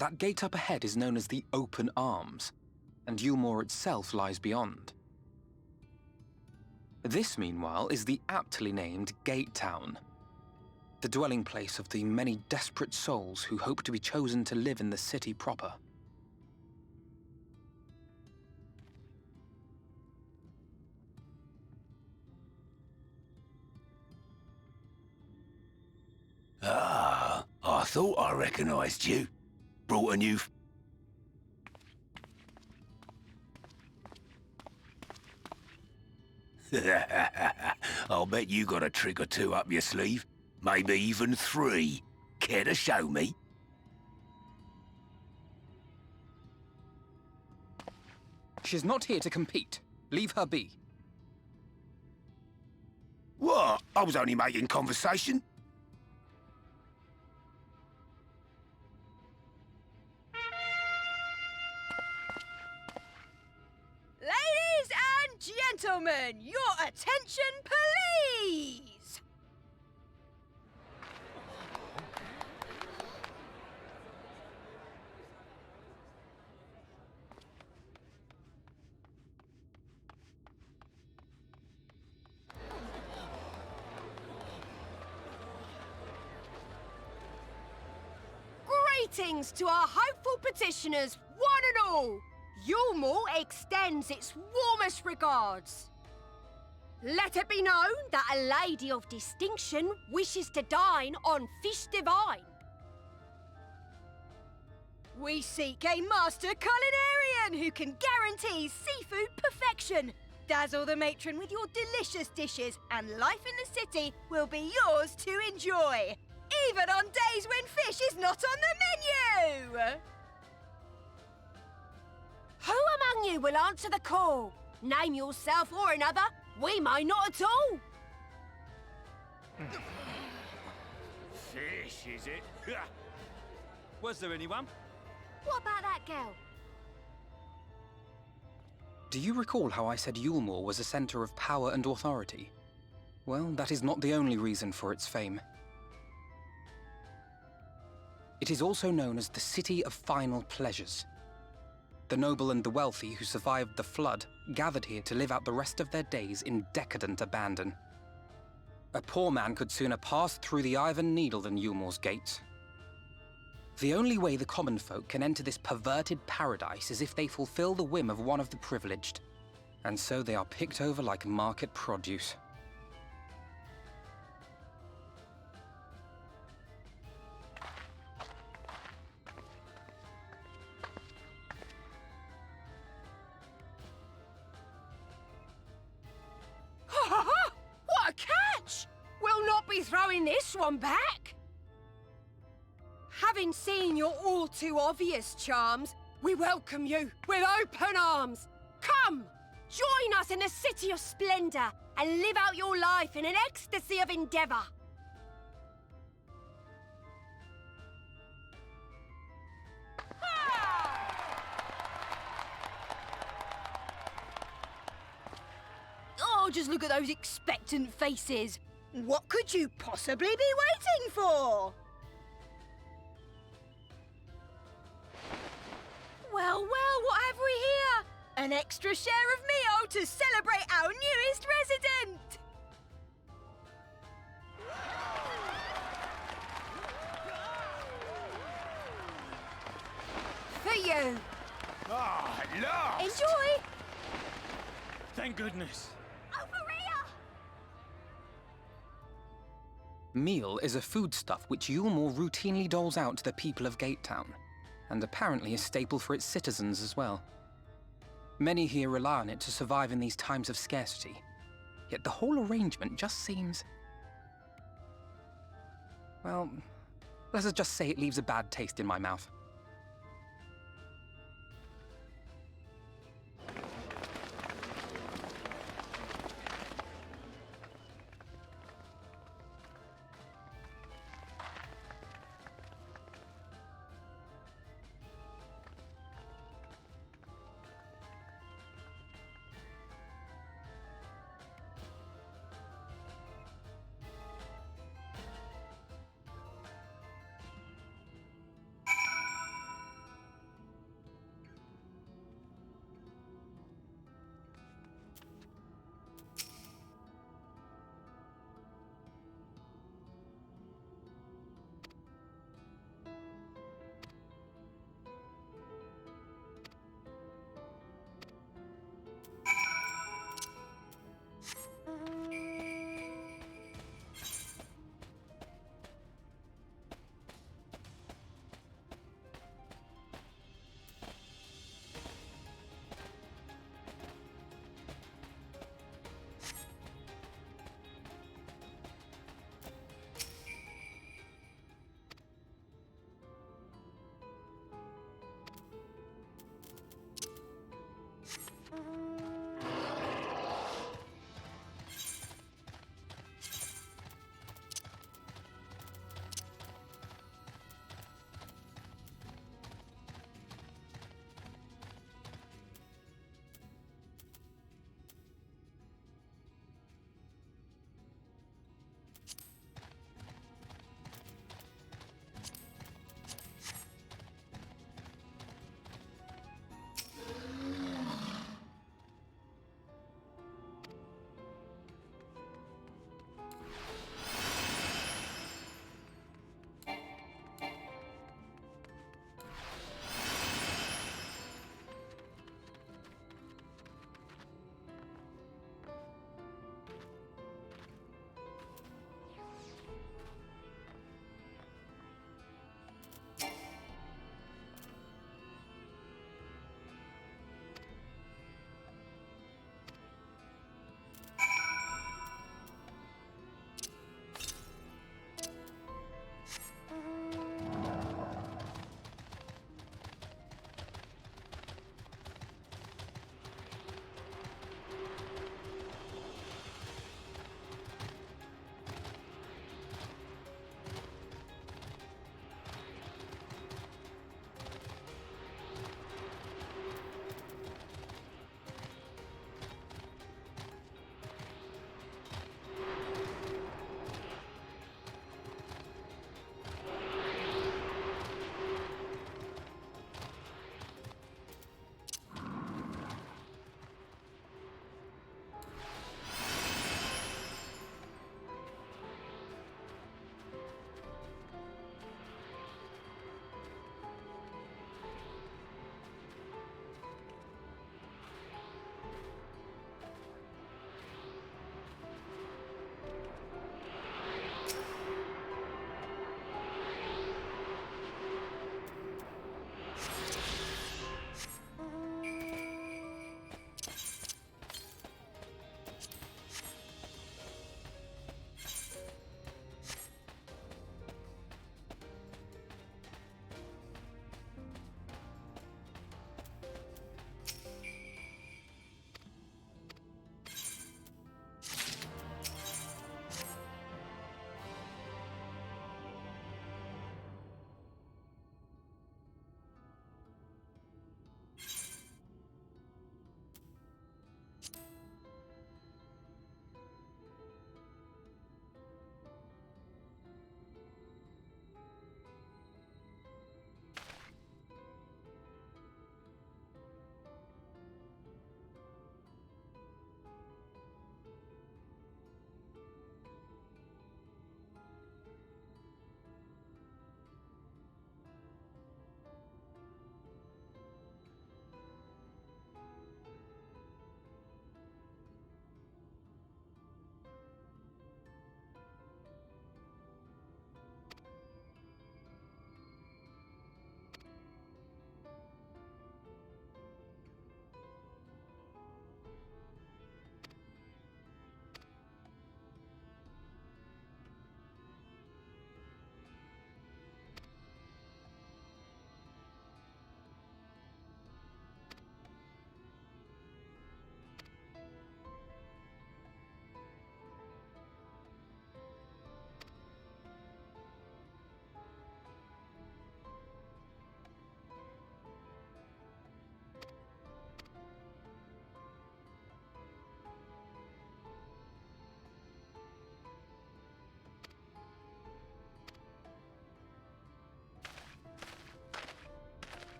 That gate up ahead is known as the Open Arms, and Yulmore itself lies beyond. This, meanwhile, is the aptly named Gate Town, the dwelling place of the many desperate souls who hope to be chosen to live in the city proper. Ah, I thought I recognized you. Brought a new... I'll bet you got a trick or two up your sleeve. Maybe even 3. Care to show me? She's not here to compete. Leave her be. What? I was only making conversation. Ladies and gentlemen, your attention, please! Greetings to our hopeful petitioners, one and all! Yulmore extends its warmest regards. Let it be known that a lady of distinction wishes to dine on fish divine. We seek a master culinarian who can guarantee seafood perfection. Dazzle the matron with your delicious dishes, and life in the city will be yours to enjoy, even on days when fish is not on the menu! Who among you will answer the call? Name yourself or another. We might not at all. Fish, is it? Was there anyone? What about that girl? Do you recall how I said Yulmore was a center of power and authority? Well, that is not the only reason for its fame. It is also known as the City of Final Pleasures. The noble and the wealthy who survived the flood gathered here to live out the rest of their days in decadent abandon. A poor man could sooner pass through the Iron Needle than Yulmore's gates. The only way the common folk can enter this perverted paradise is if they fulfill the whim of one of the privileged, and so they are picked over like market produce. What a catch! We'll not be throwing this one back. Having seen your all too obvious charms, we welcome you with open arms. Come, join us in the City of Splendor and live out your life in an ecstasy of endeavor. Oh, just look at those expectant faces. What could you possibly be waiting for? Well, what have we here? An extra share of meal to celebrate our newest resident! For you. Ah, at last! Enjoy! Thank goodness. Over here! Meal is a foodstuff which Yulmore routinely doles out to the people of Gate Town, and apparently a staple for its citizens as well. Many here rely on it to survive in these times of scarcity, yet the whole arrangement just seems... well, let's just say it leaves a bad taste in my mouth.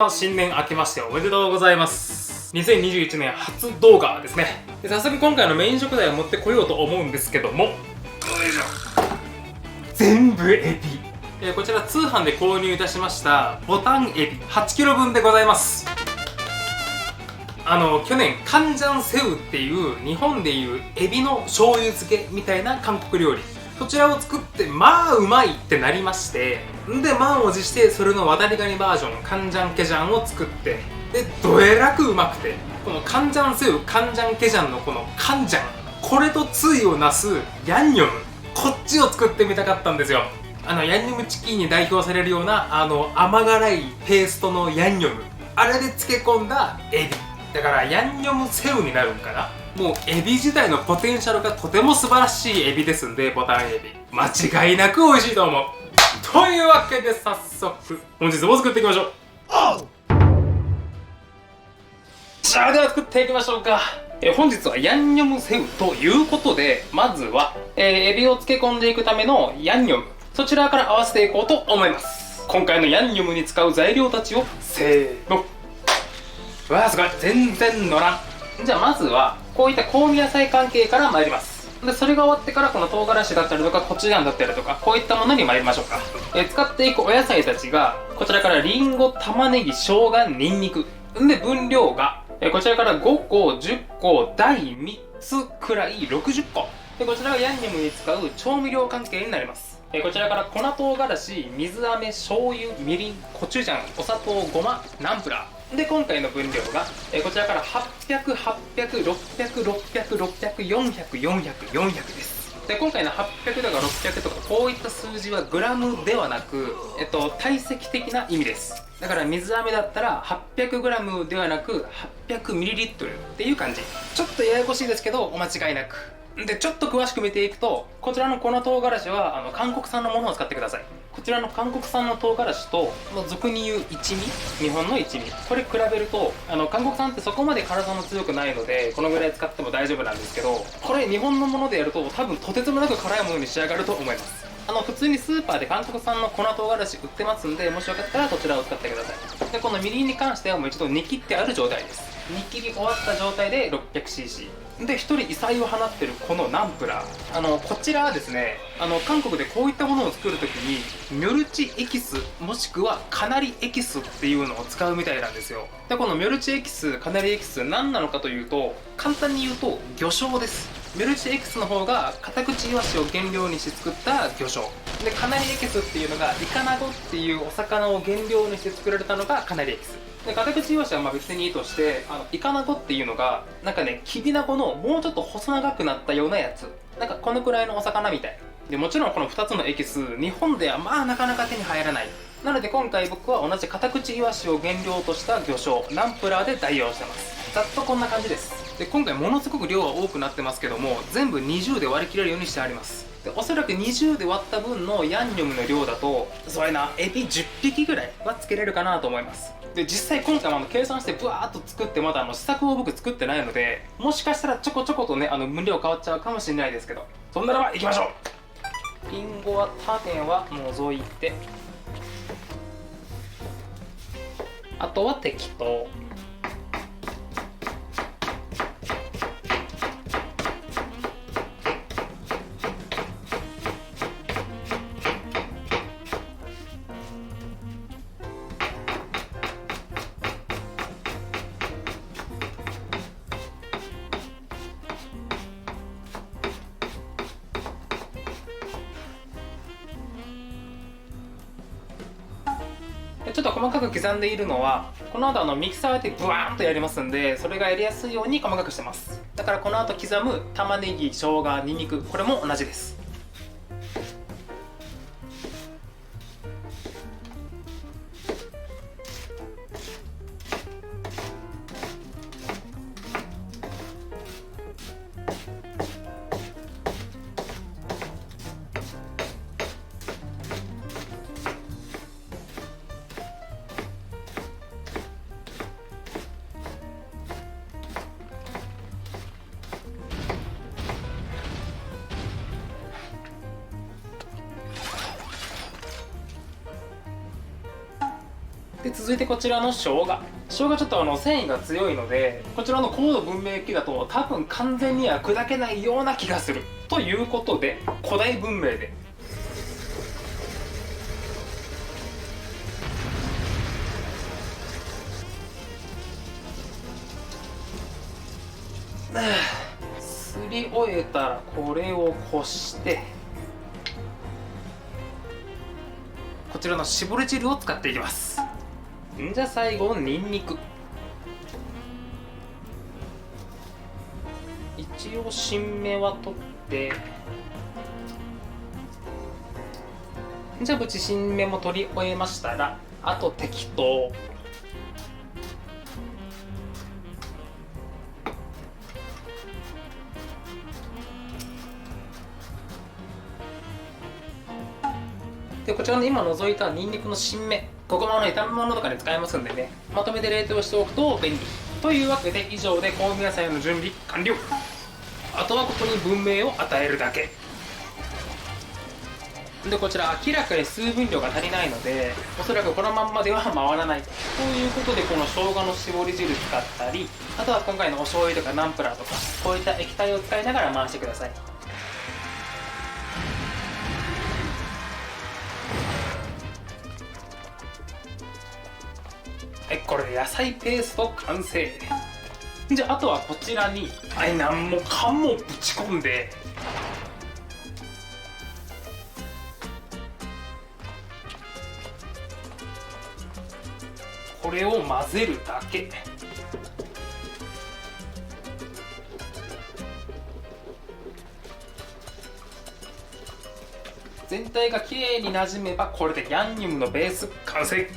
新年明けましておめでとうございます。2021年初動画ですね。で早速今回のメイン食材を持ってこようと思うんですけども、全部エビ、こちら通販で購入いたしましたボタンエビ 8kg 分でございます。去年カンジャンセウっていう日本でいうエビの醤油漬けみたいな韓国料理、そちらを作ってまあうまいってなりまして、で満を持してそれのワタリガニバージョンカンジャンケジャンを作って、でどえらくうまくて、このカンジャンセウカンジャンケジャンのこのカンジャン、これと対をなすヤンニョム、こっちを作ってみたかったんですよ。ヤンニョムチキンに代表されるような甘辛いペーストのヤンニョム、あれで漬け込んだエビだからヤンニョムセウになるんかな。もうエビ自体のポテンシャルがとても素晴らしいエビですんで、ボタンエビ間違いなく美味しいと思う。というわけで早速本日も作っていきましょう。じゃあでは作っていきましょうか。本日はヤンニョムセウということで、まずは、エビを漬け込んでいくためのヤンニョム、そちらから合わせていこうと思います。今回のヤンニョムに使う材料たちをせーの。わあすごい、全然のらん。じゃあまずはこういった香味野菜関係から参ります。でそれが終わってからこの唐辛子だったりとかコチュジャンだったりとか、こういったものに参りましょうか。使っていくお野菜たちがこちらからリンゴ、玉ねぎ、生姜、ニンニクで、分量がこちらから5個、10個、大3つくらい60個で、こちらがヤンニョムに使う調味料関係になります。こちらから粉唐辛子、水飴、醤油、みりん、コチュジャン、お砂糖、ごま、ナンプラーで、今回の分量がこちらから800、800、600、600、600、400、400、400です。で今回の800とか600とかこういった数字はグラムではなく、体積的な意味です。だから水飴だったら 800g ではなく 800ml っていう感じ。ちょっとややこしいですけどお間違いなく。でちょっと詳しく見ていくと、こちらの粉唐辛子は韓国産のものを使ってください。こちらの韓国産の唐辛子と俗に言う一味、日本の一味、これ比べると韓国産ってそこまで辛さも強くないのでこのぐらい使っても大丈夫なんですけど、これ日本のものでやると多分とてつもなく辛いものに仕上がると思います。普通にスーパーで韓国産の粉唐辛子売ってますんで、もしよかったらこちらを使ってください。でこのみりんに関してはもう一度煮切ってある状態です。煮切り終わった状態で 600cc で、一人異彩を放ってるこのナンプラー、こちらはですね、韓国でこういったものを作るときにミョルチエキスもしくはカナリエキスっていうのを使うみたいなんですよ。でこのミョルチエキス、カナリエキス何なのかというと、簡単に言うと魚醤です。ミョルチエキスの方がカタクチイワシを原料にして作った魚醤で、カナリエキスっていうのがイカナゴっていうお魚を原料にして作られたのがカナリエキスで、カタクチイワシはまあ別にいいとして、イカナゴっていうのがなんかね、キビナゴのもうちょっと細長くなったようなやつ、なんかこのくらいのお魚みたいで、もちろんこの2つのエキス日本ではまあなかなか手に入らない。なので今回僕は同じカタクチイワシを原料とした魚醤ナンプラーで代用してます。ざっとこんな感じです。で今回ものすごく量は多くなってますけども、全部20で割り切れるようにしてあります。でおそらく20で割った分のヤンニョムの量だと、それなエビ10匹ぐらいはつけれるかなと思います。で実際今回も計算してブワーっと作って、まだ試作を僕作ってないので、もしかしたらちょこちょことね分量変わっちゃうかもしれないですけど、そんならば行きましょう。リンゴは種は除いて、あとは適当。ちょっと細かく刻んでいるのは、この後ミキサーでブワーンとやりますんで、それがやりやすいように細かくしてます。だからこの後刻む玉ねぎ、生姜、ニンニク、これも同じです。で続いてこちらの生姜ちょっと繊維が強いので、こちらの高度文明期だと多分完全には砕けないような気がするということで、古代文明ですり終えたらこれをこして、こちらの絞り汁を使っていきます。じゃあ最後にんにく、一応新芽は取って、じゃあぶち新芽も取り終えましたら、あと適当で、こちらの今除いたニンニクの新芽、ここも炒め物とかに使えますんでね、まとめて冷凍しておくと便利というわけで、以上で香味野菜の準備完了。あとはここに文明を与えるだけで、こちら明らかに水分量が足りないので、おそらくこのまんまでは回らないということで、この生姜の絞り汁使ったり、あとは今回のお醤油とかナンプラーとか、こういった液体を使いながら回してください。これで野菜ペースト完成。じゃああとはこちらに何もかもぶち込んで、これを混ぜるだけ。全体がきれいになじめば、これでヤンニョムのベース完成。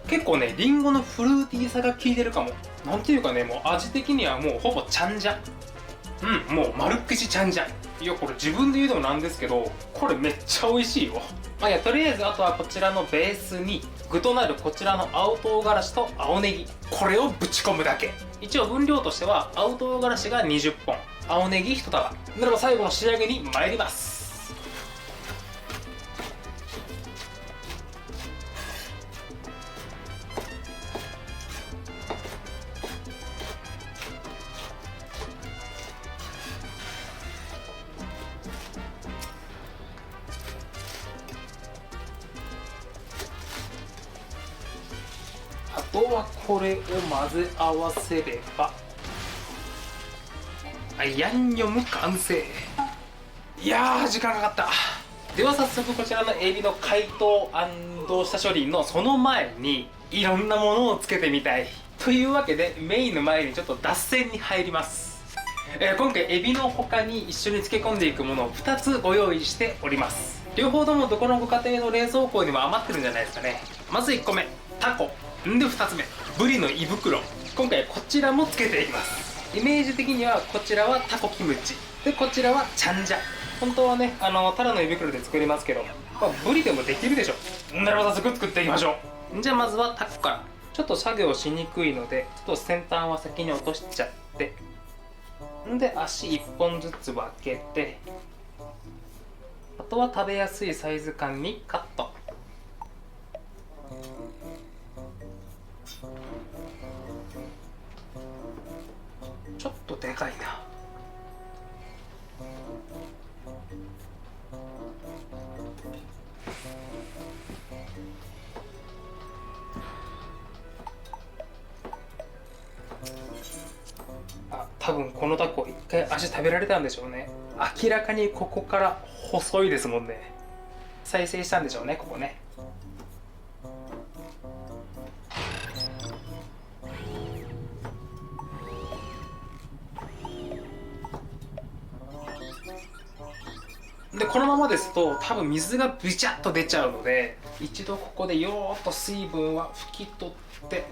結構ね、リンゴのフルーティーさが効いてるかも。なんていうかね、もう味的にはもうほぼちゃんじゃん。もう丸っきしちゃんじゃん。いや、これ自分で言うのもなんですけど、これめっちゃ美味しいよ。いや、とりあえずあとはこちらのベースに具となるこちらの青唐辛子と青ネギ、これをぶち込むだけ。一応分量としては青唐辛子が20本、青ネギ1束ならば、最後の仕上げに参ります。あとはこれを混ぜ合わせれば、ヤンニョム完成。いやー、時間かかった。では早速こちらのエビの解凍&下処理のその前に、いろんなものをつけてみたいというわけで、メインの前にちょっと脱線に入ります。今回エビの他に一緒に漬け込んでいくものを2つご用意しております。両方ともどこのご家庭の冷蔵庫にも余ってるんじゃないですかね。まず1個目タコで、2つ目ブリの胃袋。今回こちらもつけていきます。イメージ的にはこちらはタコキムチで、こちらはチャンジャ。本当はね、タラの胃袋で作りますけど、ブリでもできるでしょ。ならば早速作っていきましょう。じゃあまずはタコから。ちょっと作業しにくいので、ちょっと先端は先に落としちゃって、で足1本ずつ分けて、あとは食べやすいサイズ感にカット。ちょっとでかいな。多分このタコ一回足食べられたんでしょうね。明らかにここから細いですもんね。再生したんでしょうね、ここね。でこのままですと多分水がビチャッと出ちゃうので、一度ここでよーっと水分は拭き取って、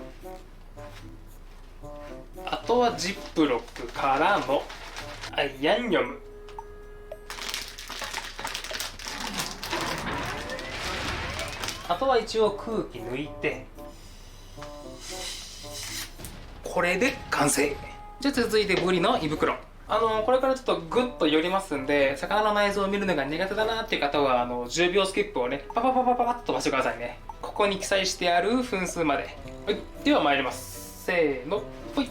あとはジップロックからのヤンニョム、あとは一応空気抜いて、これで完成。じゃあ続いてブリの胃袋。これからちょっとグッと寄りますんで、魚の内臓を見るのが苦手だなっていう方は10秒スキップをねパパパパパパッと飛ばしてくださいね。こここに記載してある分数まで。はい、では参ります。せーの、ほい。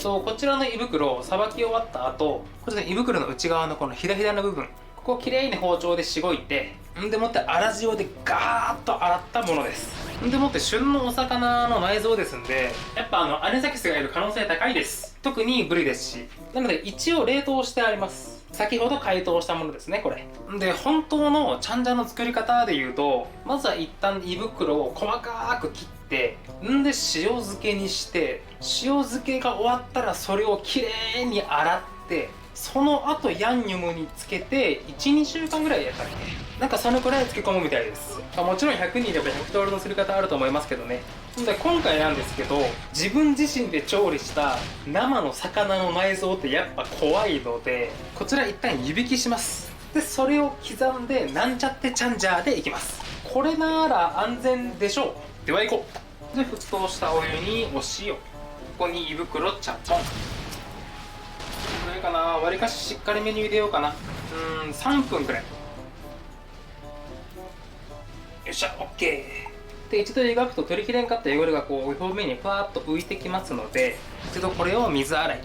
こちらの胃袋をさばき終わった後、こちらの胃袋の内側のこのひだひだの部分、ここをきれいに包丁でしごいて、んでもって粗塩でガーッと洗ったものです。んでもって旬のお魚の内臓ですんで、やっぱアニサキスがいる可能性高いです。特にブリですし。なので一応冷凍してあります。先ほど解凍したものですね、これ。で、本当のチャンジャの作り方で言うと、まずは一旦胃袋を細かく切って、んで塩漬けにして、塩漬けが終わったらそれをきれいに洗って、その後ヤンニョムにつけて 1,2 週間ぐらいやったっけ、なんかそのくらい漬け込むみたいです。もちろん100人いれば100通りのする方あると思いますけどね。で今回なんですけど、自分自身で調理した生の魚の内臓ってやっぱ怖いので、こちら一旦湯引きします。でそれを刻んでなんちゃってチャンジャーでいきます。これなら安全でしょう。では行こう。で沸騰したお湯にお塩、ここに胃袋ちゃぽん、これかな、わりかししっかりめに茹でようかな。3分くらい。よっしゃ、 OK。 で一度湯がくと取りきれんかった汚れがこう表面にふわーっと浮いてきますので、一度これを水洗い。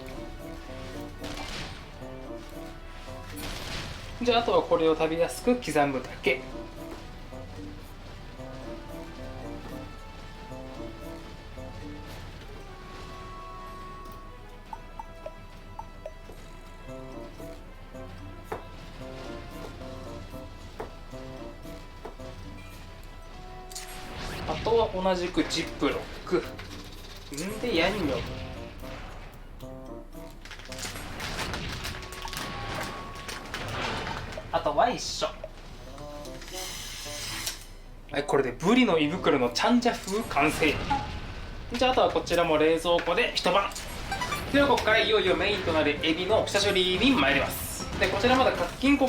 じゃああとはこれを食べやすく刻むだけ。あとは同じくジップロックんでヤンニョム、あとは一緒。はい、これでブリの胃袋のチャンジャ風完成。じゃああとはこちらも冷蔵庫で一晩。ではここからいよいよメインとなるエビの下処理に参ります。でこちらまだ活菌に凍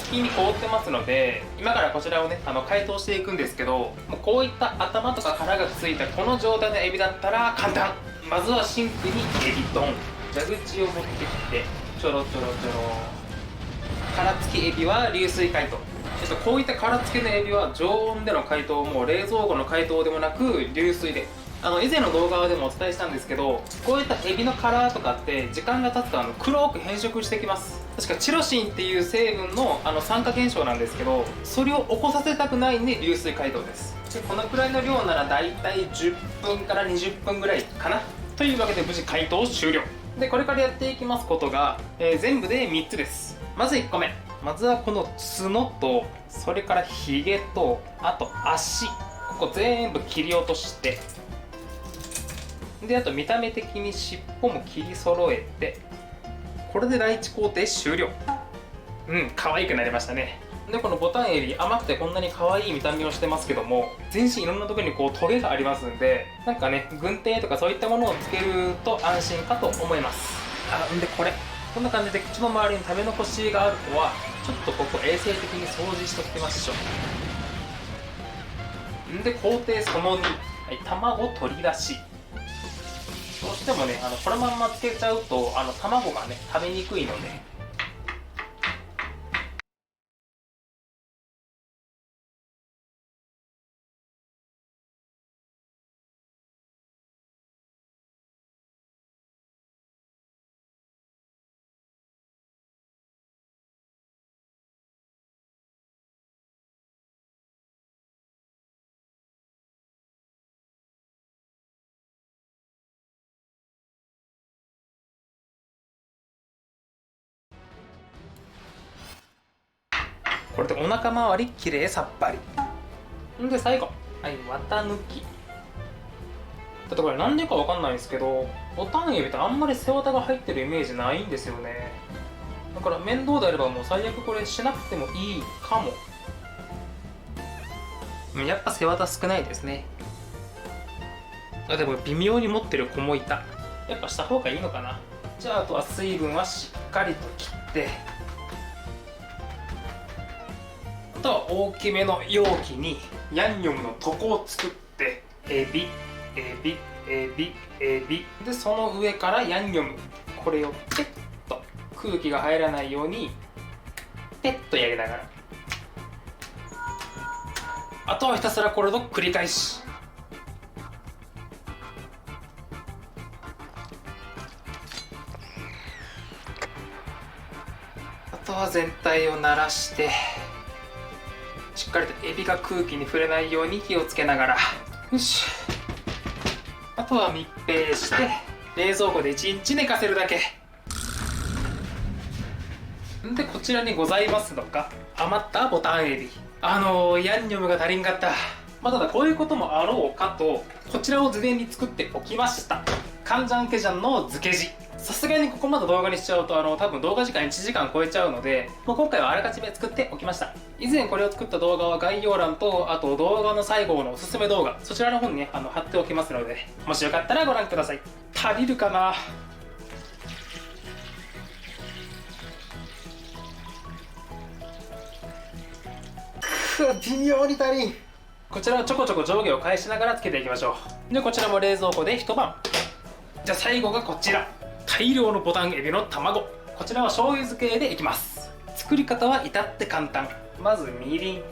ってますので、今からこちらをね解凍していくんですけど、もうこういった頭とか殻がついたこの状態のエビだったら簡単。まずはシンクにエビドン、蛇口を持ってきてちょろちょろちょろ。殻付きエビは流水解凍。こういった殻付きのエビは常温での解凍も冷蔵庫の解凍でもなく流水で。以前の動画でもお伝えしたんですけど、こういったエビの殻とかって時間が経つと黒く変色してきます。確かチロシンっていう成分の酸化現象なんですけど、それを起こさせたくないんで流水解凍です。でこのくらいの量ならだいたい10分から20分ぐらいかな。というわけで無事解凍終了。でこれからやっていきますことが、全部で3つです。まず1個目、まずはこの角と、それからヒゲと、あと足、ここ全部切り落として、であと見た目的に尻尾も切り揃えて、これで第1工程終了。可愛くなりましたね。でこのボタンエビ甘くてこんなに可愛い見た目をしてますけども、全身いろんなところにこうトゲがありますんで、なんかね軍手とかそういったものをつけると安心かと思います。でこれこんな感じで口の周りに食べ残しがある子はちょっとここ衛生的に掃除しておきましょう。で工程その2、卵取り出し。どうしてもねこのまんまつけちゃうと卵がね食べにくいので、これでお腹周りきれいさっぱり。で最後、綿抜き。だってこれなんでかわかんないんですけど、ボタンエビってあんまり背わたが入ってるイメージないんですよね。だから面倒であればもう最悪これしなくてもいいかも。やっぱ背わた少ないですね。でも微妙に持ってる子もいた。やっぱした方がいいのかな。じゃああとは水分はしっかりと切って、あとは大きめの容器にヤンニョムの床を作って、エビでその上からヤンニョム、これをペッと空気が入らないようにペッとやりながら、あとはひたすらこれの繰り返し。とは全体を慣らしてしっかりとエビが空気に触れないように気をつけながら、よし、あとは密閉して冷蔵庫で1日寝かせるだけで、こちらにございますのが余ったボタンエビ。ヤンニョムが足りんかった。ただこういうこともあろうかとこちらを事前に作っておきました。カンジャンケジャンの漬け地。さすがにここまで動画にしちゃうと多分動画時間1時間超えちゃうので、もう今回はあらかじめ作っておきました。以前これを作った動画は概要欄と、あと動画の最後のおすすめ動画、そちらの方にね貼っておきますので、もしよかったらご覧ください。足りるかな。微妙に足りん。こちらはちょこちょこ上下を返しながらつけていきましょう。でこちらも冷蔵庫で一晩。じゃあ最後がこちら、大量のボタンエビの卵。こちらは醤油漬けでいきます。作り方は至って簡単。まずみりん、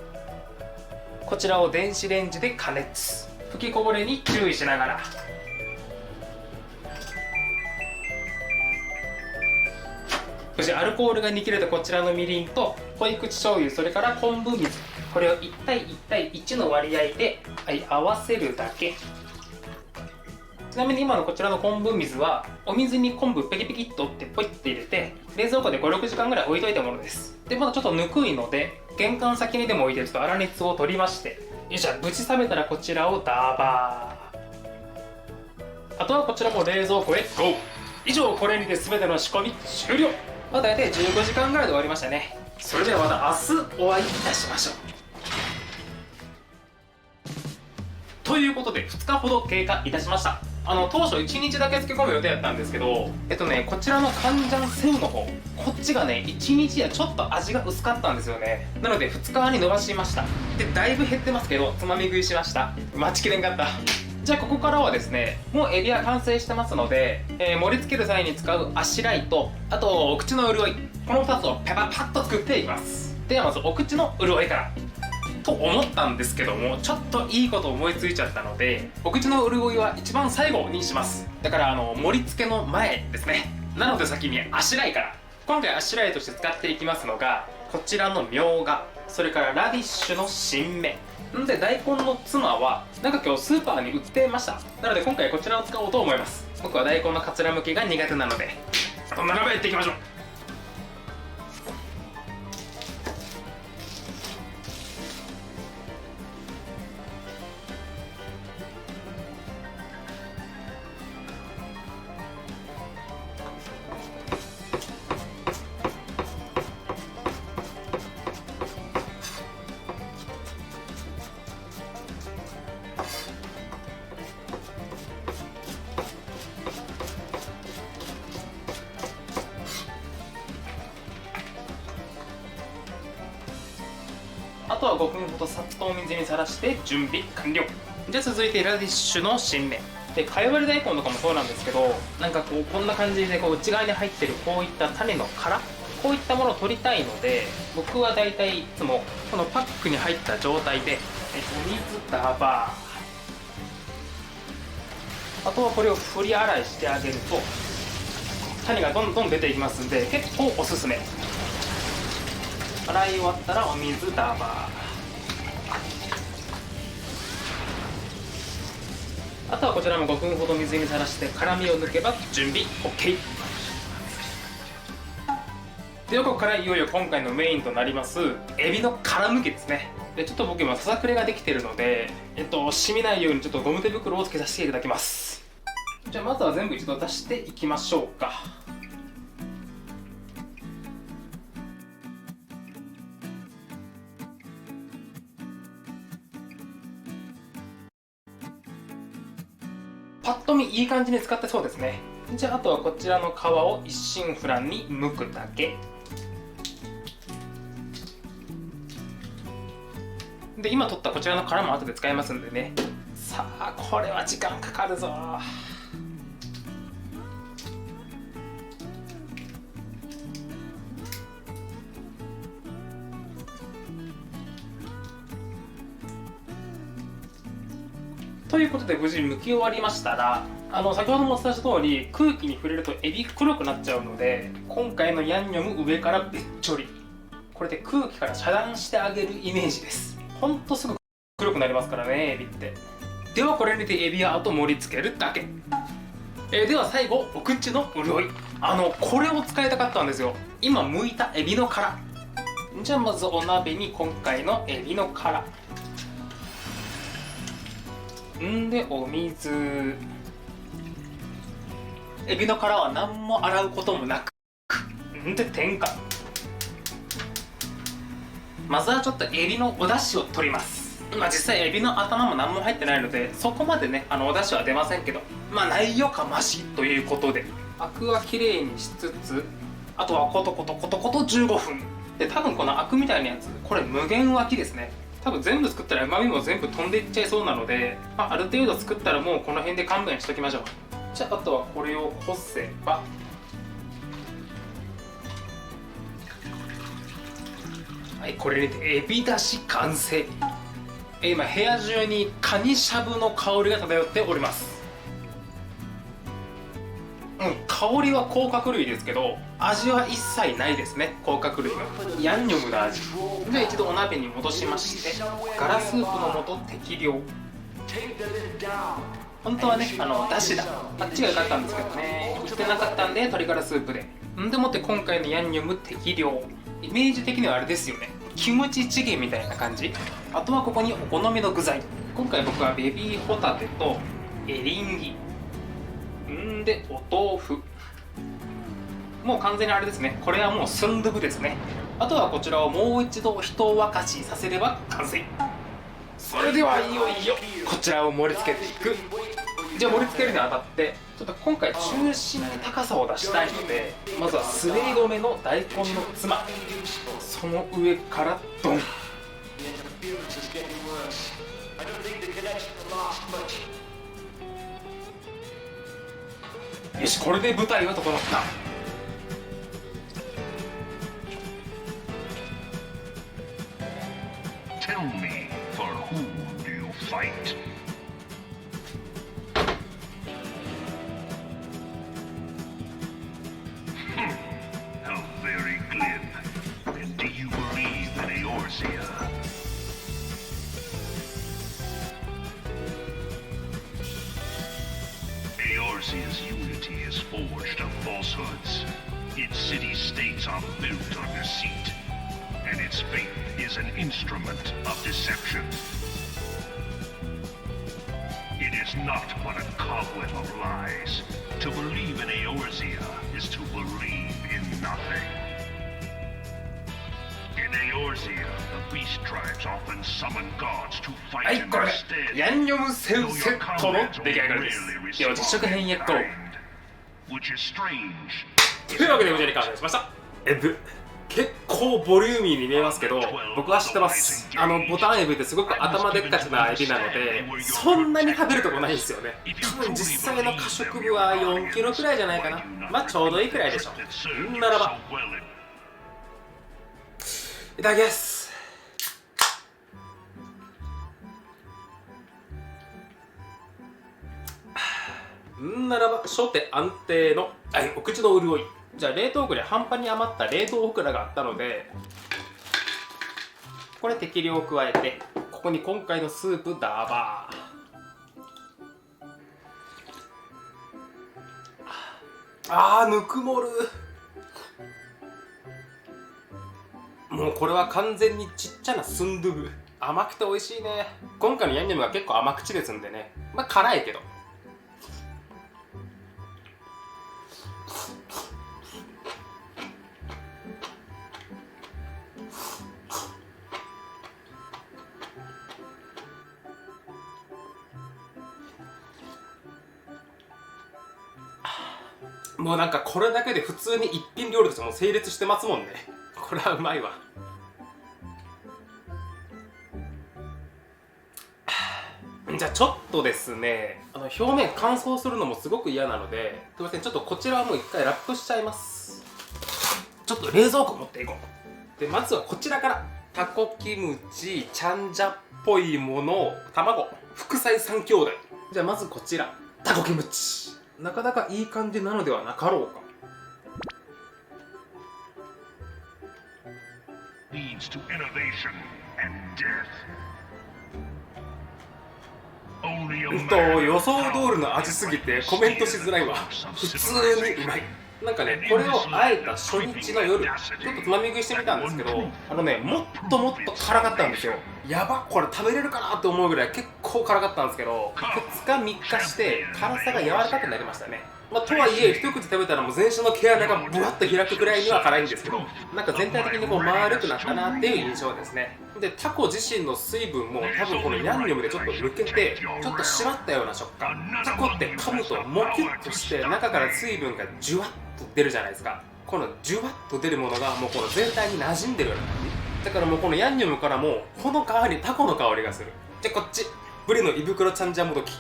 こちらを電子レンジで加熱。吹きこぼれに注意しながら、そしてアルコールが煮切れたこちらのみりんと濃い口醤油、それから昆布水、これを1対1対1の割合で、合わせるだけ。ちなみに今のこちらの昆布水はお水に昆布ペキペキっとってポイって入れて冷蔵庫で 5,6 時間ぐらい置いといたものです。でまだちょっとぬくいので玄関先にでも置いてちょっと粗熱を取りまして、よいしょ、ぶち冷めたらこちらをダーバー。あとはこちらも冷蔵庫へゴー。以上、これにて全ての仕込み終了。大体15時間ぐらいで終わりましたね。それではまた明日お会いいたしましょう。ということで2日ほど経過いたしました。当初1日だけ漬け込む予定だったんですけど、こちらのカンジャンセウの方、こっちがね1日はちょっと味が薄かったんですよね。なので2日に伸ばしました。でだいぶ減ってますけどつまみ食いしました。待ちきれんかった。じゃあここからはですね、もうエビは完成してますので、盛り付ける際に使うあしらいと、あとお口の潤い、この2つをパパッと作っていきます。ではまずお口の潤いからと思ったんですけども、ちょっといいこと思いついちゃったので、お口の潤いは一番最後にします。だから盛り付けの前ですね。なので先にあしらいから。今回あしらいとして使っていきますのがこちらのみょうが、それからラディッシュの新芽で、大根のツマはなんか今日スーパーに売ってました。なので今回こちらを使おうと思います。僕は大根のかつらむきが苦手なので、並べていきましょう。あとは5分ほどさっとお水にさらして準備完了。じゃあ続いてラディッシュの新芽で、かいわれ大根とかもそうなんですけど、なんかこんな感じで内側に入ってるこういった種の殻、こういったものを取りたいので、僕はだいたいいつもこのパックに入った状態でお水ダバー、あとはこれを振り洗いしてあげると種がどんどん出ていきますんで、結構おすすめ。洗い終わったらお水ダーバー。あとはこちらも5分ほど水にさらして辛みを抜けば準備 OK。 でここからいよいよ今回のメインとなりますエビの殻むきですね。でちょっと僕今ささくれができているので、染みないようにちょっとゴム手袋をつけさせていただきます。じゃあまずは全部一度出していきましょうか。パッと見いい感じに使ってそうですね。じゃああとはこちらの皮を一心不乱に剥くだけで、今取ったこちらの殻も後で使いますんでね。さあこれは時間かかるぞ。ということで無事剥き終わりましたら、先ほどもお伝えした通り、空気に触れるとエビ黒くなっちゃうので、今回のヤンニョム上からべっちょり、これで空気から遮断してあげるイメージです。ほんとすぐ黒くなりますからね、エビって。ではこれにてエビはあと盛り付けるだけ。では最後、お口の潤い。これを使いたかったんですよ。今剥いたエビの殻。じゃあまずお鍋に今回のエビの殻。でお水。エビの殻は何も洗うこともなく。で添加。まずはちょっとエビのお出汁を取ります。実際エビの頭も何も入ってないので、そこまでねお出汁は出ませんけど、ないよかましということで、アクはきれいにしつつ、あとはコトコトコトコト15分で、多分このアクみたいなやつ、これ無限沸きですね。多分全部作ったら旨味も全部飛んでいっちゃいそうなので、ある程度作ったらもうこの辺で勘弁しときましょう。じゃああとはこれをこせば、はい、これにてエビだし完成。今部屋中にカニしゃぶの香りが漂っております。香りは甲殻類ですけど、味は一切ないですね。甲殻類はヤンニョムの味。じゃあ一度お鍋に戻しまして、ガラスープの素適量。本当はねだしだ、あっちが良かったんですけどね、売ってなかったんで鶏ガラスープで。でもって今回のヤンニョム適量。イメージ的にはあれですよね、キムチチゲみたいな感じ。あとはここにお好みの具材。今回僕はベビーホタテとエリンギ、でお豆腐。もう完全にあれですね、これはもうスンドゥブですね。あとはこちらをもう一度一沸かしさせれば完成。それではいよいよこちらを盛り付けていく。じゃあ盛り付けるにあたって、ちょっと今回中心に高さを出したいので、まずは滑り止めの大根のつま、その上からドン。よし、これで舞台は整った。Tell me, for whom do you fight? How very glib. And do you believe in Eorzea? Eorzea's unity is forged of falsehoods. Its city-states are built on deceit, and its faith is an instrument of deception. It is not but a cobweb of lies. To believe in Eorzea is to believe in nothing. In Eorzea, the beast tribes often summon gods to は fight い、 in これ their stead. ヤンニョムセウセットの出来上がりです。では実食編へゴー。 Which is strange. というわけでご視聴ありがとうございました。エブ結構ボリューミーに見えますけど、僕は知ってます。ボタンエビってすごく頭でっかちなエビなので、そんなに食べるとこないんですよね。多分実際の可食部は4キロくらいじゃないかな。ちょうどいいくらいでしょう。ならばいただきます。ならば初手安定のお口の潤い。じゃあ冷凍庫で半端に余った冷凍オクラがあったので、これ適量を加えて、ここに今回のスープダーバー。ぬくもる。もうこれは完全にちっちゃなスンドゥブ。甘くて美味しいね。今回のヤンニョムが結構甘口ですんでね、辛いけど。もうなんかこれだけで普通に一品料理としても成立してますもんね。これはうまいわ。じゃあちょっとですね、表面乾燥するのもすごく嫌なので、すいません、ちょっとこちらはもう一回ラップしちゃいます。ちょっと冷蔵庫持っていこう。でまずはこちらから、タコキムチ、チャンジャっぽいもの、卵、副菜3兄弟。じゃあまずこちら、タコキムチ。なかなかいい感じなのではなかろうか。leads to innovation and death. Only a 予想通りの味すぎてコメントしづらいわ。普通にうまい。なんかね、これをあえた初日の夜、ちょっとつまみ食いしてみたんですけど、もっともっと辛かったんですよ。やば、これ食べれるかなと思うぐらい結構辛かったんですけど、2日3日して辛さが柔らかくなりましたね。とはいえ、一口食べたらもう全身の毛穴がブワッと開くくらいには辛いんですけど、なんか全体的にこう丸くなったなっていう印象ですね。で、タコ自身の水分も多分このヤンニョムでちょっと抜けて、ちょっと締まったような食感。タコって噛むとモキュッとして中から水分がジュワッと出るじゃないですか。このジュワッと出るものがもうこの全体に馴染んでるような感じ。だからもうこのヤンニョムからもほのかにタコの香りがする。じゃあこっち、ブリの胃袋ちゃんジャンもどき。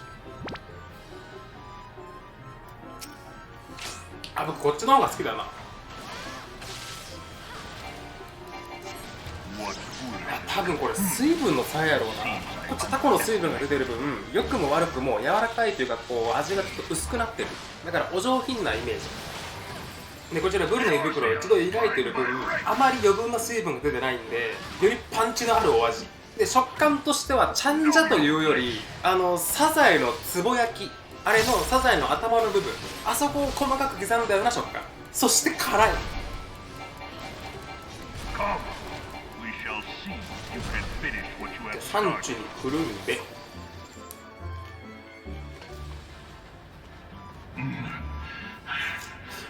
あ、僕こっちの方が好きだな。多分これ水分の差やろうな。こっちタコの水分が出てる分、良くも悪くも柔らかいというか、こう味がちょっと薄くなってる。だからお上品なイメージで、こちらブリの胃袋を一度湯がいてる分、あまり余分な水分が出てないんで、よりパンチのあるお味で、食感としてはちゃんじゃというよりサザエのつぼ焼き、あれのサザエの頭の部分、あそこを細かく刻んだような食感、そして辛い。サンチュにくるんで、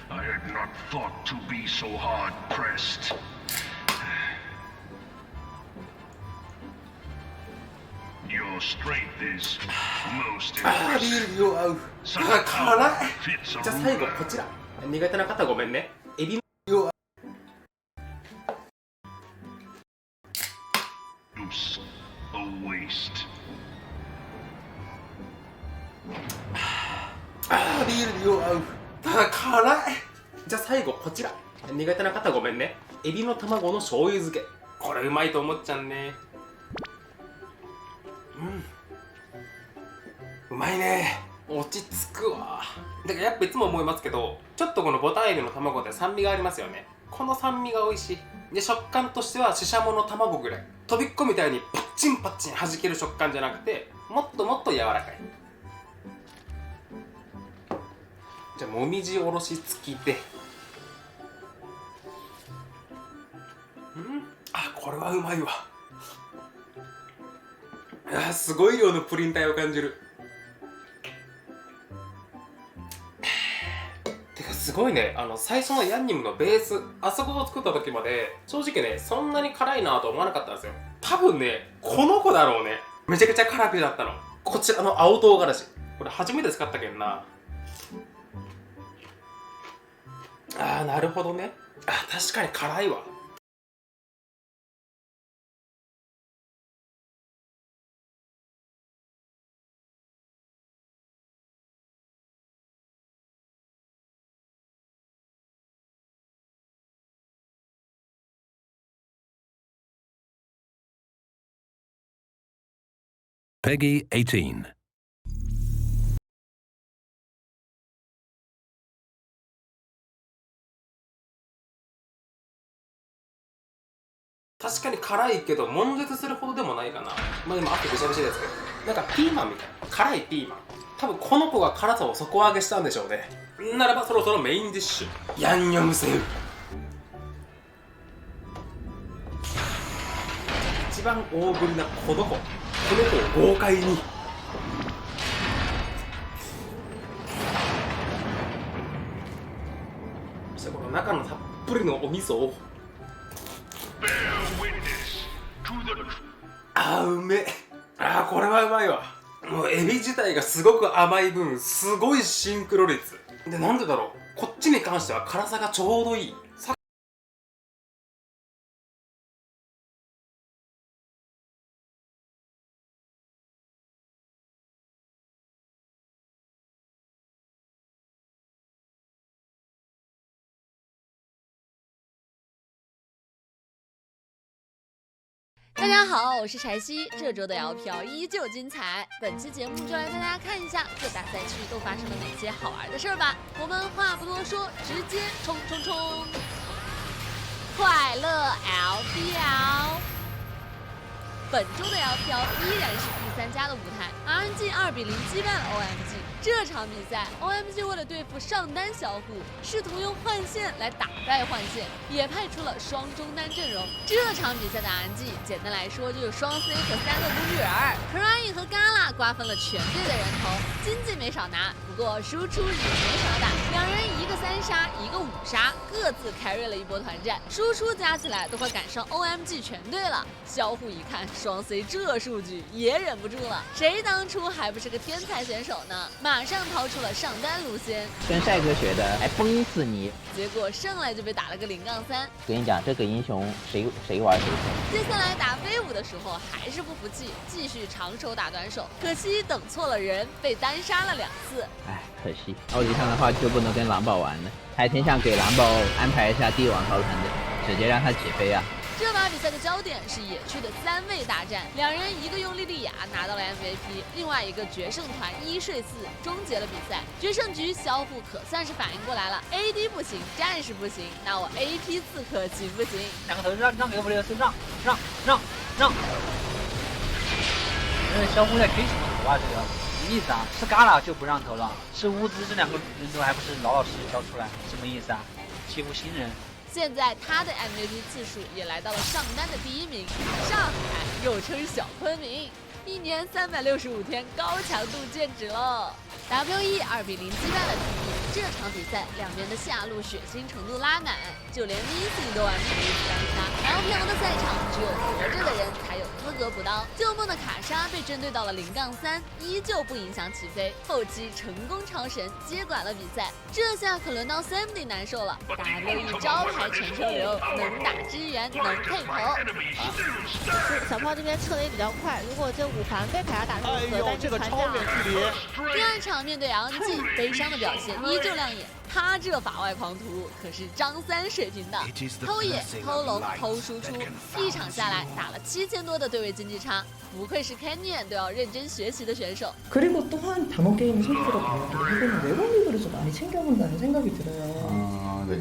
I had not thought to be so hard pressed. Your strength is most ビールに合う。辛い。じゃあ最後こちら、苦手な方ごめんね。エビのa waste. ビールに合う。辛い。じゃあ最後こちら、苦手な方ごめんね。エビの卵の醤油漬け。これうまいと思っちゃうね。うまいね。落ち着くわ。だからやっぱいつも思いますけど、ちょっとこのボタンエビの卵って酸味がありますよね。この酸味が美味しい。で、食感としてはシシャモの卵ぐらい、飛びっこみたいにパッチンパッチン弾ける食感じゃなくて、もっともっと柔らかい。じゃあもみじおろし付きで、あ、これはうまいわ。すごい量のプリン体を感じる。てかすごいね、最初のヤンニョムのベース、あそこを作った時まで正直ね、そんなに辛いなと思わなかったんですよ。多分ね、この子だろうね。めちゃくちゃ辛くなったの。こちらの青唐辛子、これ初めて使ったけんな。なるほどね。確かに辛いわ。Peggy 18. 確かに辛いけど、悶絶するほどでもないかな。でもあってぐしゃぐしゃですけど、なんかピーマンみたいな、辛いピーマン。多分この子が辛さを底上げしたんでしょうね。ならばそろそろメインディッシュ、ヤンニョムセウ。一番大ぶりなこの子を豪快に。そしてこの中のたっぷりのお味噌を。うめえ。これはうまいわ。もうエビ自体がすごく甘い分、すごいシンクロ率で、なんでだろう、こっちに関しては辛さがちょうどいい。大家好，我是柴西。这周的LPL依旧精彩，本期节目就来带大家看一下各大赛区都发生了哪些好玩的事儿吧。我们话不多说，直接冲！快乐 LPL。本周的 LPL 依然是第3家的舞台 ，RNG 2比0击败了 OMG。这场比赛 ，OMG 为了对付上单小虎，试图用换线来打败换线，也派出了双中单阵容。这场比赛的 RNG 简单来说就是双 C 和3个工具人 ，Crying 和 Gala 瓜分了全队的人头，经济没少拿，不过输出也没少打，两人一个3杀，一个5杀，各自carry了一波团战，输出加起来都快赶上 OMG 全队了。小虎一看双 C 这数据也忍不住了，谁当初还不是个天才选手呢？马上掏出了上单卢仙，跟帅哥学的，还崩死你！结果上来就被打了个0-3。跟你讲，这个英雄谁玩谁胜。接下来打飞舞的时候还是不服气，继续长手打短手，可惜等错了人，被单杀了2次。哎，可惜。奥迪上的话就不能跟狼宝玩了，还挺想给狼宝安排一下帝王操盘的，直接让他起飞啊！这把比赛的焦点是野区的3位大战，两人一个用莉莉娅拿到了 MVP， 另外一个决胜团1睡4终结了比赛。决胜局小虎可算是反应过来了 ，AD 不行，战士不行，那我 AP 刺客行不行？两个头让给弗雷斯，让！小虎在推什么头啊？这个什么意思啊？是嘎啦就不让头了，是乌兹这2个人头还不是老老实实交出来，什么意思啊？欺负新人。现在他的 MVP 次数也来到了上单的第1名，上海又称小昆明，1年365天高强度剑指喽。WE 2比0击败了 TT， 这场比赛两边的下路血腥程度拉满，就连 Missy 都完成了3杀。LPL 的赛场只有活着的人才有资格补刀。旧梦的卡莎被针对到了0-3，依旧不影响起飞，后期成功超神接管了比赛。这下可轮到 Sammy 难受了 ，WE 招牌全车流，能打支援，能配头。小炮这边撤的也比较快，如果这5盘被卡莎打成核弹，这个超远距离。第2场面对 LNG， 悲伤的表现依旧亮眼。他这法外狂徒可是张3水平的，偷野、偷龙、偷输出，一场下来打了7000多的对位经济差，不愧是 Canyon 都要认真学习的选手。 그리고 또한 단어 게임 선수들과 배우기 이거는 외국 리그를 좀 많이 챙겨본다는 생각이 들어요. 아, 네.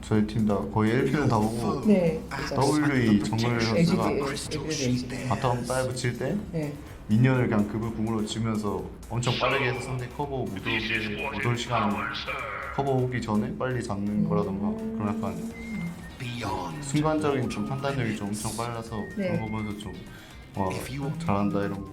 저희 팀 다 거의 LPL 다 보고 네. WE 정글 선수가 LG. 바텀 다이브 칠 때 미니언을 그냥 급을 궁으로 치면서 엄청 빠르게 해서 상대 커버 못 올 시간 커버 오기 전에 빨리 잡는 거라던가 그런 약간 순간적인 좀 판단력이 좀 엄청 빨라서 그런 거 보면서 좀 와 잘한다 이런 거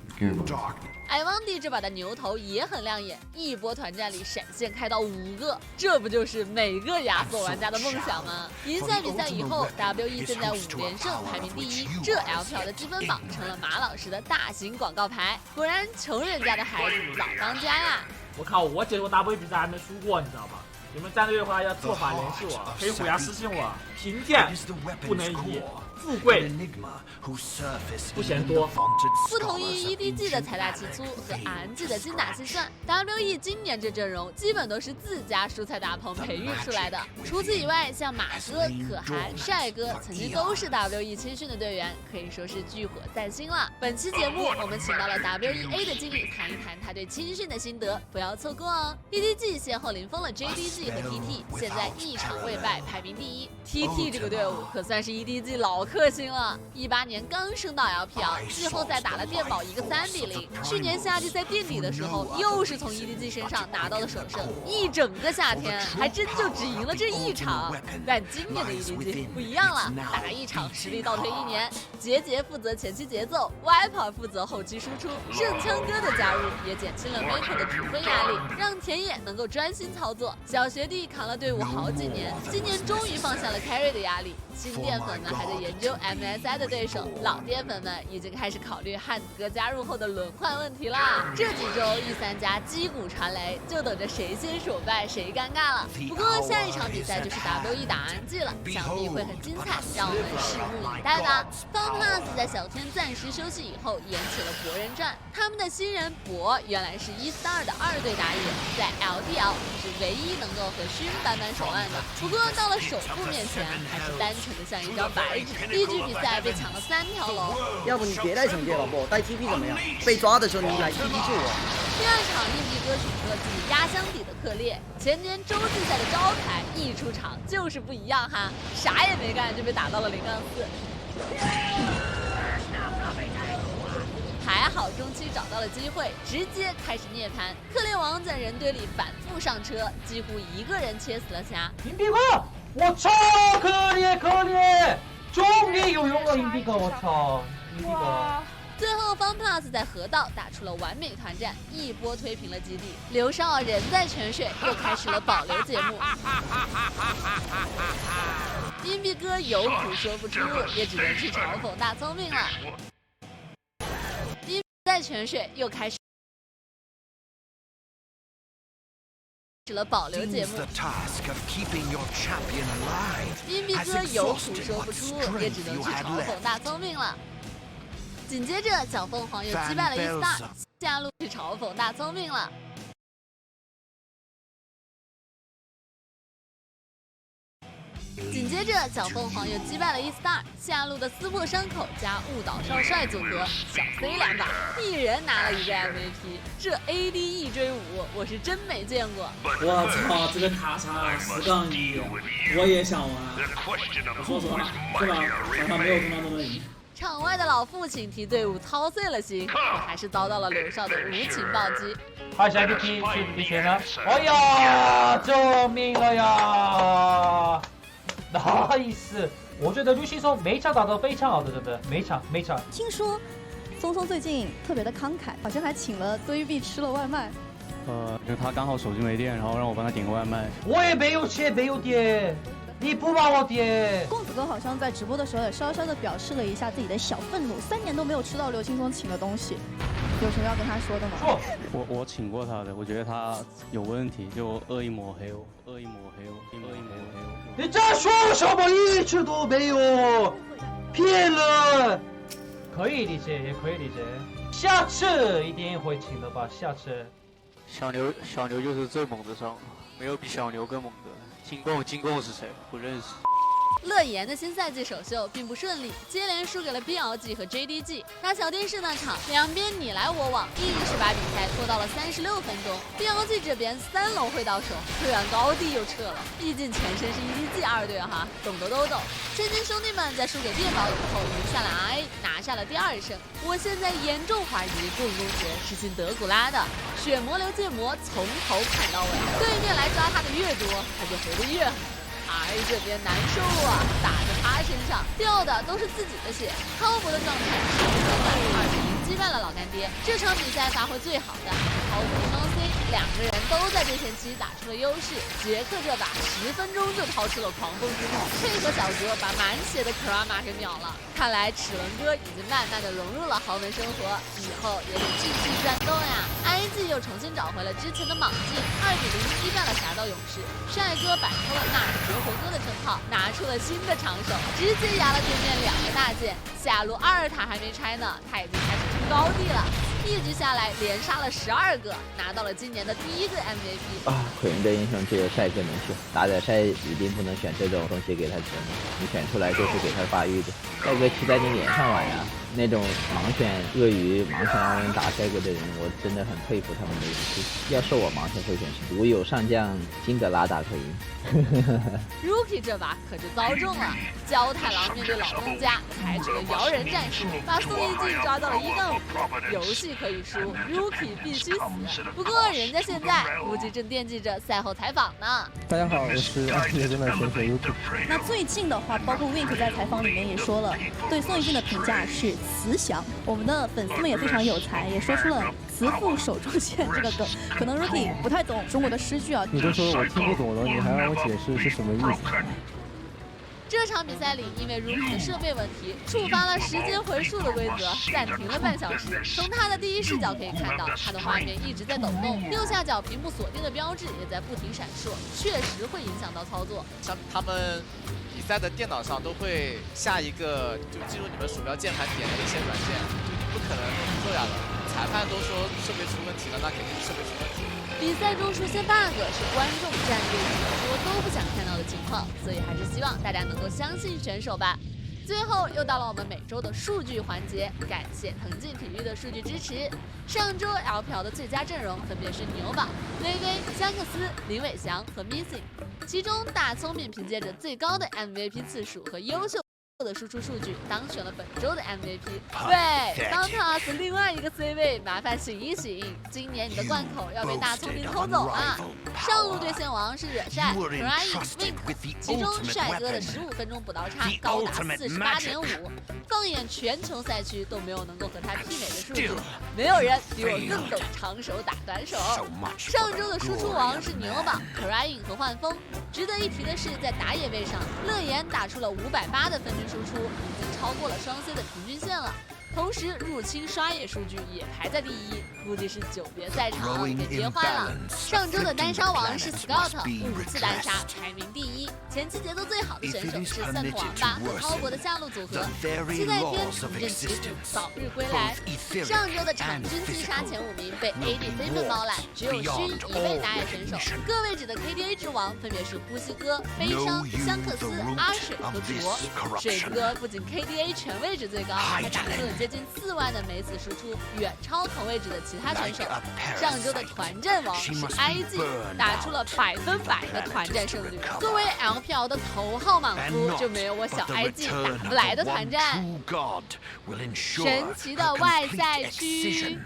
느끼는 것 같아요. 艾旺迪这把的牛头也很亮眼，一波团战里闪现开到5个，这不就是每个亚索玩家的梦想吗？赢下比赛以后 ，WE 现在5连胜，排名第1，这 LPL 的积分榜成了马老师的大型广告牌。果然，穷人家的孩子早当家呀！我靠，我接触 WE 比赛还没输过，你知道吧？你们战队的话要做法联系我，可以虎牙私信我。贫贱不能移，富贵不嫌多。不同于 EDG 的财大气粗和 RNG 的精打细算 ，WE 今年这阵容基本都是自家蔬菜大棚培育出来的。除此以外，像马哥、可汗、帅哥曾经都是 WE 青训的队员，可以说是聚火在心了。本期节目我们请到了 WEA 的经理谈一谈他对青训的心得，不要错过哦。EDG 先后零封了 JDG 和 TT， 现在1场未败，排名第1。TT 这个队伍可算是 EDG 老克星了，18年刚升到 LPL， 季后赛打了电宝一个3比0，去年夏季赛垫底的时候又是从 EDG 身上拿到了首胜，一整个夏天还真就只赢了这1场。但今年的 EDG 不一样了，打1场实力倒退1年，杰杰负责前期节奏 ，Viper 负责后期输出，圣枪哥的加入也减轻了 Mako 的主分压力，让田野能够专心操作。小学弟扛了队伍好几年，今年终于放下了 carry 的压力。新淀粉们还在研究 MSI 的对手，老淀粉们已经开始考虑汉子哥加入后的轮换问题啦。这几周E3家击鼓传雷，就等着谁先首败谁尴尬了。不过下一场比赛就是 WE 打 RNG 了，想必会很精彩，让我们拭目以待吧。FunPlus 在小天暂时休息以后，演起了博人传。他们的新人博原来是1-2的2队打野，在 LPL 是唯一能够和勋扳扳手腕的。不过到了首富面前，还是单沉的像一张白纸。第一局比赛被抢了3条龙。要不你别带惩戒了，不带 TP 怎么样？被抓的时候你来 TP 救我。第2场硬币哥选出了自己压箱底的克烈，前年洲际赛的招牌一出场就是不一样哈，啥也没干就被打到了0-4。还好中期找到了机会，直接开始涅槃。克烈王在人堆里反复上车，几乎一个人切死了虾。硬币哥，我操，克烈，终于有用了硬币哥，我操，硬币哥。最后方 plus 在河道打出了完美团战，一波推平了基地。刘少人在泉水又开始了保留节目。硬币哥有苦说不出，也只能去嘲讽大聪明了。硬币在泉水又开始了保留节目。硬币哥有苦说不出，也只能去嘲讽大聪明了。紧接着，小凤凰又击败了E-Star，下路去嘲讽大聪明了。紧接着，小凤凰又击败了E-Star，下路的撕破伤口加误导少帅组合，小 C 2把，一人拿了1个 MVP。这 AD 1追5，我是真没见过。我操，这个卡莎10-1，我也想玩。说实话，是吧？好像没有他们能赢。场外的老父亲替队伍操碎了心，可还是遭到了刘少的无情暴击。好，下一个踢谁呢？哎呀，救命了呀！nice， 我觉得刘新松每场打得非常好的，真的每场。听说松松最近特别的慷慨，好像还请了堆币吃了外卖。就他刚好手机没电，然后让我帮他点个外卖。我也没有钱，没有电。你不帮我点。公子哥好像在直播的时候也稍稍的表示了一下自己的小愤怒，3年都没有吃到刘青松请的东西，有什么要跟他说的吗？我请过他的，我觉得他有问题，就恶意抹黑我。你在说什么？一直都没有，骗人。可以理解，也可以理解。下次一定会请的吧？下次。小牛就是最猛的上，没有比小牛更猛的。进贡是谁？不认识。乐言的新赛季首秀并不顺利，接连输给了 BLG 和 JDG。打小电视那场，两边你来我往，硬是把比赛拖到了36分钟。BLG 这边3龙会到手，推完高地又撤了，毕竟前身是 EDG 2队哈，懂的都懂。千金兄弟们在输给电宝以后赢下了 RA， 拿下了第2胜。我现在严重怀疑棍公爵是进德古拉的，血魔流剑魔从头砍到尾，对面来抓他的越多，他就回的越狠。RA 这边难受啊，打在他身上掉的都是自己的血。滔博的状态是2-0击败了老干爹。这场比赛发挥最好的滔博双 C， 2个人都在对前期打出了优势。杰克这把10分钟就掏出了狂风之怒，配合小哥把满血的 Kurama 给秒了。看来齿轮哥已经慢慢的融入了豪门生活，以后也得继续战斗呀。IG 又重新找回了之前的莽劲，2-0击败了侠盗勇士。帅哥摆脱了纳尔夺魂哥的称号，拿出了新的长手，直接压了对面2个大剑。下路2塔还没拆呢，他已经开始冲高地了。一局下来连杀了12个，拿到了今年的第1个 MVP。可怜的英雄只有帅哥能选，打仔赛一定不能选这种东西给他折磨，你选出来就是给他发育的。帅哥骑在你脸上玩呀，那种盲选鳄鱼、盲选2人打帅哥的人，我真的很佩服他们的勇气。要是我盲选会选谁？独有上将金格拉打可赢。Rookie 这把可就遭重了，焦太郎面对老东家，采取了摇人战术，把宋一静抓到了1-5，游戏可以输 ，Rookie 必须死。不过人家现在估计正惦记着赛后采访呢。大家好，我是爱听真的选手 Rookie。那最近的话，包括 Wink 在采访里面也说了，对宋一静的评价是慈祥。我们的粉丝们也非常有才，也说出了慈父手中线这个梗。可能 Rookie 不太懂中国的诗句啊。你都说我听不懂了，你还让我解释是什么意思？这场比赛里，因为 Rookie 的设备问题，触发了时间回溯的规则，暂停了半小时。从他的第一视角可以看到，他的画面一直在抖动，右下角屏幕锁定的标志也在不停闪烁，确实会影响到操作。像他们比赛的电脑上都会下一个就记录你们鼠标键盘点的一些软件，就不可能弄这样的。裁判都说设备出问题了，那肯定是设备出问题。比赛中出现 bug 是观众、战队、解说都不想看到的情况。况，所以还是希望大家能够相信选手吧。最后又到了我们每周的数据环节，感谢腾讯体育的数据支持。上周 LPL 的最佳阵容分别是牛宝、微微、香克斯、林伟翔和 Missing， 其中大聪明凭借着最高的 MVP 次数和优秀的输出数据当选了本周的 MVP。喂 ，Santos 另外一个 C 位，麻烦醒一醒，今年你的罐口要被大聪明偷走了。上路对线王是惹帅、Crying、Wink， 其中帅哥的15分钟补刀差高达48.5，放眼全球赛区都没有能够和他媲美的数据，没有人比我更懂长手打短手。上周的输出王是牛宝、Crying 和幻风。值得一提的是，在打野位上，乐言打出了580的分均输出，已经超过了双 C 的平均线了。同时，入侵刷野数据也排在第1，估计是久别赛场给憋坏了。上周的单杀王是 Scout，5次单杀排名第1。前期节奏最好的选手是散拓王八和滔博的下路组合，期待天重振旗鼓，早日归来。上周的场均击杀前5名被 AD 飞奔包揽，只有勋一位打野选手。各位置的 KDA 之王分别是呼吸哥、悲伤、香克斯、阿水和卓。水哥不仅 KDA 全位置最高，还打出了接近4万的每死输出，远超同位置的其他选手。上周的团战王是 IG， 打出了100%的团战胜率。作为 LPL 的头号莽夫，就没有我小 IG 打不来的团战。神奇的外赛区。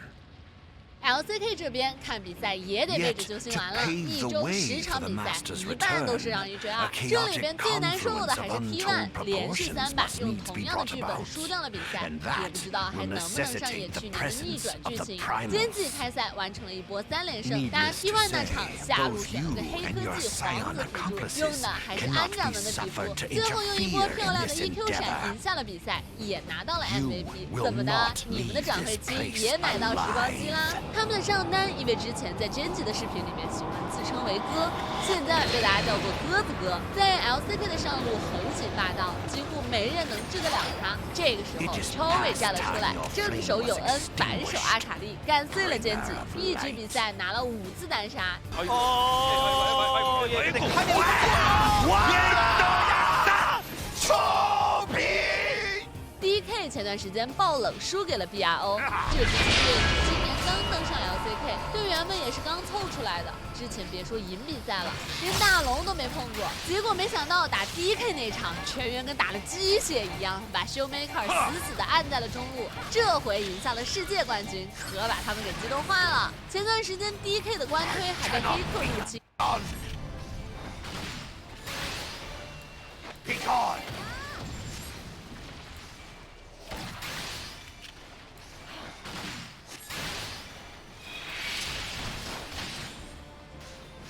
LCK 这边看比赛也得背着救星丸了，一周10场比赛，一半都是让1追2。这里边最难受的还是 T1， 连续3把用同样的剧本输掉了比赛，也不知道还能不能上演去年的逆转剧情。间际开赛完成了一波3连胜，打 T1 那场下路选了个黑科技皇子辅助，用的还是安掌门的皮肤，最后用一波漂亮的 EQ 闪赢下了比赛，也拿到了 MVP。怎么的？你们的转会期也买到时光机啦？他们的上单因为之前在真集的视频里面喜欢自称为哥，现在被大家叫做鸽子哥，在 LCK 的上路横行霸道，几乎没人能治得了他。这个时候超伟站了出来，正手有恩，反手阿卡丽干碎了奸计，一局比赛拿了5次单杀。DK 前段时间爆冷输给了 BRO， 这支球队今年刚登上 LCK， 队员们也是刚凑出来的，之前别说赢比赛了，连大龙都没碰过。结果没想到打 DK 那场，全员跟打了鸡血一样，把 Showmaker 死死的按在了中路。这回赢下了世界冠军，可把他们给激动坏了。前段时间 DK 的官推还被黑客入侵。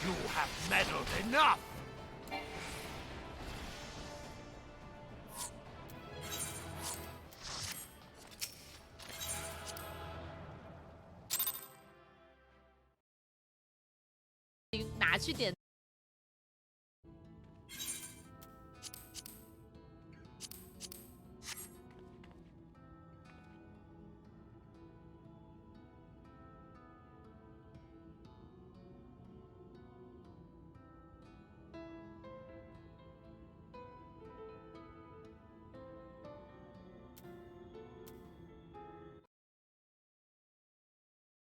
You have meddled enough! 拿去点。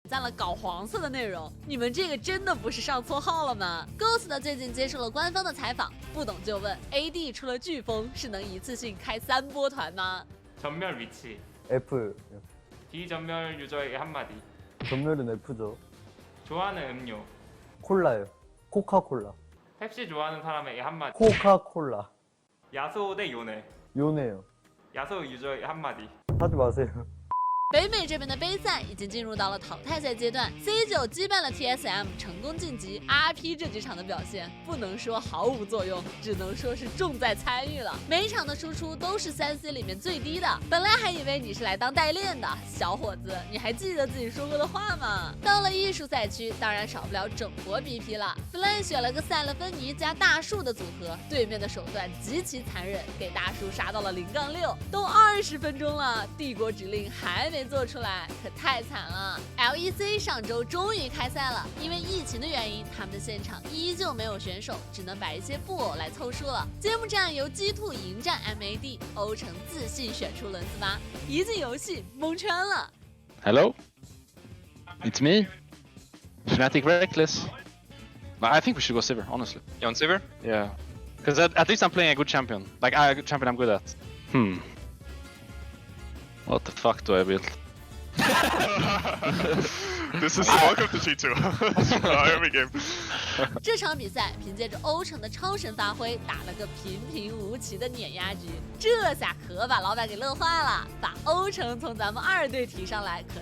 赞了搞黄色的内容，你们这个真的不是上错号了吗 ？Ghost 最近接受了官方的采访，不懂就问 ，AD 出了飓风是能一次性开3波团吗？ 전멸 위치 F. D 전멸 유저에게 한마디. 전멸은 F죠. 좋아하는 음료. 콜라요. 코카콜라. 펩시 좋아하는 사람에게 한마디. 코카콜라. 야소 대 요네. 요네요. 야소 유저에게 한마디. 하지 마세요. 北美这边的杯赛已经进入到了淘汰赛阶段 ，C9 击败了 TSM， 成功晋级。RP 这几场的表现不能说毫无作用，只能说是重在参与了。每场的输出都是3C 里面最低的。本来还以为你是来当代练的，小伙子，你还记得自己说过的话吗？到了艺术赛区，当然少不了整活 BP 了。Fly 选了个塞勒芬妮加大树的组合，对面的手段极其残忍，给大树杀到了0-6，都20分钟了，帝国指令还没没做出来，可太惨了。LEC 上周终于开赛了，因为疫情的原因，他们的现场依旧没有选手，只能摆一些布偶来凑数了。揭幕战由G2迎战 MAD， 欧城自信选出轮子吧，一进游戏蒙圈了。Hello, it's me, Fnatic Reckless. I think we should go Sivir, honestly. You want Sivir? Yeah, because at least I'm playing a good champion, like a champion I'm good at. What the fuck do I build? This is welcome to G2. Every game. 这场比赛凭借着欧城的超神发挥，打了个平平无奇的碾压局，这下可把老板给乐坏了，把欧城从咱们2队提上来，可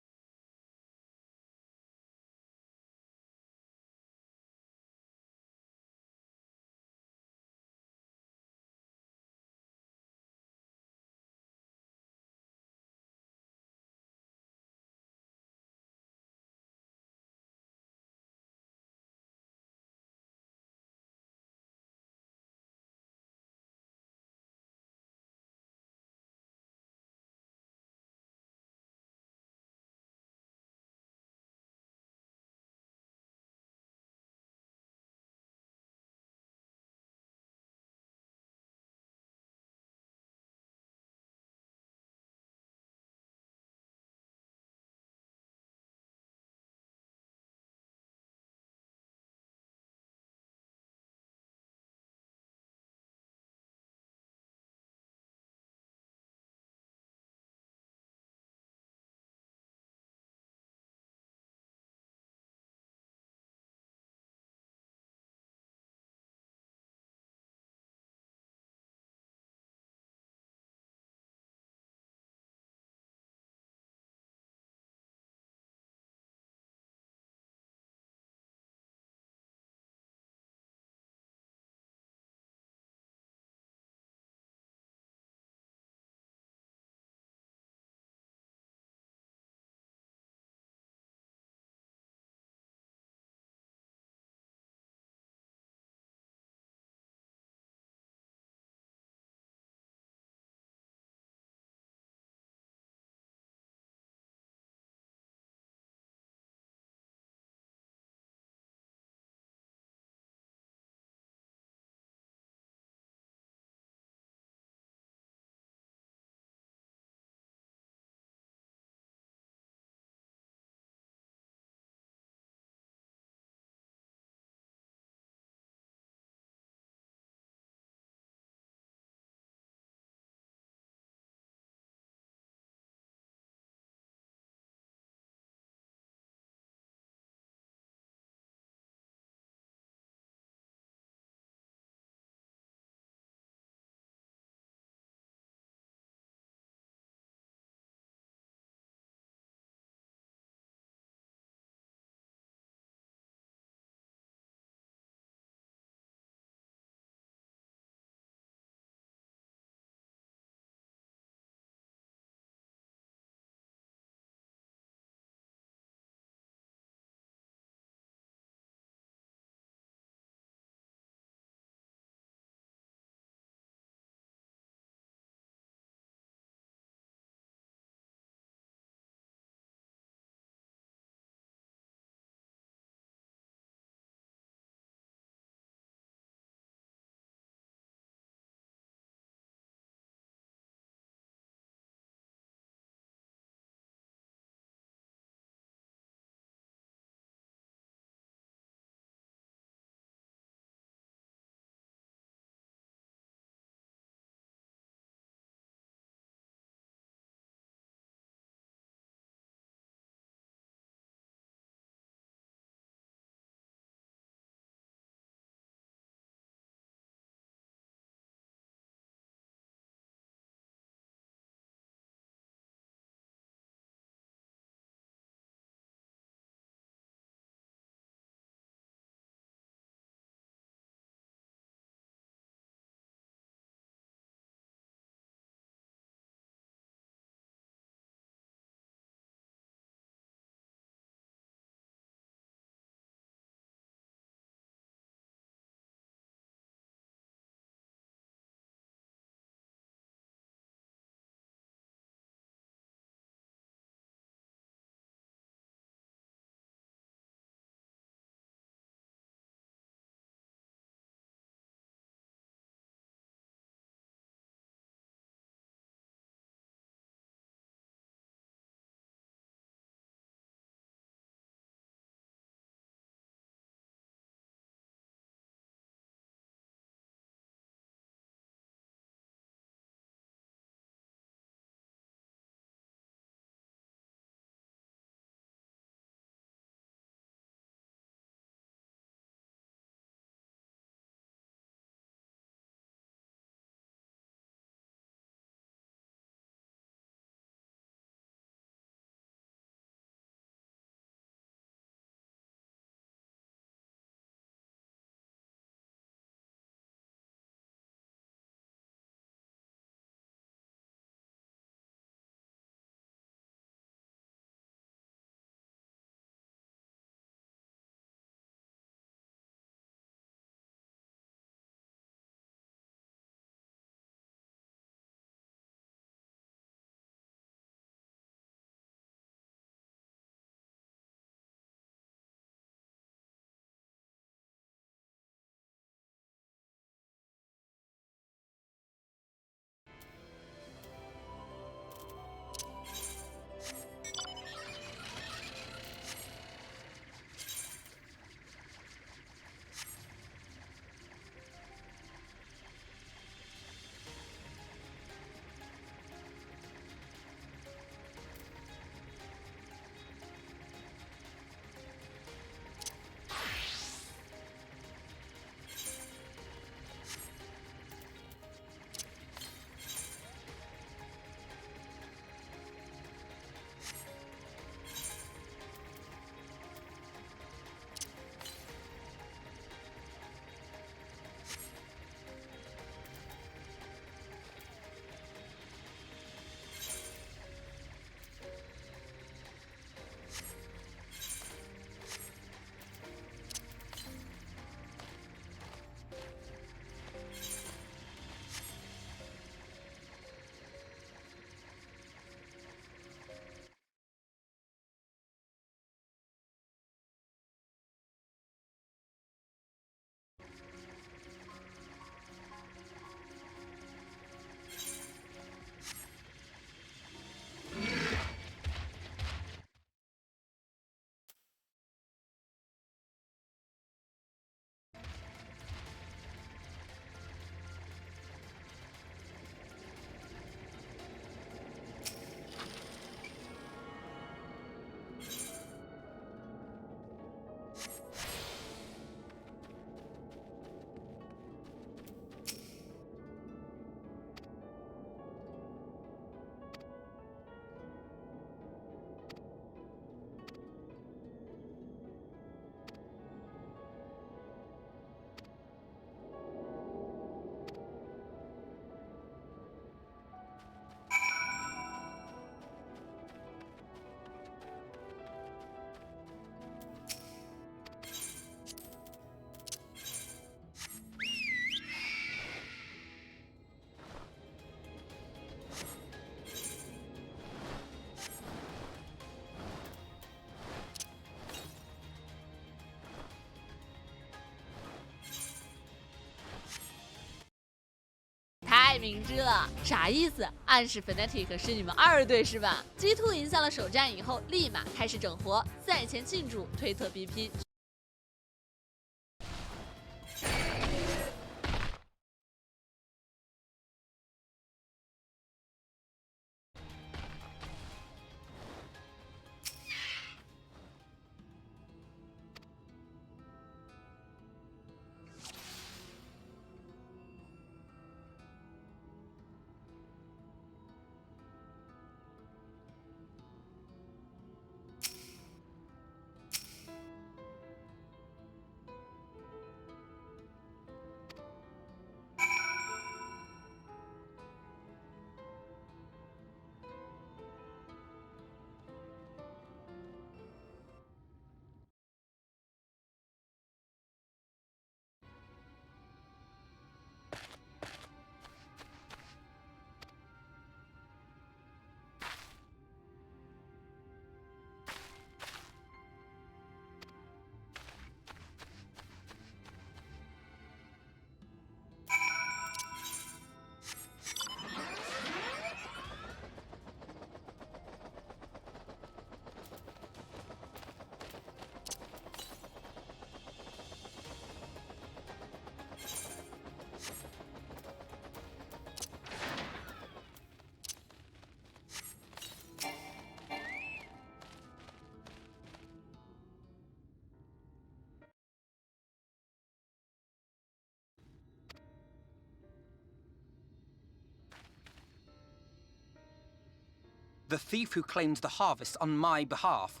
明智了。啥意思？暗示 Fnatic 是你们二队是吧？G2 赢下了首战以后，立马开始整活，赛前庆祝，推特 BP。The thief who claimed the harvest on my behalf.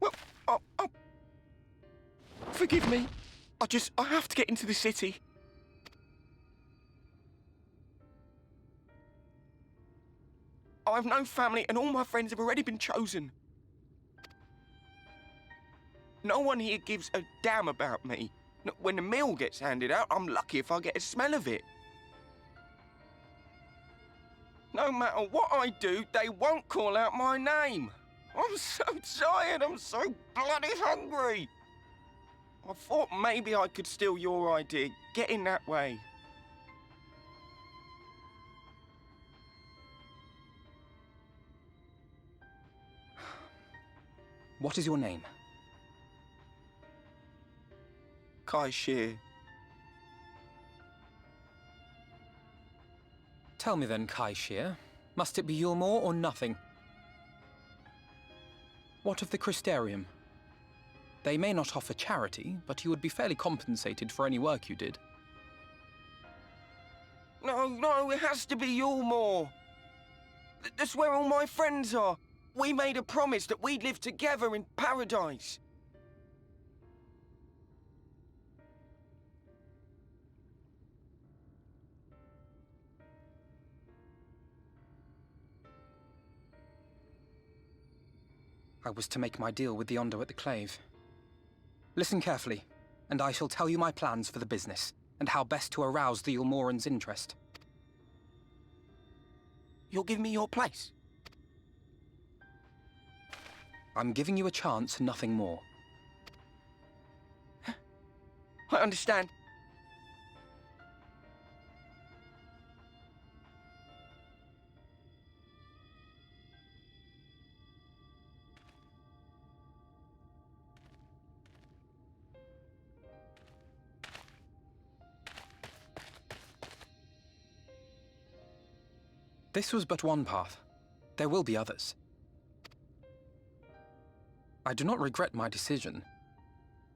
Well, forgive me. I have to get into the city. I have no family and all my friends have already been chosen. No one here gives a damn about me. When the meal gets handed out, I'm lucky if I get a smell of it. No matter what I do, they won't call out my name. I'm so tired, I'm so bloody hungry. I thought maybe I could steal your idea, get in that way. What is your name? Kai Shear. Tell me then, Kai Shear, must it be Yulmore or nothing? What of the Crystarium? They may not offer charity, but you would be fairly compensated for any work you did. No, it has to be Yulmore. That's where all my friends are. We made a promise that we'd live together in paradise. I was to make my deal with the Ondo at the Clave. Listen carefully, and I shall tell you my plans for the business, and how best to arouse the Yulmoran's interest. You'll give me your place? I'm giving you a chance, nothing more. I understand. This was but one path. There will be others. I do not regret my decision,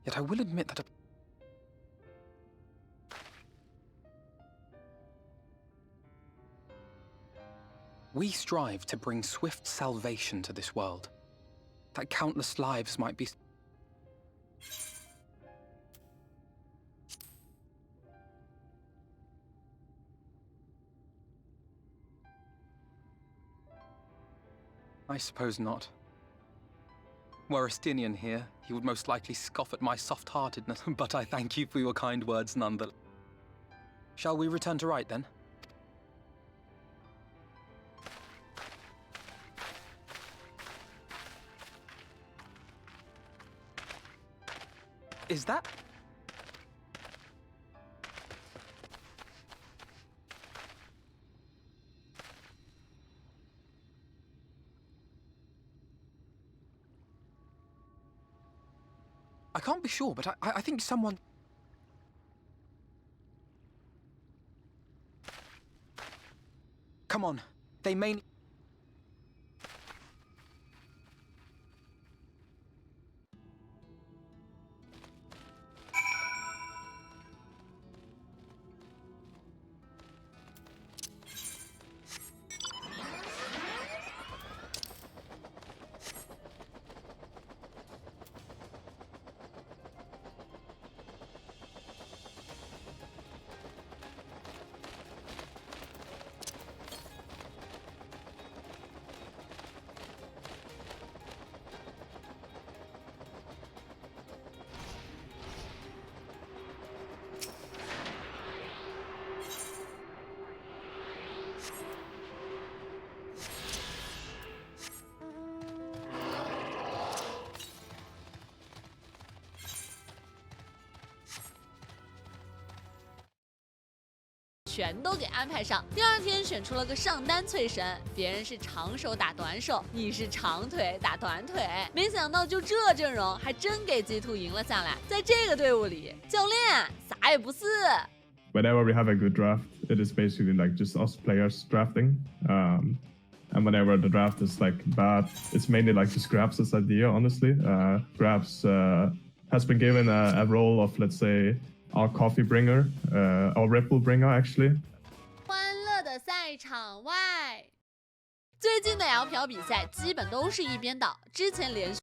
yet I will admit that we strive to bring swift salvation to this world, that countless lives might be... I suppose not. Were Estinian here, he would most likely scoff at my soft-heartedness, but I thank you for your kind words nonetheless. Shall we return to Right, then? Is that... I can't be sure, but I think someone. Come on, they may.全都给安排上。第二天选出了个上单脆神，别人是长手打短手，你是长腿打短腿。没想到就这阵容，还真给 G2 赢了下来。在这个队伍里，教练啥也不是。Whenever we have a good draft, it is basically like just us players drafting. And whenever the draft is like bad, it's mainly like just Grabs' idea, honestly. Grabs has been given a role of, let's say, our coffee bringer, our Ripple bringer, actually. 欢乐的赛场外，最近的 LPL 比赛基本都是一边倒，之前连续。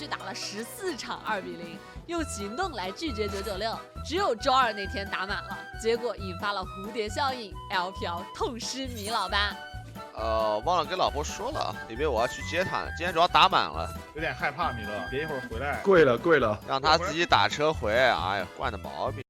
打了14场2-0，用行动来拒绝996，只有周二那天打满了，结果引发了蝴蝶效应 ，LPL 痛失米老八。忘了跟老婆说了，因为我要去接她，今天主要打满了，有点害怕米勒，别一会儿回来。贵了，让他自己打车回，哎呀，惯的毛病。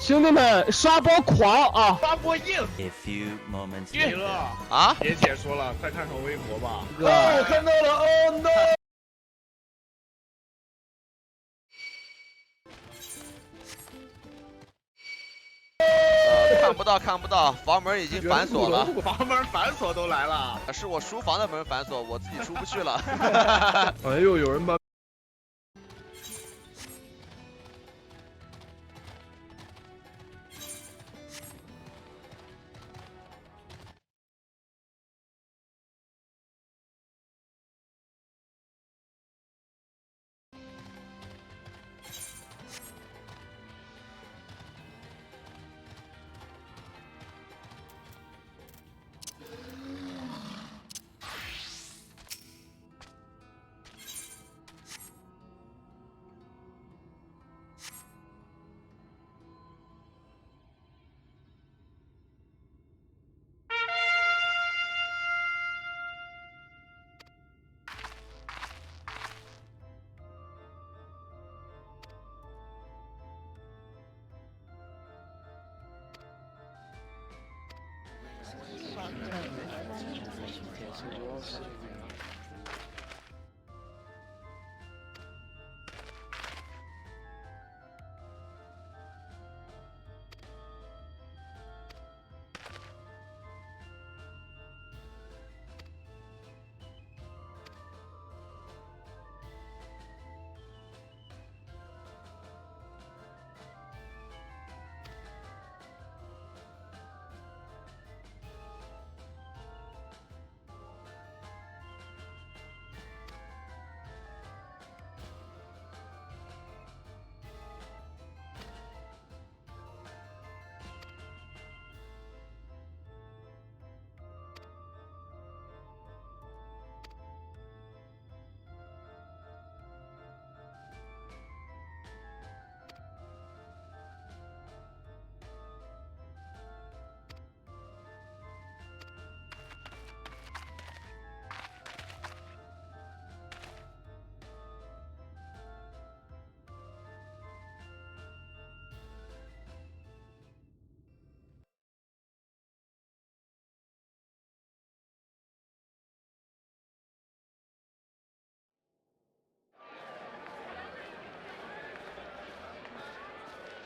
兄弟们，刷包狂啊！发波硬。A few moments 娱乐啊！别解说了，快看看微博吧。我看到了，Oh no！看不到，房门已经反锁了。房门反锁都来了，是我书房的门反锁，我自己出不去了。哎呦，有人把。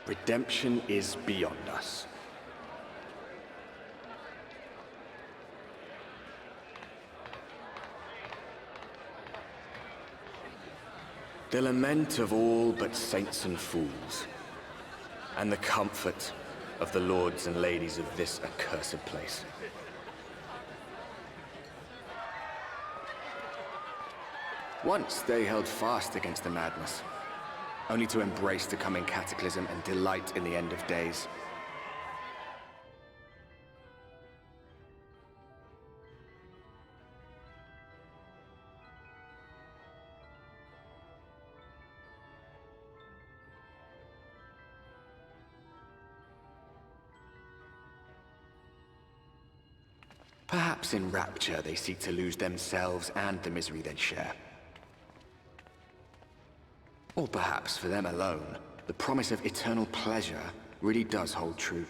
Redemption is beyond us. The lament of all but saints and fools, and the comfort of the lords and ladies of this accursed place. Once they held fast against the madness, only to embrace the coming cataclysm and delight in the end of days. Perhaps in rapture they seek to lose themselves and the misery they share. Or perhaps for them alone, the promise of eternal pleasure really does hold true.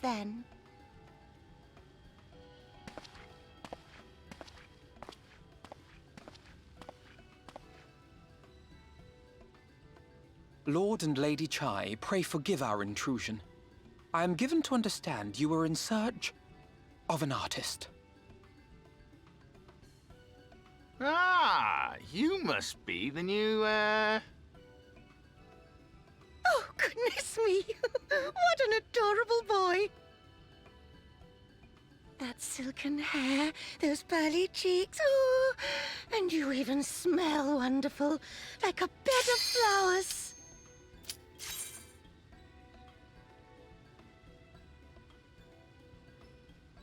then. Lord and Lady Chai, pray forgive our intrusion. I am given to understand you were in search of an artist. Ah, you must be the new, Oh, goodness me! What an adorable boy! That silken hair, those pearly cheeks, oh, and you even smell wonderful, like a bed of flowers.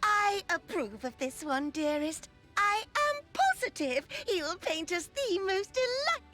I approve of this one, dearest. I am positive he'll paint us the most delightful.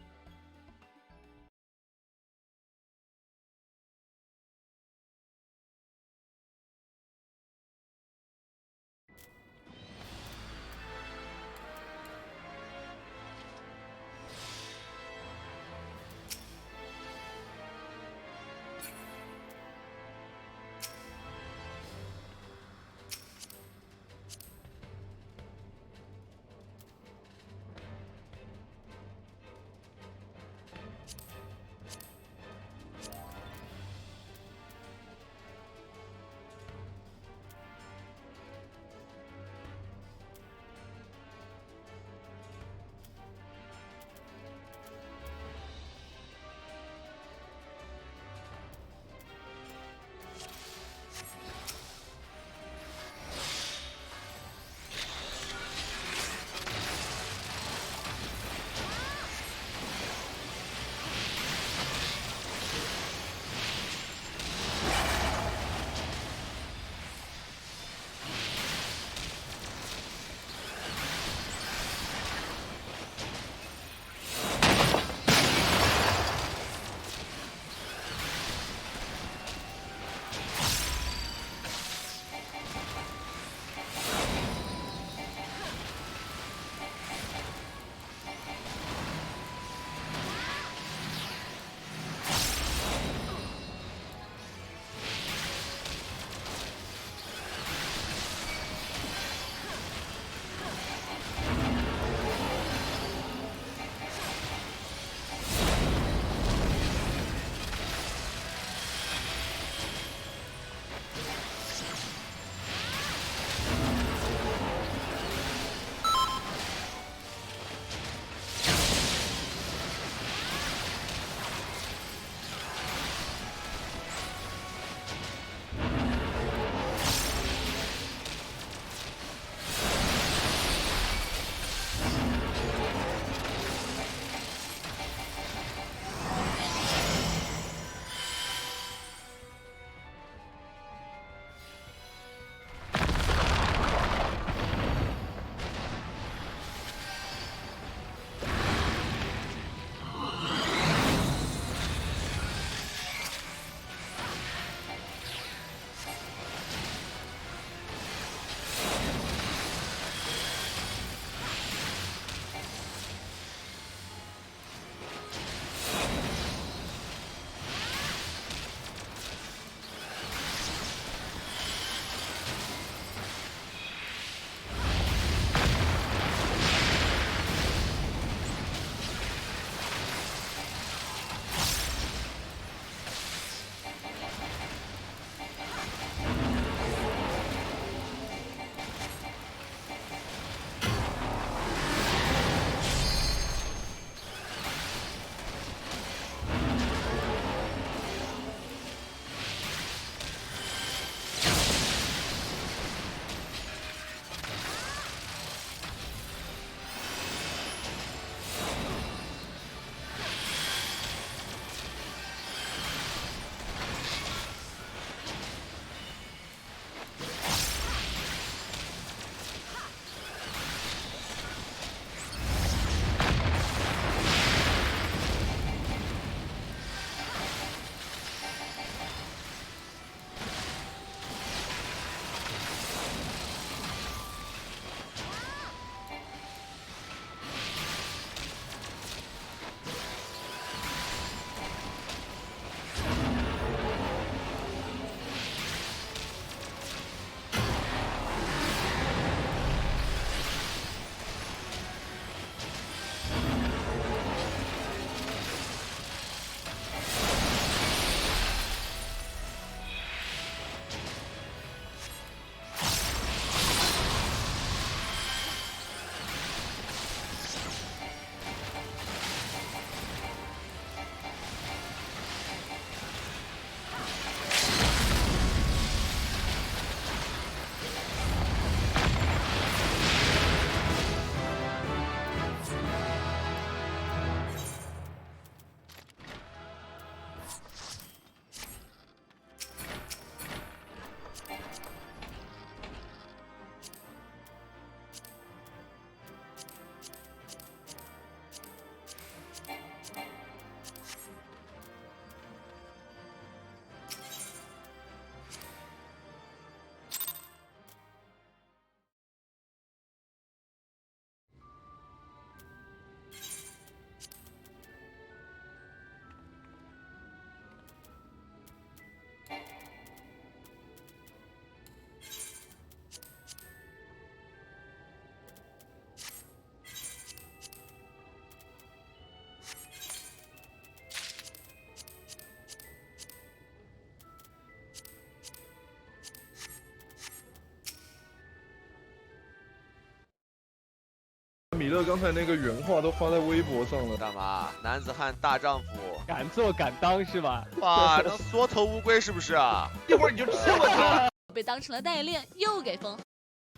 米勒刚才那个原话都发在微博上了。干嘛？男子汉大丈夫，敢做敢当是吧？哇，能缩头乌龟是不是啊？一会儿你就吃我他！被当成了代练，又给封。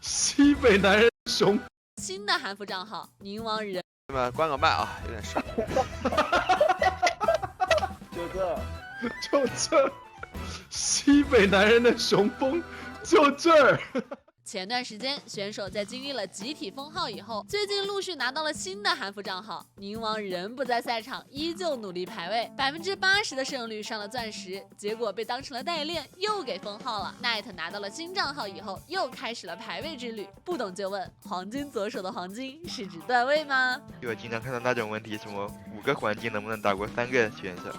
西北男人熊。新的韩服账号宁王人。你们关个麦啊，有点事。就这，西北男人的雄风就这儿。前段时间，选手在经历了集体封号以后，最近陆续拿到了新的韩服账号。宁王人不在赛场，依旧努力排位，80%的胜率上了钻石，结果被当成了代练，又给封号了。Night 拿到了新账号以后，又开始了排位之旅。不懂就问，黄金左手的黄金是指段位吗？我经常看到那种问题，什么5个黄金能不能打过3个选手？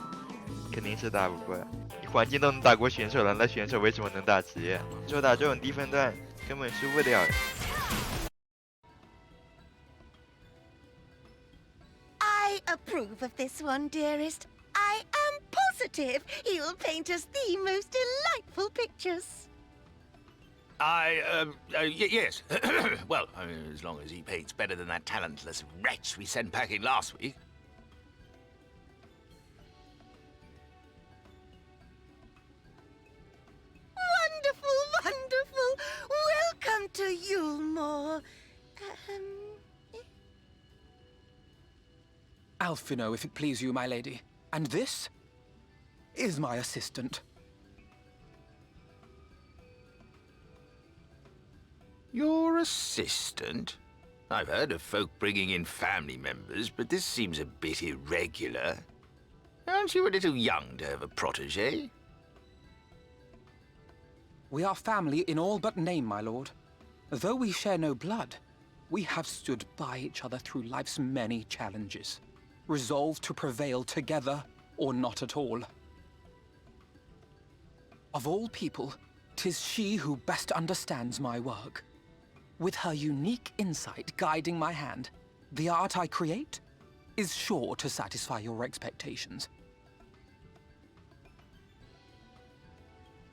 肯定是打不过。你黄金都能打过选手了，那选手为什么能打职业？就打这种低分段。根本输不了。I approve of this one, dearest. I am positive he'll paint us the most delightful pictures. Yes. Well, I mean, as long as he paints better than that talentless wretch we sent packing last week. Wonderful. Welcome to Yulmore. Alphino, if it please you, my lady. And this is my assistant. Your assistant? I've heard of folk bringing in family members, but this seems a bit irregular. Aren't you a little young to have a protege? We are family in all but name, my lord. Though we share no blood, we have stood by each other through life's many challenges, resolved to prevail together or not at all. Of all people, 'tis she who best understands my work. With her unique insight guiding my hand, the art I create is sure to satisfy your expectations.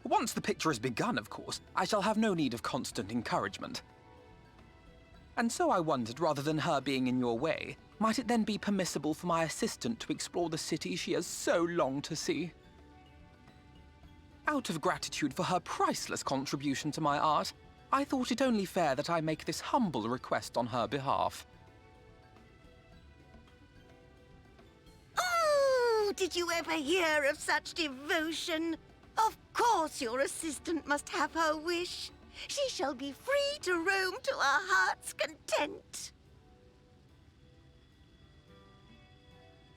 Once the picture is begun, of course, I shall have no need of constant encouragement. And so I wondered, rather than her being in your way, might it then be permissible for my assistant to explore the city she has so longed to see? Out of gratitude for her priceless contribution to my art, I thought it only fair that I make this humble request on her behalf. Oh, did you ever hear of such devotion? Of course your assistant must have her wish. She shall be free to roam to her heart's content.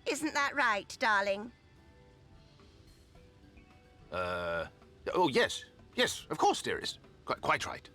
Isn't that right, darling? Oh, yes. Yes, of course, dearest. Quite right.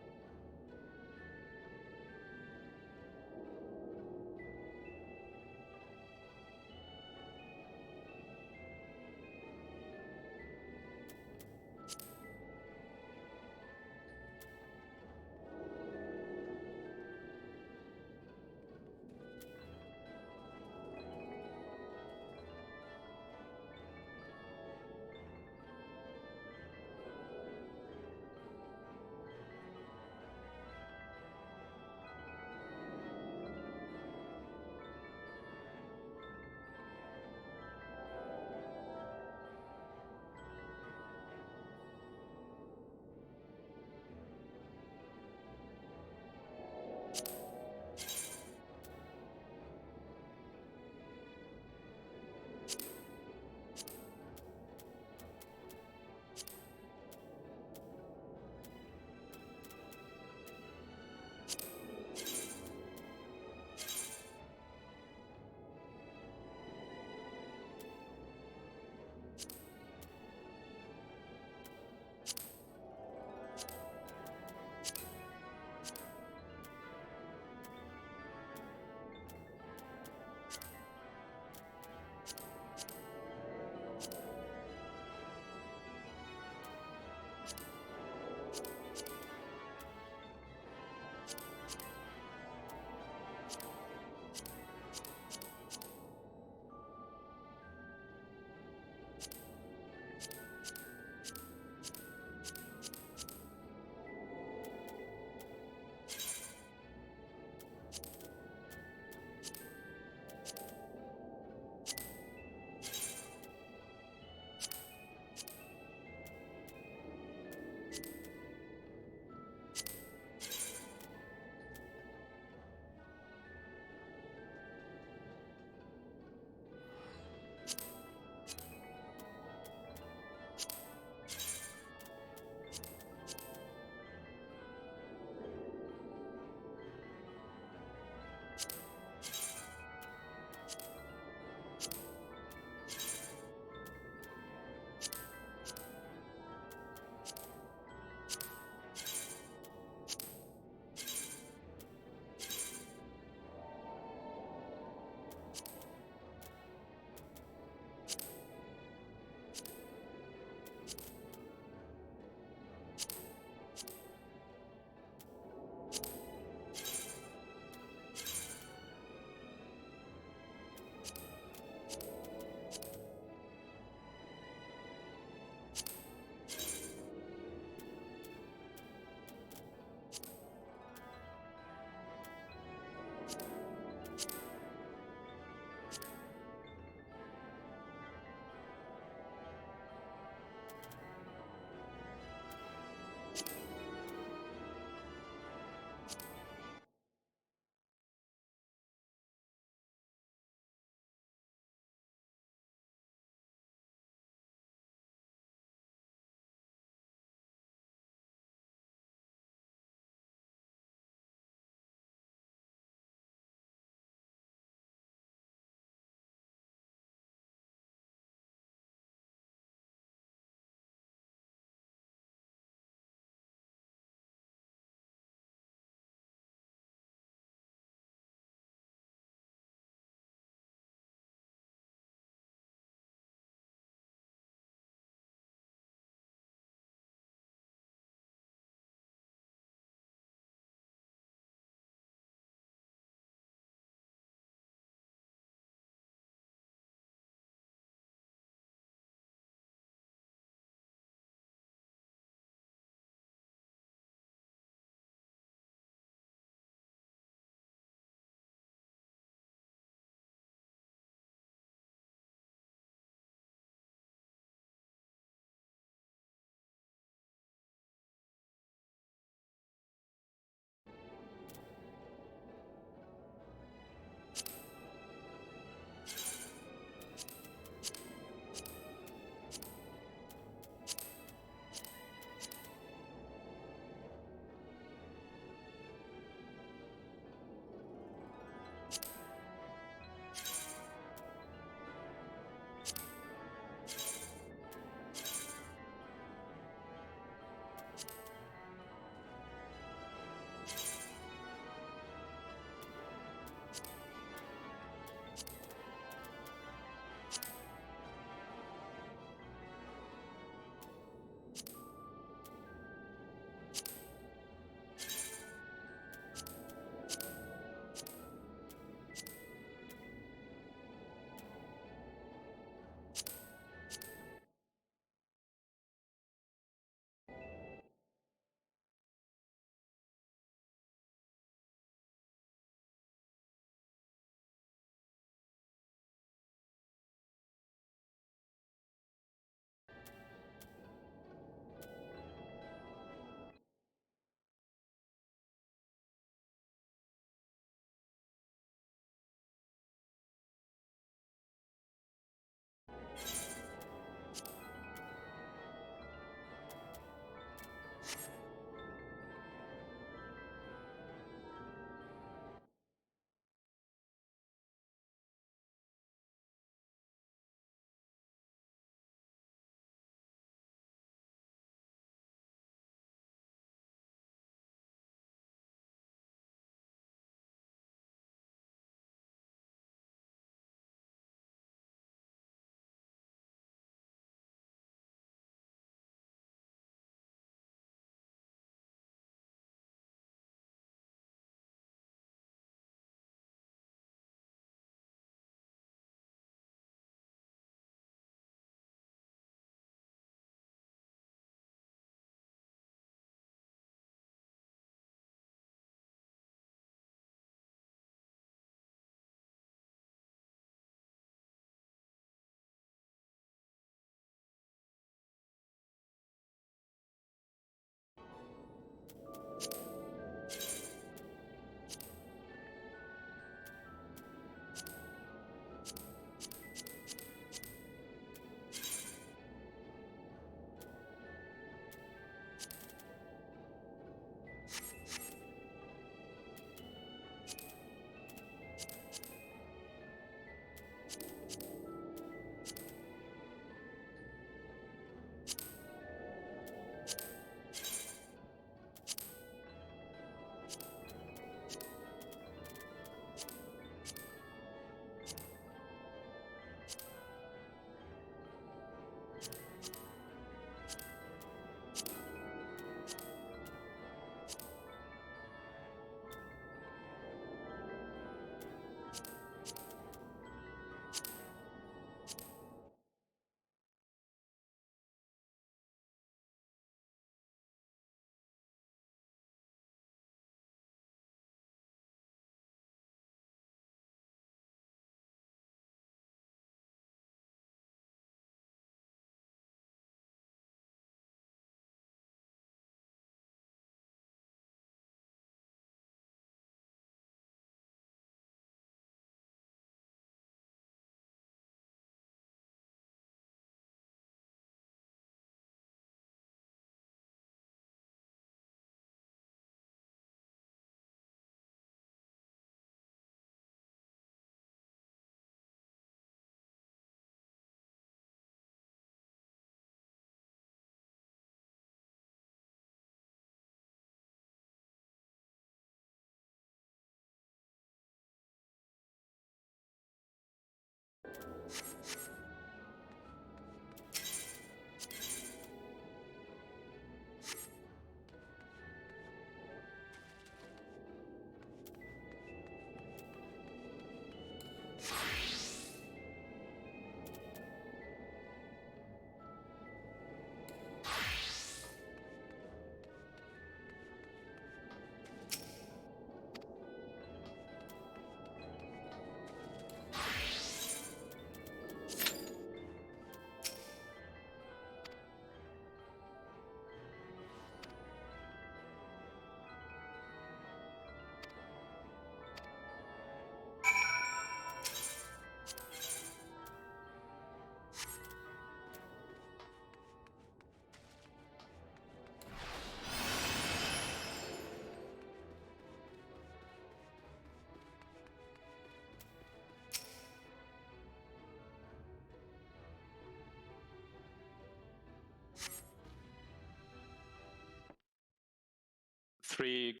3.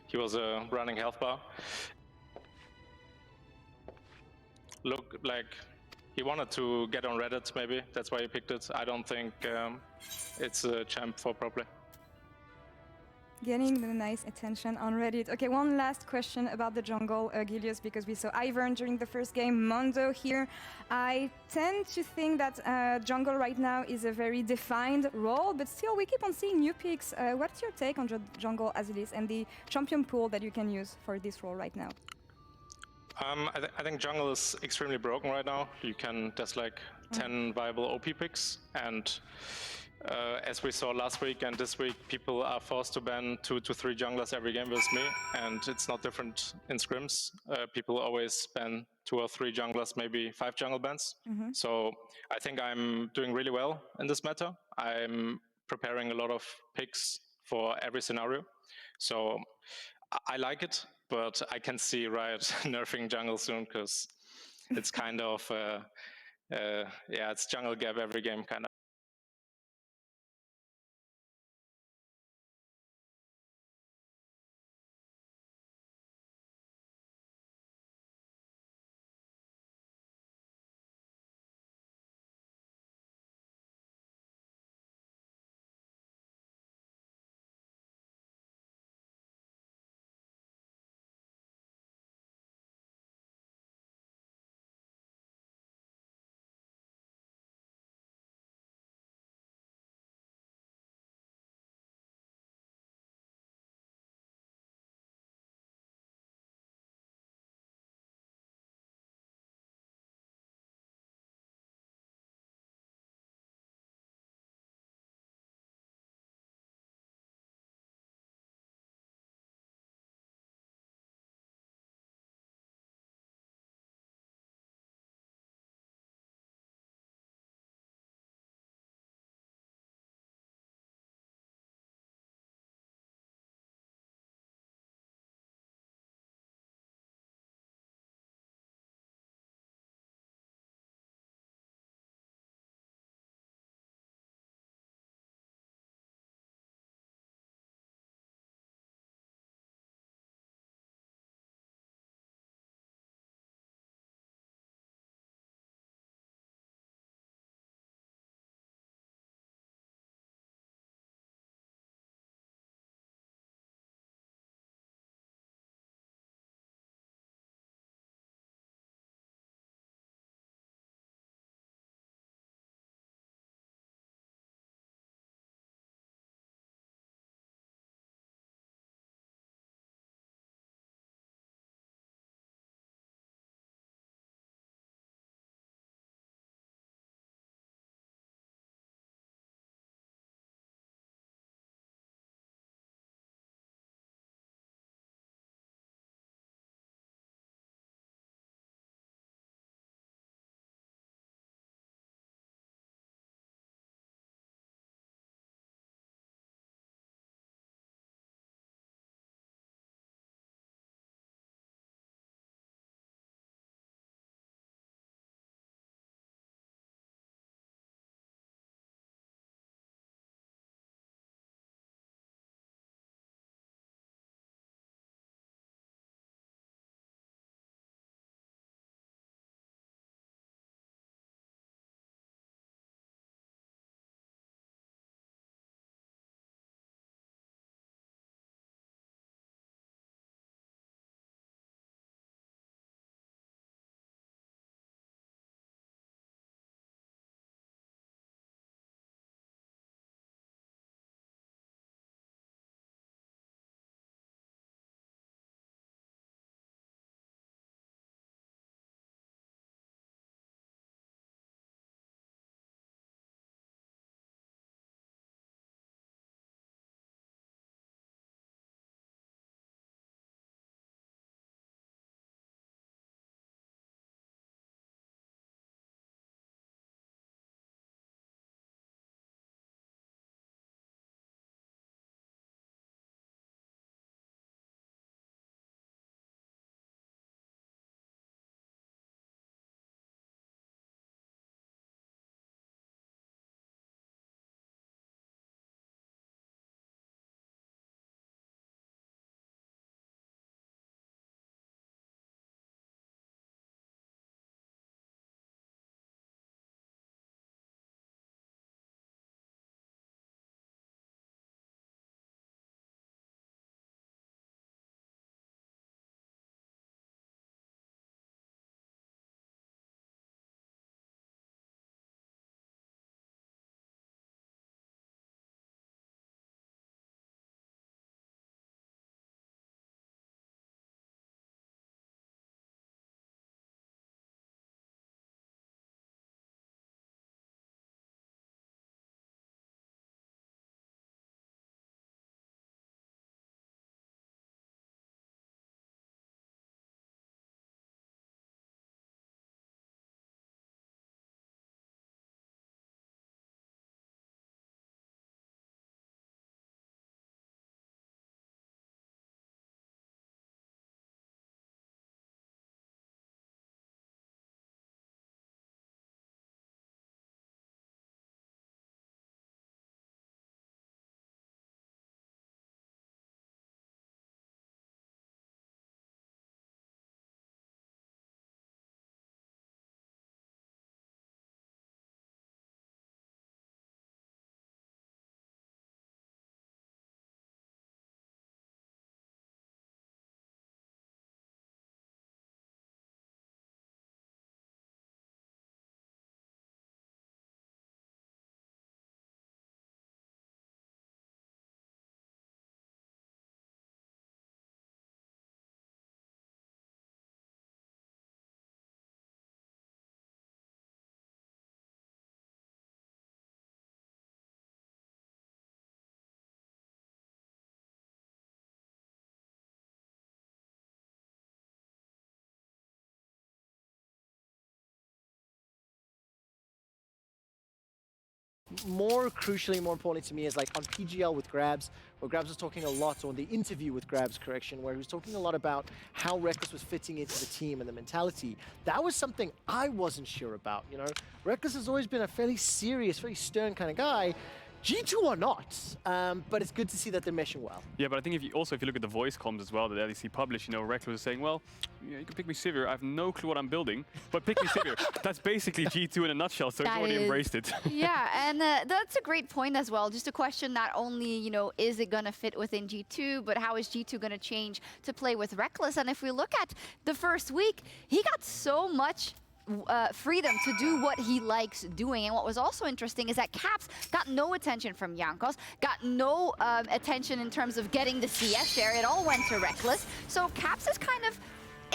He was a running health bar. Look like he wanted to get on Reddit, maybe. That's why he picked it. I don't think it's a champ for pro play. Getting the nice attention on Reddit. Okay, one last question about the jungle, Gilius, because we saw Ivern during the first game, Mondo here. I tend to think that jungle right now is a very defined role, but still we keep on seeing new picks. What's your take on jungle as it is and the champion pool that you can use for this role right now? I think jungle is extremely broken right now. There's like 10 viable OP picks, and as we saw last week and this week, people are forced to ban 2 to 3 junglers every game with me, and it's not different in scrims. People always ban 2 or 3 junglers, maybe 5 jungle bans. So I think I'm doing really well in this meta. I'm preparing a lot of picks for every scenario. So I like it, but I can see Riot nerfing jungle soon, because it's kind of, yeah, it's jungle gap every game kind of. more crucially, more importantly to me is like on PGL with Grabs, where Grabs was talking a lot, or in the interview with Grabs, correction, where he was talking a lot about how Reckless was fitting into the team and the mentality. That was something I wasn't sure about, you know? Reckless has always been a fairly serious, very stern kind of guy. G2 are not, but it's good to see that they're meshing well. Yeah, but I think if you look at the voice comms as well that LEC published, you know, Reckless was saying, well, you can pick me Sivir. I have no clue what I'm building, but pick me Sivir. That's basically G2 in a nutshell, so he's already embraced it. Yeah, and that's a great point as well. Just a question not only, you know, is it going to fit within G2, but how is G2 going to change to play with Reckless? And if we look at the first week, he got so much freedom to do what he likes doing. And what was also interesting is that Caps got no attention from Jankos, got no attention in terms of getting the CS share. It all went to Reckless. So Caps is kind of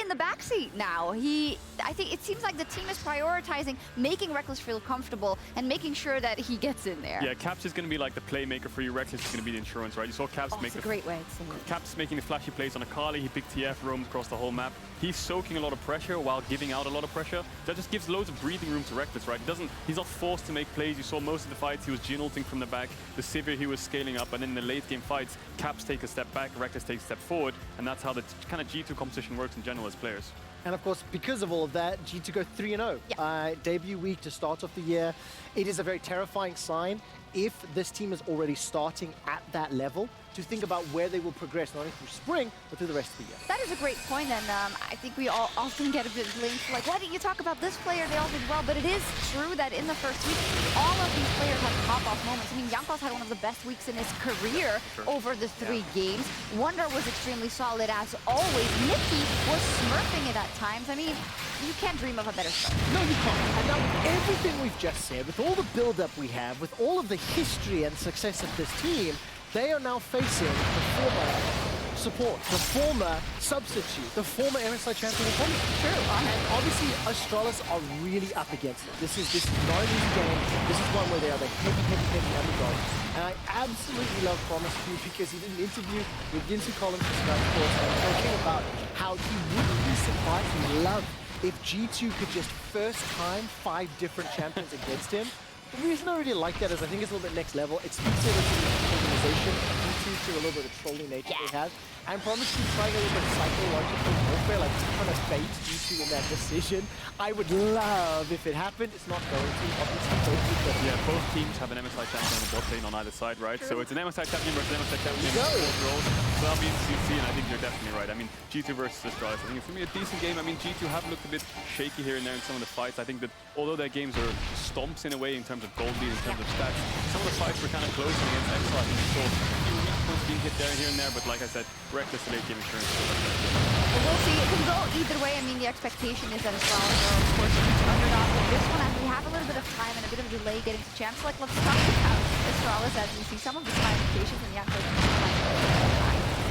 in the backseat now. I think it seems like the team is prioritizing making Reckless feel comfortable and making sure that he gets in there. Yeah, Caps is going to be like the playmaker for you. Reckless is going to be the insurance, right? You saw Caps make a great way to say it. Caps making the flashy plays on Akali. He picked TF, roams across the whole map. He's soaking a lot of pressure while giving out a lot of pressure. That just gives loads of breathing room to Reckless, right? He's not forced to make plays. You saw most of the fights, he was Jin-ulting from the back. The Sivir, he was scaling up. And in the late game fights, Caps take a step back, Reckless takes a step forward. And that's how the kind of G2 competition works in general as players. And of course, because of all of that, G2 go 3-0. Yeah. Debut week to start off the year. It is a very terrifying sign if this team is already starting at that level to think about where they will progress, not only through spring, but through the rest of the year. That is a great point, and I think we all often get a bit blamed for like, why didn't you talk about this player? They all did well, but it is true that in the first week, all of these players have pop-off moments. I mean, Jankos had one of the best weeks in his career over the 3 games. Wonder was extremely solid as always. Nikki was smurfing it at times. I mean, you can't dream of a better start. No, you can't. And now with everything we've just said, with all the build-up we have, with all of the history and success of this team, they are now facing the former support, the former substitute, the former MSI champion of Thomas. True. And obviously, Astralis are really up against it. This is not an easy game. This is one where they are the heavy underdog. And I absolutely love Promise Q because he did an interview with Ginsu Collins for Sky Sports and talking about how he wouldn't be surprised and love if G2 could just first time 5 different champions against him. The reason I really like that is I think it's a little bit next level. It speaks to the organization, to a little bit of trolling nature they have. And Promise to trying a little bit of psychological warfare, like trying to bait G2 in that decision. I would love if it happened. It's not going to, obviously. Yeah, both teams have an MSI champion on the bot lane on either side, right? True. So it's an MSI champion versus an MSI champion in both roles. So that'll be interesting to see, and I think you're definitely right. I mean, G2 versus Astralis, I think it's going to be a decent game. I mean, G2 have looked a bit shaky here and there in some of the fights. I think that although their games are stomps in a way in terms of gold lead, in terms of stats, some of the fights were kind of close against Exo. I think we saw a few weak points being hit there and there, but like I said, Reckless late game insurance. Well, we'll see. It can go either way. I mean, the expectation is that Astralis are, of course, a huge underdog with this one, and we have a little bit of time and a bit of a delay getting to champs. Like, let's talk about Astralis as we see some of the clarifications in the actual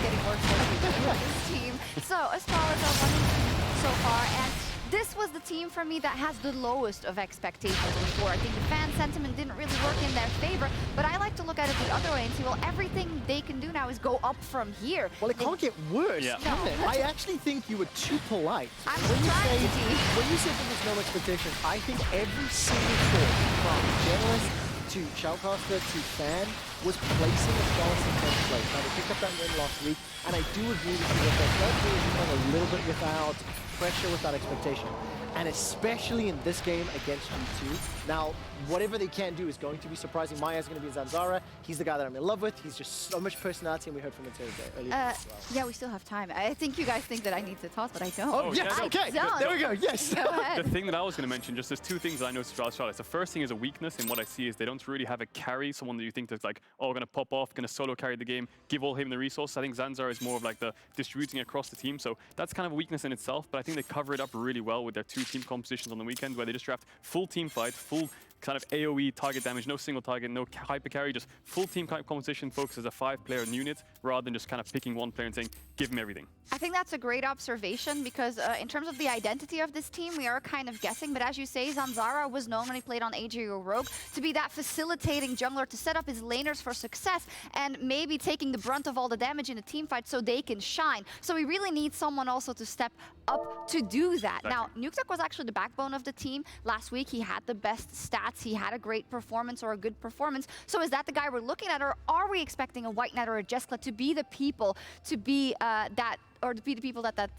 getting worse with this team. So, Astralis are 1-2 so far, and this was the team for me that has the lowest of expectations before. I think the fan sentiment didn't really work in their favor, but I like to look at it the other way and see, well, everything they can do now is go up from here. Well, it can't get worse, can it? I actually think you were too polite. When you said that there's no expectations, I think every single talk from journalist to shoutcaster to fan was placing Astralis in 10th place. Now, they picked up that win last week, and I do agree with you that they felt really playing a little bit without pressure, without expectation. And especially in this game against G2. Now, whatever they can do is going to be surprising. Maya's going to be Zanzara. He's the guy that I'm in love with. He's just so much personality, and we heard from him earlier as well. Yeah, we still have time. I think you guys think that I need to toss, but I don't. Oh, yes, okay. There we go, yes. Go ahead. The thing that I was going to mention, just there's 2 things that I noticed about Astralis. The first thing is a weakness, and what I see is they don't really have a carry, someone that you think that's like, oh, going to pop off, going to solo carry the game, give all him the resources. I think Zanzara is more of like the distributing across the team, so that's kind of a weakness in itself, but I think they cover it up really well with their 2 team compositions on the weekend, where they just draft full team fight, full kind of AoE target damage, no single target, no hyper carry, just full team composition focus as a 5-player unit, rather than just kind of picking one player and saying, give him everything. I think that's a great observation because in terms of the identity of this team, we are kind of guessing. But as you say, Zanzara was known when he played on AJ or Rogue to be that facilitating jungler to set up his laners for success and maybe taking the brunt of all the damage in a team fight so they can shine. So we really need someone also to step up to do that. Now, Nukeduck was actually the backbone of the team. Last week, he had the best stats stats. He had a great performance or a good performance. So is that the guy we're looking at, or are we expecting a White Knight or a Jeskla to be the people to be the people that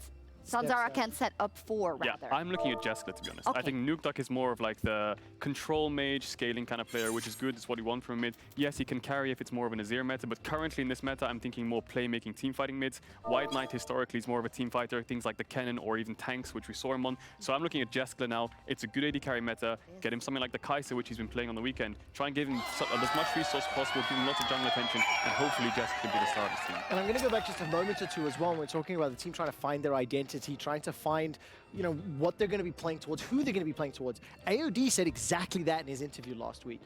Zanzara can set up for, rather? Yeah, I'm looking at Jeskla, to be honest. Okay. I think Nukduck is more of like the control mage, scaling kind of player, which is good. It's what you want from mid. Yes, he can carry if it's more of an Azir meta, but currently in this meta, I'm thinking more playmaking, team-fighting mids. White Knight historically is more of a team fighter, things like the cannon or even tanks, which we saw him on. So I'm looking at Jeskla now. It's a good AD carry meta. Get him something like the Kai'Sa, which he's been playing on the weekend. Try and give him as much resource as possible, give him lots of jungle attention, and hopefully Jeskla can be the star of this team. And I'm going to go back just a moment or two as well when we're talking about the team trying to find their identity, trying to find, you know, what they're going to be playing towards, who they're going to be playing towards. AOD said exactly that in his interview last week.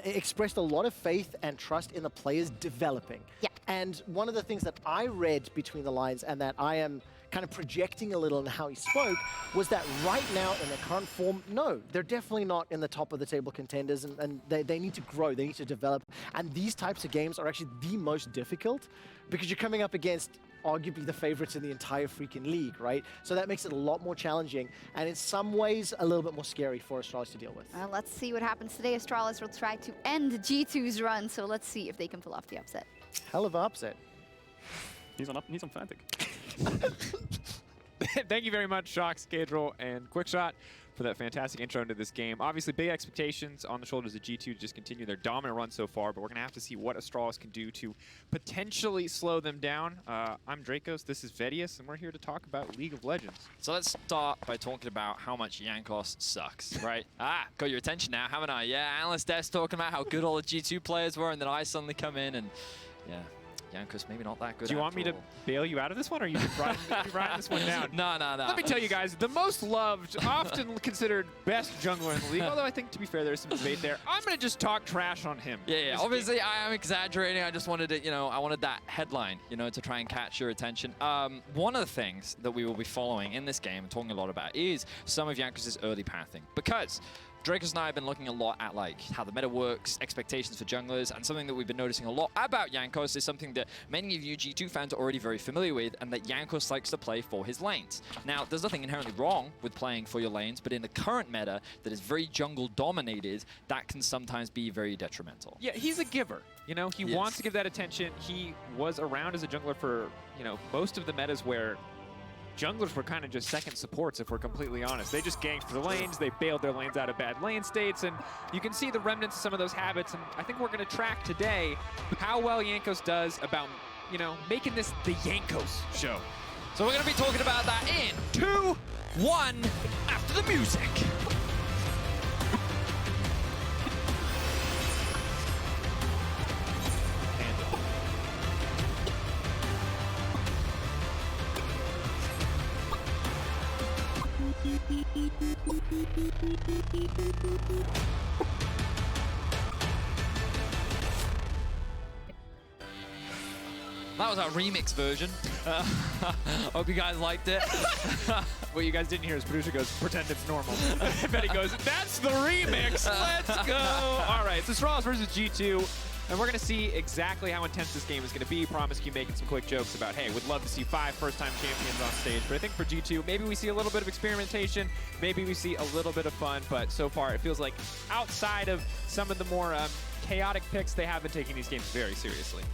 Expressed a lot of faith and trust in the players developing. Yeah. And one of the things that I read between the lines and that I am kind of projecting a little in how he spoke was that right now in their current form, no, they're definitely not in the top of the table contenders, and they need to grow, they need to develop. And these types of games are actually the most difficult because you're coming up against arguably the favorites in the entire freaking league, right? So that makes it a lot more challenging and in some ways a little bit more scary for Astralis to deal with. Let's see what happens today. Astralis will try to end G2's run, so let's see if they can pull off the upset. Hell of an upset. He's on Fnatic. Thank you very much, Shox, Cadril, and Quickshot for that fantastic intro into this game. Obviously, big expectations on the shoulders of G2 to just continue their dominant run so far, but we're going to have to see what Astralis can do to potentially slow them down. I'm Dracos, this is Vedius, and we're here to talk about League of Legends. So let's start by talking about how much Jankos sucks, right? Got your attention now, haven't I? Yeah, Analyst Desk talking about how good all the G2 players were, and then I suddenly come in and, yeah. Jankos maybe not that good. Do you want me to bail you out of this one, or are you writing this one down? No. Let me tell you guys, the most loved, often considered best jungler in the league, although I think, to be fair, there's some debate there. I'm going to just talk trash on him. Yeah, obviously I am exaggerating. I just wanted to, I wanted that headline, to try and catch your attention. One of the things that we will be following in this game and talking a lot about is some of Jankos' early pathing. Because Dracos and I have been looking a lot at how the meta works, expectations for junglers, and something that we've been noticing a lot about Jankos is something that many of you G2 fans are already very familiar with, and that Jankos likes to play for his lanes. Now, there's nothing inherently wrong with playing for your lanes, but in the current meta that is very jungle dominated, that can sometimes be very detrimental. Yeah, he's a giver. He wants to give that attention. He was around as a jungler for, most of the metas where junglers were kind of just second supports, if we're completely honest. They just ganked for the lanes, they bailed their lanes out of bad lane states, and you can see the remnants of some of those habits, and I think we're going to track today how well Jankos does about, making this the Jankos show. So we're going to be talking about that in 2, 1, after the music. That was our remix version. Hope you guys liked it. What you guys didn't hear is producer goes, pretend it's normal. Betty goes, that's the remix, let's go. All right, so Astralis versus G2. And we're going to see exactly how intense this game is going to be. Promise you making some quick jokes about, hey, would love to see 5 first-time champions on stage. But I think for G2, maybe we see a little bit of experimentation. Maybe we see a little bit of fun. But so far, it feels like outside of some of the more chaotic picks, they have been taking these games very seriously.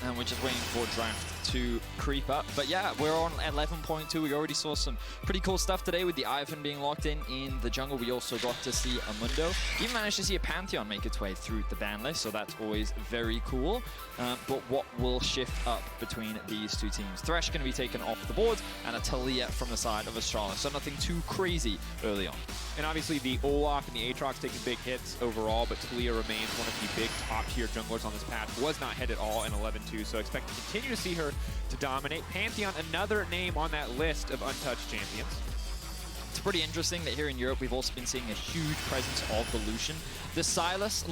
And we're just waiting for draft to creep up. But yeah, we're on 11.2. We already saw some pretty cool stuff today with the Ivan being locked in the jungle. We also got to see a Mundo. Even managed to see a Pantheon make its way through the ban list, so that's always very cool. But what will shift up between these two teams? Thresh going to be taken off the board, and a Talia from the side of Astralis. So nothing too crazy early on. And obviously the Olaf and the Aatrox taking big hits overall, but Talia remains one of the big top-tier junglers on this patch. Was not hit at all in 11-2, so expect to continue to see her to dominate. Pantheon, another name on that list of untouched champions. It's pretty interesting that here in Europe we've also been seeing a huge presence of the Lucian. The Sylas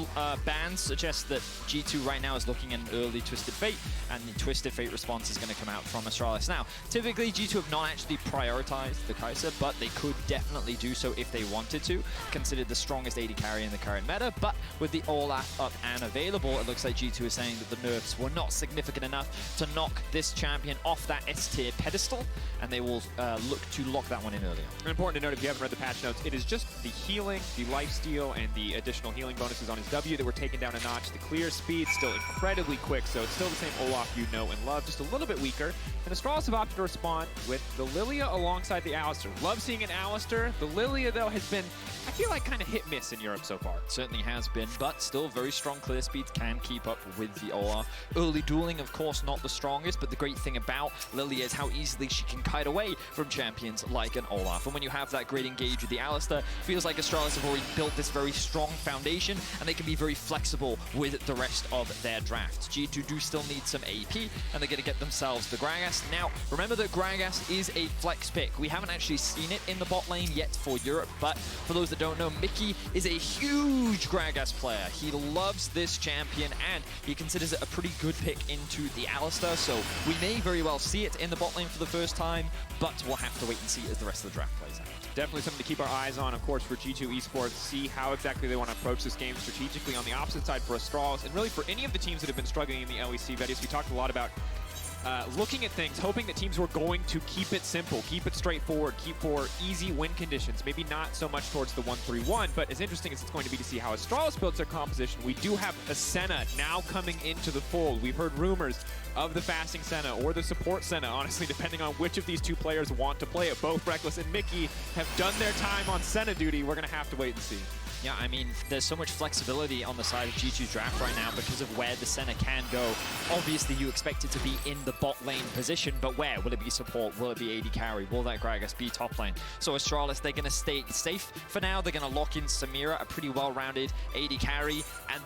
bans suggest that G2 right now is looking at an early Twisted Fate, and the Twisted Fate response is going to come out from Astralis. Now, typically G2 have not actually prioritized the Kai'Sa, but they could definitely do so if they wanted to, considered the strongest AD carry in the current meta. But with the Olaf up and available, it looks like G2 is saying that the nerfs were not significant enough to knock this champion off that S-tier pedestal, and they will look to lock that one in early on. An important important to note if you haven't read the patch notes, it is just the healing, the lifesteal, and the additional healing bonuses on his W that were taken down a notch. The clear speed still incredibly quick, so it's still the same Olaf you know and love, just a little bit weaker. And the Astralis have opted to respond with the Lilia alongside the Alistar. Love seeing an Alistar. The Lilia, though, has been, I feel like, kind of hit-miss in Europe so far. Certainly has been, but still very strong clear speeds, can keep up with the Olaf. Early dueling, of course, not the strongest, but the great thing about Lilia is how easily she can kite away from champions like an Olaf. And when you have that great engage with the Alistar, feels like Astralis have already built this very strong foundation, and they can be very flexible with the rest of their draft. G2 do still need some AP, and they're going to get themselves the Gragas. Now, remember that Gragas is a flex pick. We haven't actually seen it in the bot lane yet for Europe, but for those that don't know, Mickey is a huge Gragas player. He loves this champion, and he considers it a pretty good pick into the Alistar, so we may very well see it in the bot lane for the first time, but we'll have to wait and see as the rest of the draft plays out. Definitely something to keep our eyes on, of course, for G2 Esports, see how exactly they want to approach this game strategically on the opposite side for Astralis, and really for any of the teams that have been struggling in the LEC. Vedius, we talked a lot about looking at things, hoping that teams were going to keep it simple, keep it straightforward, keep for easy win conditions. Maybe not so much towards the 1-3-1, but as interesting as it's going to be to see how Astralis builds their composition, we do have a Senna now coming into the fold. We've heard rumors of the fasting Senna or the support Senna, honestly, depending on which of these two players want to play it. Both Reckless and Mickey have done their time on Senna duty. We're going to have to wait and see. Yeah, I mean, there's so much flexibility on the side of G2's draft right now because of where the Senna can go. Obviously, you expect it to be in the bot lane position, but where? Will it be support? Will it be AD carry? Will that Gragas be top lane? So Astralis, they're going to stay safe for now. They're going to lock in Samira, a pretty well-rounded AD carry, and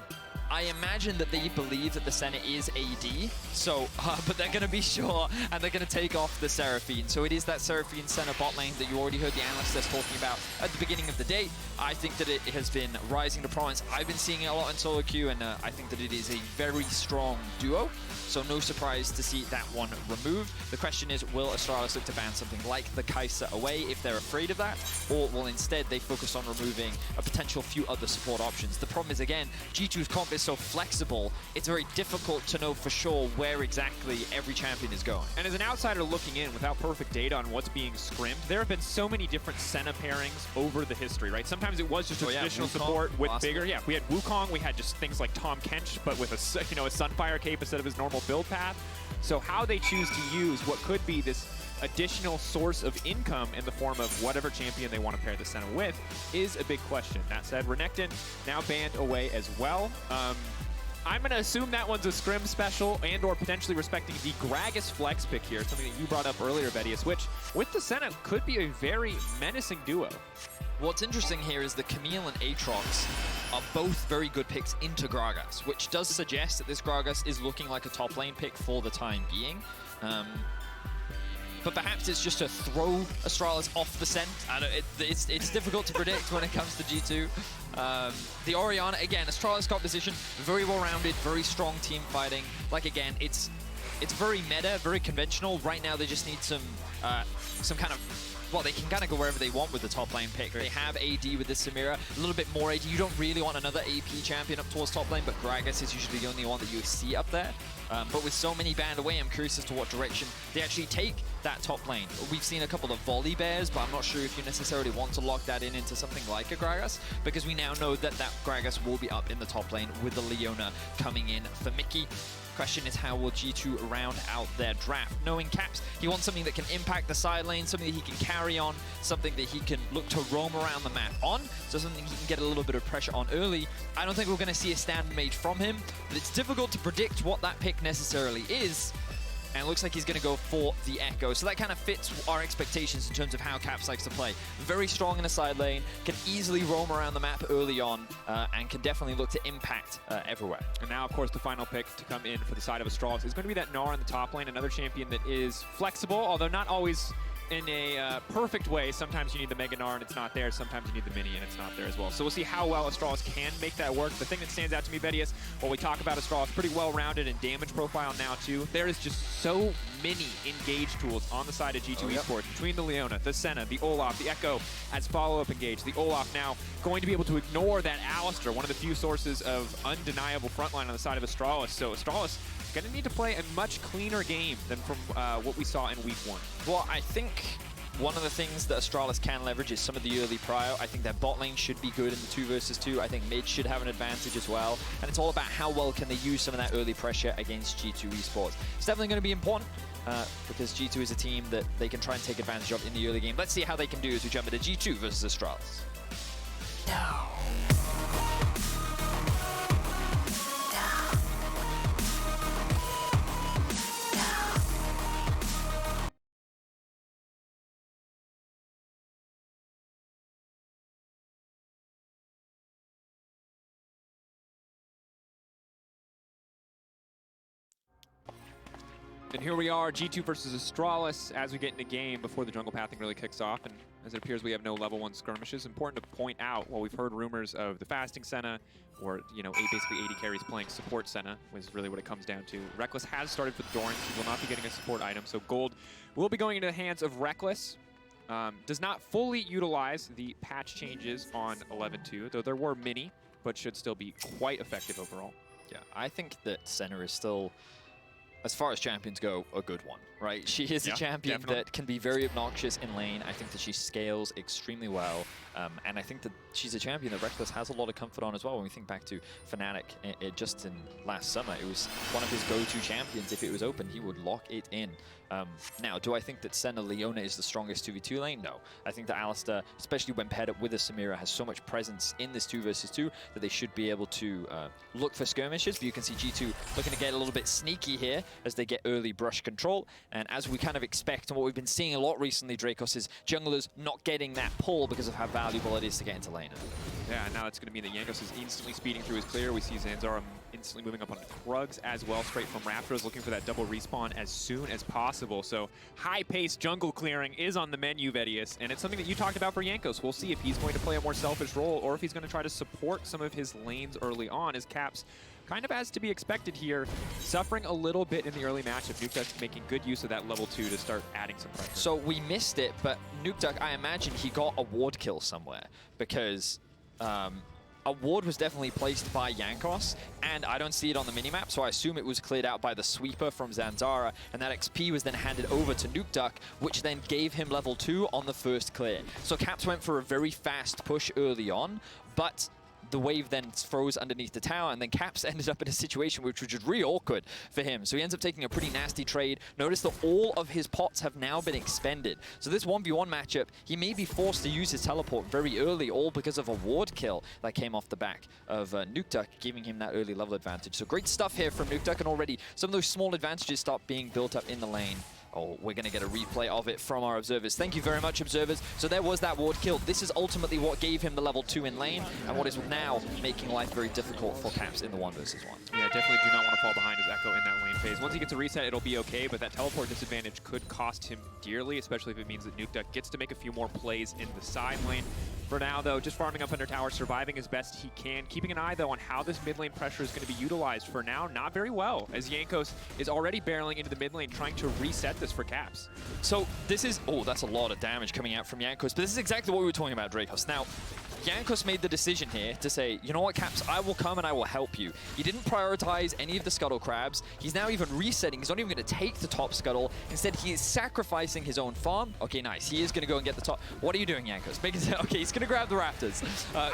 I imagine that they believe that the Senna is AD, so, but they're going to be sure, and they're going to take off the Seraphine. So it is that Seraphine Senna bot lane that you already heard the analysts talking about at the beginning of the day. I think that it has been rising to prominence. I've been seeing it a lot in solo queue, and I think that it is a very strong duo. So no surprise to see that one removed. The question is, will Astralis look to ban something like the Kai'Sa away if they're afraid of that? Or will instead they focus on removing a potential few other support options? The problem is, again, G2's comp is so flexible, it's very difficult to know for sure where exactly every champion is going. And as an outsider looking in without perfect data on what's being scrimmed, there have been so many different Senna pairings over the history, right? Sometimes it was just a traditional support with bigger. Yeah, we had Wukong, we had just things like Tahm Kench, but with a Sunfire cape instead of his normal build path. So how they choose to use what could be this additional source of income in the form of whatever champion they want to pair the Senna with is a big question. That said, Renekton now banned away as well. I'm going to assume that one's a scrim special and or potentially respecting the Gragas flex pick here, something that you brought up earlier, Vedius, which with the Senna could be a very menacing duo. What's interesting here is that Camille and Aatrox are both very good picks into Gragas, which does suggest that this Gragas is looking like a top lane pick for the time being. But perhaps it's just to throw Astralis off the scent. It's difficult to predict when it comes to G2. The Orianna, again, Astralis composition, very well-rounded, very strong team fighting. Like, again, it's very meta, very conventional. Right now, they just need some kind of... Well, they can kind of go wherever they want with the top lane pick. They have AD with this Samira, a little bit more AD. You don't really want another AP champion up towards top lane, but Gragas is usually the only one that you see up there. But with so many banned away, I'm curious as to what direction they actually take that top lane. We've seen a couple of volley bears, but I'm not sure if you necessarily want to lock that in into something like a Gragas, because we now know that that Gragas will be up in the top lane with the Leona coming in for Mickey. Question is, how will G2 round out their draft? Knowing Caps, he wants something that can impact the side lane, something that he can carry on, something that he can look to roam around the map on, so something he can get a little bit of pressure on early. I don't think we're going to see a stand made from him, but it's difficult to predict what that pick necessarily is. And it looks like he's going to go for the Echo. So that kind of fits our expectations in terms of how Caps likes to play. Very strong in the side lane, can easily roam around the map early on, and can definitely look to impact everywhere. And now, of course, the final pick to come in for the side of Astralis is going to be that Gnar in the top lane, another champion that is flexible, although not always in a perfect way. Sometimes you need the Mega Gnar and it's not there. Sometimes you need the Mini and it's not there as well. So we'll see how well Astralis can make that work. The thing that stands out to me, Vedius, when we talk about Astralis, pretty well-rounded in damage profile now too. There is just so many engage tools on the side of G2 Esports, between the Leona, the Senna, the Olaf, the Echo as follow-up engage. The Olaf now going to be able to ignore that Alistar, one of the few sources of undeniable frontline on the side of Astralis. So Astralis going to need to play a much cleaner game than from what we saw in week one. Well, I think one of the things that Astralis can leverage is some of the early prio. I think their bot lane should be good in the 2 versus 2. I think mid should have an advantage as well. And it's all about how well can they use some of that early pressure against G2 Esports. It's definitely going to be important because G2 is a team that they can try and take advantage of in the early game. Let's see how they can do as we jump into G2 versus Astralis. And here we are, G2 versus Astralis, as we get into game before the jungle pathing really kicks off. And as it appears we have no level 1 skirmishes, important to point out, while we've heard rumors of the fasting Senna, or, you know, basically 80 carries playing support Senna, was really what it comes down to. Reckless has started for the Doran. He will not be getting a support item, so gold will be going into the hands of Reckless. Does not fully utilize the patch changes on 11.2, though there were many, but should still be quite effective overall. Yeah, I think that Senna is still, as far as champions go, a good one, right? She is a champion that can be very obnoxious in lane. I think that she scales extremely well. And I think that she's a champion that Reckless has a lot of comfort on as well. When we think back to Fnatic, just in last summer, it was one of his go-to champions. If it was open, he would lock it in. Now, do I think that Senna Leona is the strongest 2v2 lane? No. I think that Alistar, especially when paired up with a Samira, has so much presence in this 2 versus 2 that they should be able to look for skirmishes. But you can see G2 looking to get a little bit sneaky here as they get early brush control. And as we kind of expect, and what we've been seeing a lot recently, Dracos, is junglers not getting that pull because of how valuable it is to get into lane. Yeah, and now it's going to mean that Jankos is instantly speeding through his clear. We see Zanzara instantly moving up on Krugs as well, straight from Raptors, looking for that double respawn as soon as possible. So high-paced jungle clearing is on the menu, Vedius, and it's something that you talked about for Jankos. We'll see if he's going to play a more selfish role or if he's going to try to support some of his lanes early on, as Caps, kind of as to be expected here, suffering a little bit in the early matchup. Nukeduck making good use of that level 2 to start adding some pressure. So we missed it, but Nukeduck, I imagine he got a ward kill somewhere because a ward was definitely placed by Jankos, and I don't see it on the minimap, so I assume it was cleared out by the sweeper from Zanzara, and that XP was then handed over to Nukeduck, which then gave him level 2 on the first clear. So Caps went for a very fast push early on, but the wave then froze underneath the tower, and then Caps ended up in a situation which was just really awkward for him. So he ends up taking a pretty nasty trade. Notice that all of his pots have now been expended. So this 1v1 matchup, he may be forced to use his teleport very early, all because of a ward kill that came off the back of Nukeduck, giving him that early level advantage. So great stuff here from Nukeduck, and already some of those small advantages start being built up in the lane. Oh, we're going to get a replay of it from our observers. Thank you very much, observers. So there was that ward kill. This is ultimately what gave him the level 2 in lane, and what is now making life very difficult for Caps in the 1 versus 1. Yeah, definitely do not want to fall behind as Echo in that lane phase. Once he gets a reset, it'll be okay, but that teleport disadvantage could cost him dearly, especially if it means that Nukeduck gets to make a few more plays in the side lane. For now, though, just farming up under tower, surviving as best he can, keeping an eye, though, on how this mid lane pressure is going to be utilized. For now, not very well, as Jankos is already barreling into the mid lane, trying to reset this for Caps. So this is, oh, that's a lot of damage coming out from Jankos, but this is exactly what we were talking about, Dracos. Now, Jankos made the decision here to say, you know what, Caps, I will come and I will help you. He didn't prioritize any of the scuttle crabs. He's now even resetting. He's not even going to take the top scuttle. Instead, he is sacrificing his own farm. Okay, nice. He is going to go and get the top. What are you doing, Jankos? Okay, he's going to grab the Raptors.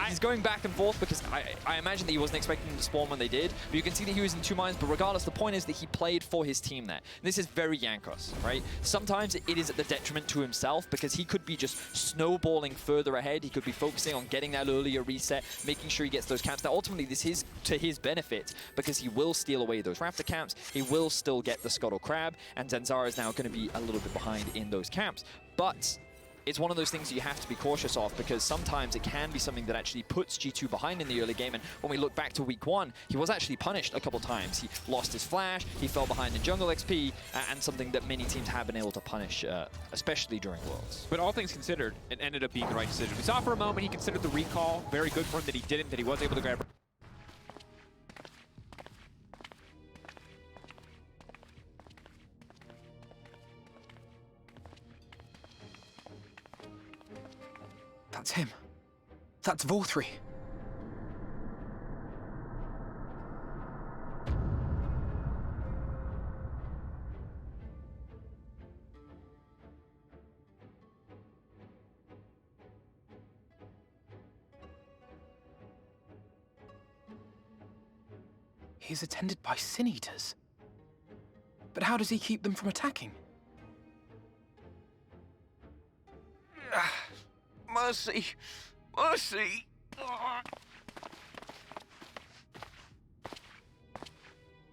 He's going back and forth because I imagine that he wasn't expecting them to spawn when they did. But you can see that he was in 2 minds. But regardless, the point is that he played for his team there. And this is very Jankos, right? Sometimes it is at the detriment to himself because he could be just snowballing further ahead. He could be focusing on getting that earlier reset, making sure he gets those camps. Now, ultimately, this is to his benefit because he will steal away those Raptor camps. He will still get the Scuttle Crab, and Zanzara is now going to be a little bit behind in those camps. But it's one of those things you have to be cautious of because sometimes it can be something that actually puts G2 behind in the early game. And when we look back to week 1, he was actually punished a couple times. He lost his flash, he fell behind in jungle XP, and something that many teams have been able to punish, especially during Worlds. But all things considered, it ended up being the right decision. We saw for a moment he considered the recall. Very good for him that he didn't, that he was able to grab. That's him. That's Vorthri. He is attended by sin-eaters. But how does he keep them from attacking? Mercy! Mercy!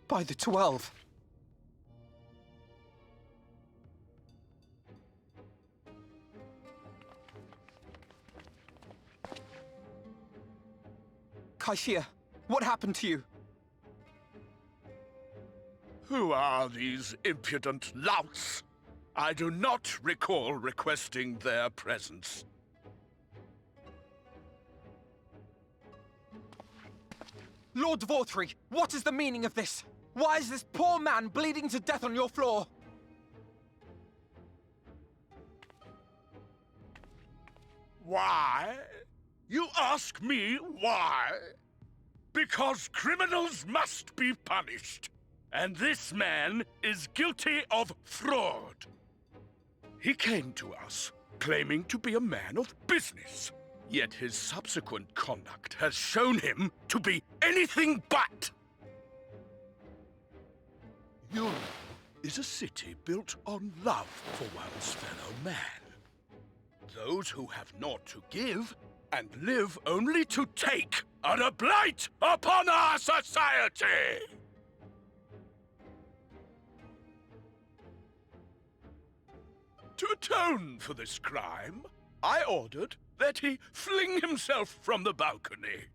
By the 12. Kaishia, what happened to you? Who are these impudent louts? I do not recall requesting their presence. Lord Dvorthree, what is the meaning of this? Why is this poor man bleeding to death on your floor? Why? You ask me why? Because criminals must be punished. And this man is guilty of fraud. He came to us claiming to be a man of business. Yet his subsequent conduct has shown him to be anything but. Europe is a city built on love for one's fellow man. Those who have naught to give and live only to take are a blight upon our society! To atone for this crime, I ordered that he fling himself from the balcony.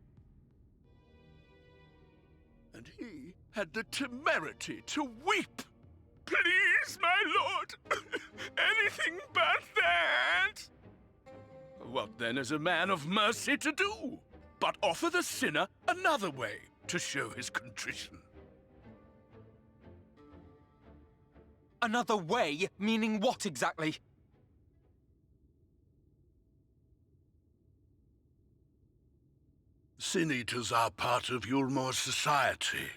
And he had the temerity to weep. Please, my lord, anything but that. What then is a man of mercy to do, but offer the sinner another way to show his contrition? Another way? Meaning what exactly? Sin-eaters are part of Yulmore's society,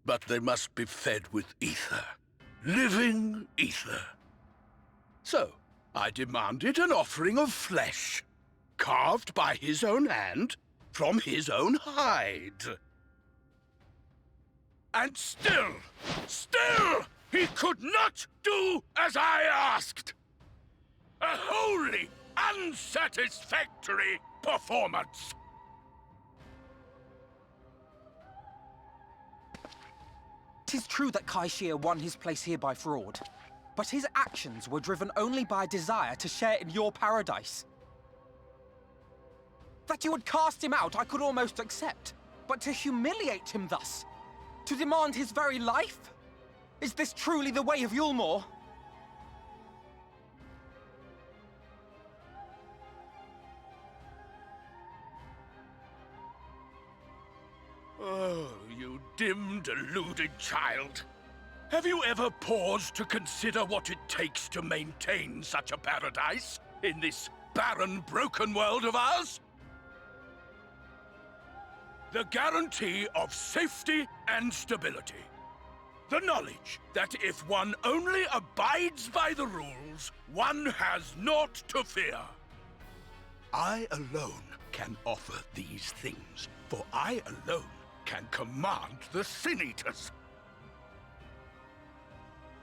but they must be fed with ether. Living ether. So, I demanded an offering of flesh, carved by his own hand, from his own hide. And still, he could not do as I asked. A wholly unsatisfactory performance. Tis true that Kaishia won his place here by fraud, but his actions were driven only by a desire to share in your paradise. That you would cast him out I could almost accept, but to humiliate him thus, to demand his very life? Is this truly the way of Yulmore? Oh, you dim, deluded child. Have you ever paused to consider what it takes to maintain such a paradise in this barren, broken world of ours? The guarantee of safety and stability. The knowledge that if one only abides by the rules, one has naught to fear. I alone can offer these things, for I alone can command the Sin-Eaters.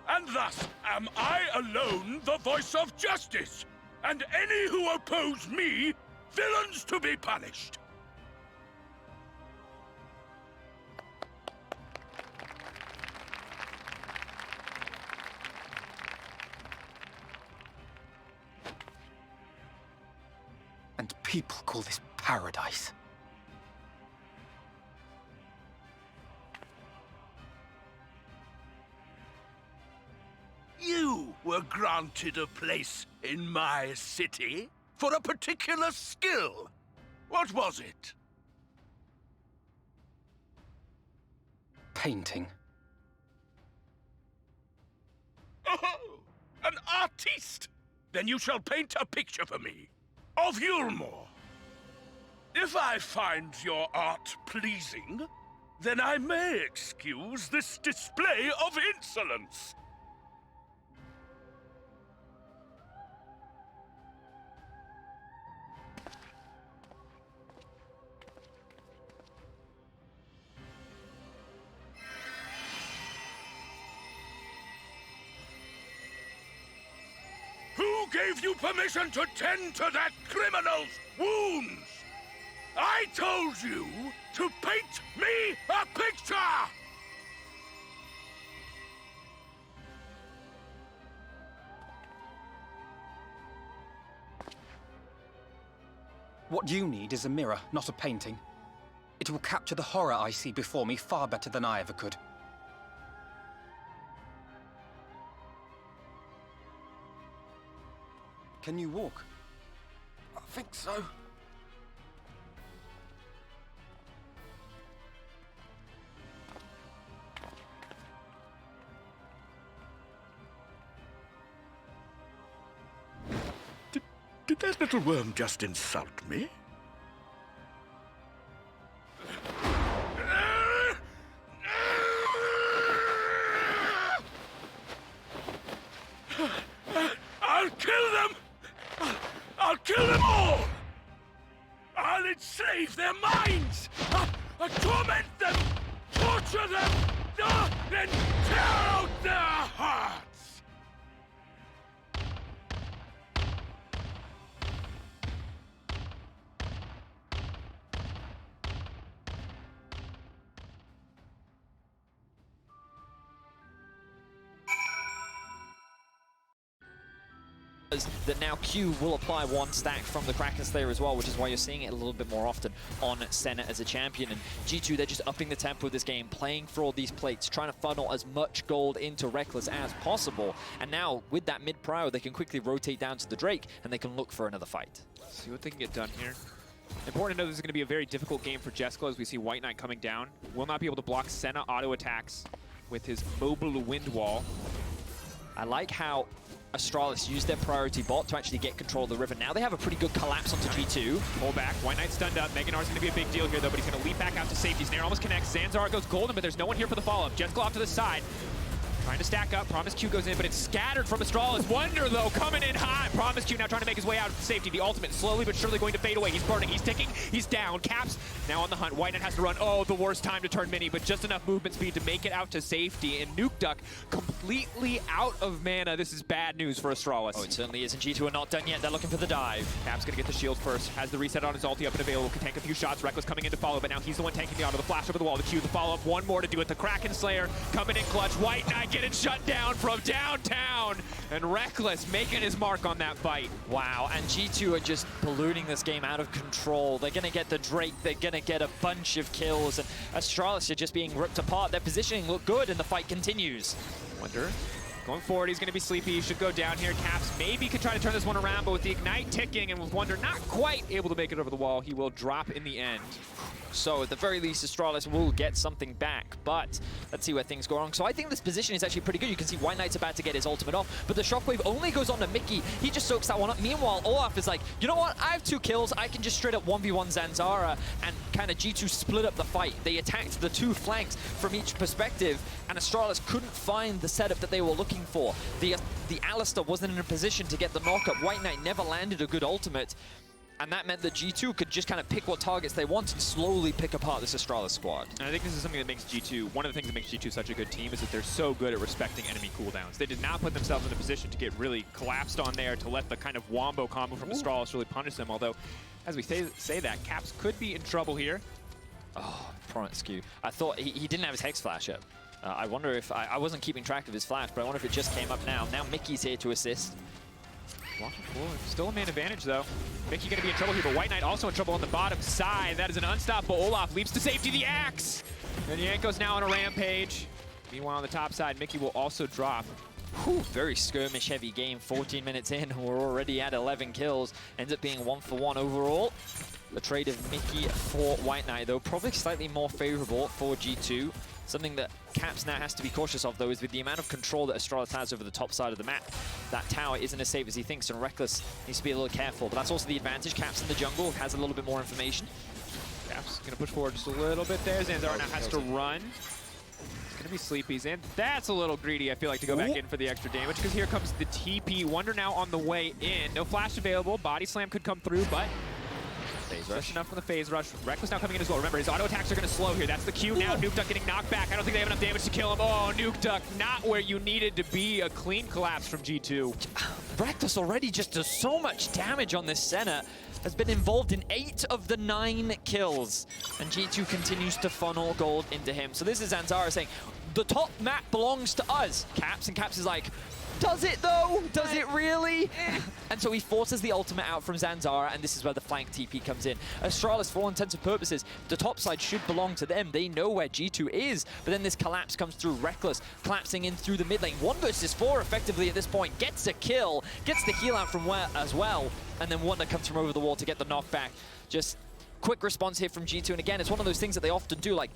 And thus am I alone the voice of justice, and any who oppose me, villains to be punished. And people call this paradise. You were granted a place in my city for a particular skill. What was it? Painting. Oh, an artiste! Then you shall paint a picture for me of Yulmore. If I find your art pleasing, then I may excuse this display of insolence. gave you permission to tend to that criminal's wounds? I told you to paint me a picture! What you need is a mirror, not a painting. It will capture the horror I see before me far better than I ever could. Can you walk? I think so. Did that little worm just insult me? I'll kill them! I'll kill them all! I'll enslave their minds! I'll torment them! Torture them! Then tear out their hearts! That now Q will apply one stack from the Kraken Slayer as well, which is why you're seeing it a little bit more often on Senna as a champion. And G2, they're just upping the tempo of this game, playing for all these plates, trying to funnel as much gold into Reckless as possible. And now, with that mid-prio, they can quickly rotate down to the Drake, and they can look for another fight. See what they can get done here. Important to know this is going to be a very difficult game for Jesco as we see White Knight coming down. Will not be able to block Senna auto attacks with his mobile wind wall. I like how Astralis used their priority bot to actually get control of the river. Now they have a pretty good collapse onto G2. Pull back. White Knight stunned up. Meganar's going to be a big deal here, though, but he's going to leap back out to safety. Snare almost connects. Zanzar goes golden, but there's no one here for the follow-up. Jesco off to the side. Trying to stack up. Promise Q goes in, but it's scattered from Astralis. Wonder, though, coming in hot. Promise Q now trying to make his way out to safety. The ultimate slowly but surely going to fade away. He's burning. He's ticking. He's down. Caps now on the hunt. White Knight has to run. Oh, the worst time to turn mini, but just enough movement speed to make it out to safety. And Nuke Duck completely out of mana. This is bad news for Astralis. Oh, it certainly is. And G2 are not done yet. They're looking for the dive. Caps going to get the shield first. Has the reset on his ulti up and available. Can tank a few shots. Reckless coming in to follow, but now he's the one tanking the auto. The flash over the wall. The Q, the follow-up. One more to do it. The Kraken Slayer coming in clutch. White Knight getting shut down from downtown, and Reckless making his mark on that fight. Wow, and G2 are just ballooning this game out of control. They're going to get the Drake, they're going to get a bunch of kills, and Astralis are just being ripped apart. Their positioning looked good, and the fight continues. Wonder, going forward, he's going to be sleepy. He should go down here. Caps maybe could try to turn this one around, but with the Ignite ticking and with Wonder not quite able to make it over the wall, he will drop in the end. So at the very least, Astralis will get something back, but let's see where things go wrong. So I think this position is actually pretty good. You can see White Knight's about to get his ultimate off, but the shockwave only goes on to Mickey. He just soaks that one up. Meanwhile, Olaf is like, you know what? I have 2 kills. I can just straight up 1v1 Zanzara, and kind of G2 split up the fight. They attacked the 2 flanks from each perspective, and Astralis couldn't find the setup that they were looking for. The Alistar wasn't in a position to get the knockup. White Knight never landed a good ultimate. And that meant that G2 could just kind of pick what targets they want and slowly pick apart this Astralis squad. And I think this is something that makes G2, one of the things that makes G2 such a good team is that they're so good at respecting enemy cooldowns. They did not put themselves in a position to get really collapsed on there, to let the kind of wombo combo from Astralis really punish them. Although, as we say that, Caps could be in trouble here. Oh, Promise Q. I thought he didn't have his Hex Flash up. I wonder if, I wasn't keeping track of his flash, but I wonder if it just came up now. Now Mickey's here to assist. Walking forward. Still a man advantage, though. Mickey going to be in trouble here, but White Knight also in trouble on the bottom side. That is an unstoppable Olaf. Leaps to safety, the axe! And Yanko's now on a rampage. Meanwhile, on the top side, Mickey will also drop. Whew, very skirmish-heavy game. 14 minutes in, we're already at 11 kills. Ends up being 1-for-1 overall. The trade of Mickey for White Knight, though, probably slightly more favorable for G2. Something that Caps now has to be cautious of, though, is with the amount of control that Astralis has over the top side of the map. That tower isn't as safe as he thinks, and Reckless needs to be a little careful. But that's also the advantage. Caps in the jungle has a little bit more information. Caps going to push forward just a little bit there. Zanzara now has to run. It's going to be sleepy. That's a little greedy, I feel like, to go back in for the extra damage, because here comes the TP. Wonder now on the way in. No flash available. Body slam could come through, but just enough from the phase rush. Reckless now coming in as well. Remember, his auto attacks are going to slow here. That's the Q now. Nuke Duck getting knocked back. I don't think they have enough damage to kill him. Oh, Nuke Duck not where you needed to be. A clean collapse from G2. Reckless already just does so much damage on this center. Has been involved in 8 of the 9 kills. And G2 continues to funnel gold into him. So this is Zanzara saying, the top map belongs to us, Caps. And Caps is like, does it though? Does it really? And so he forces the ultimate out from Zanzara, and this is where the flank TP comes in. Astralis, for all intents and purposes, the top side should belong to them. They know where G2 is, but then this collapse comes through. Reckless collapsing in through the mid lane. 1 versus 4 effectively at this point. Gets a kill, gets the heal out from where as well, and then Wonder comes from over the wall to get the knockback. Just quick response here from G2, and again, it's one of those things that they often do, like,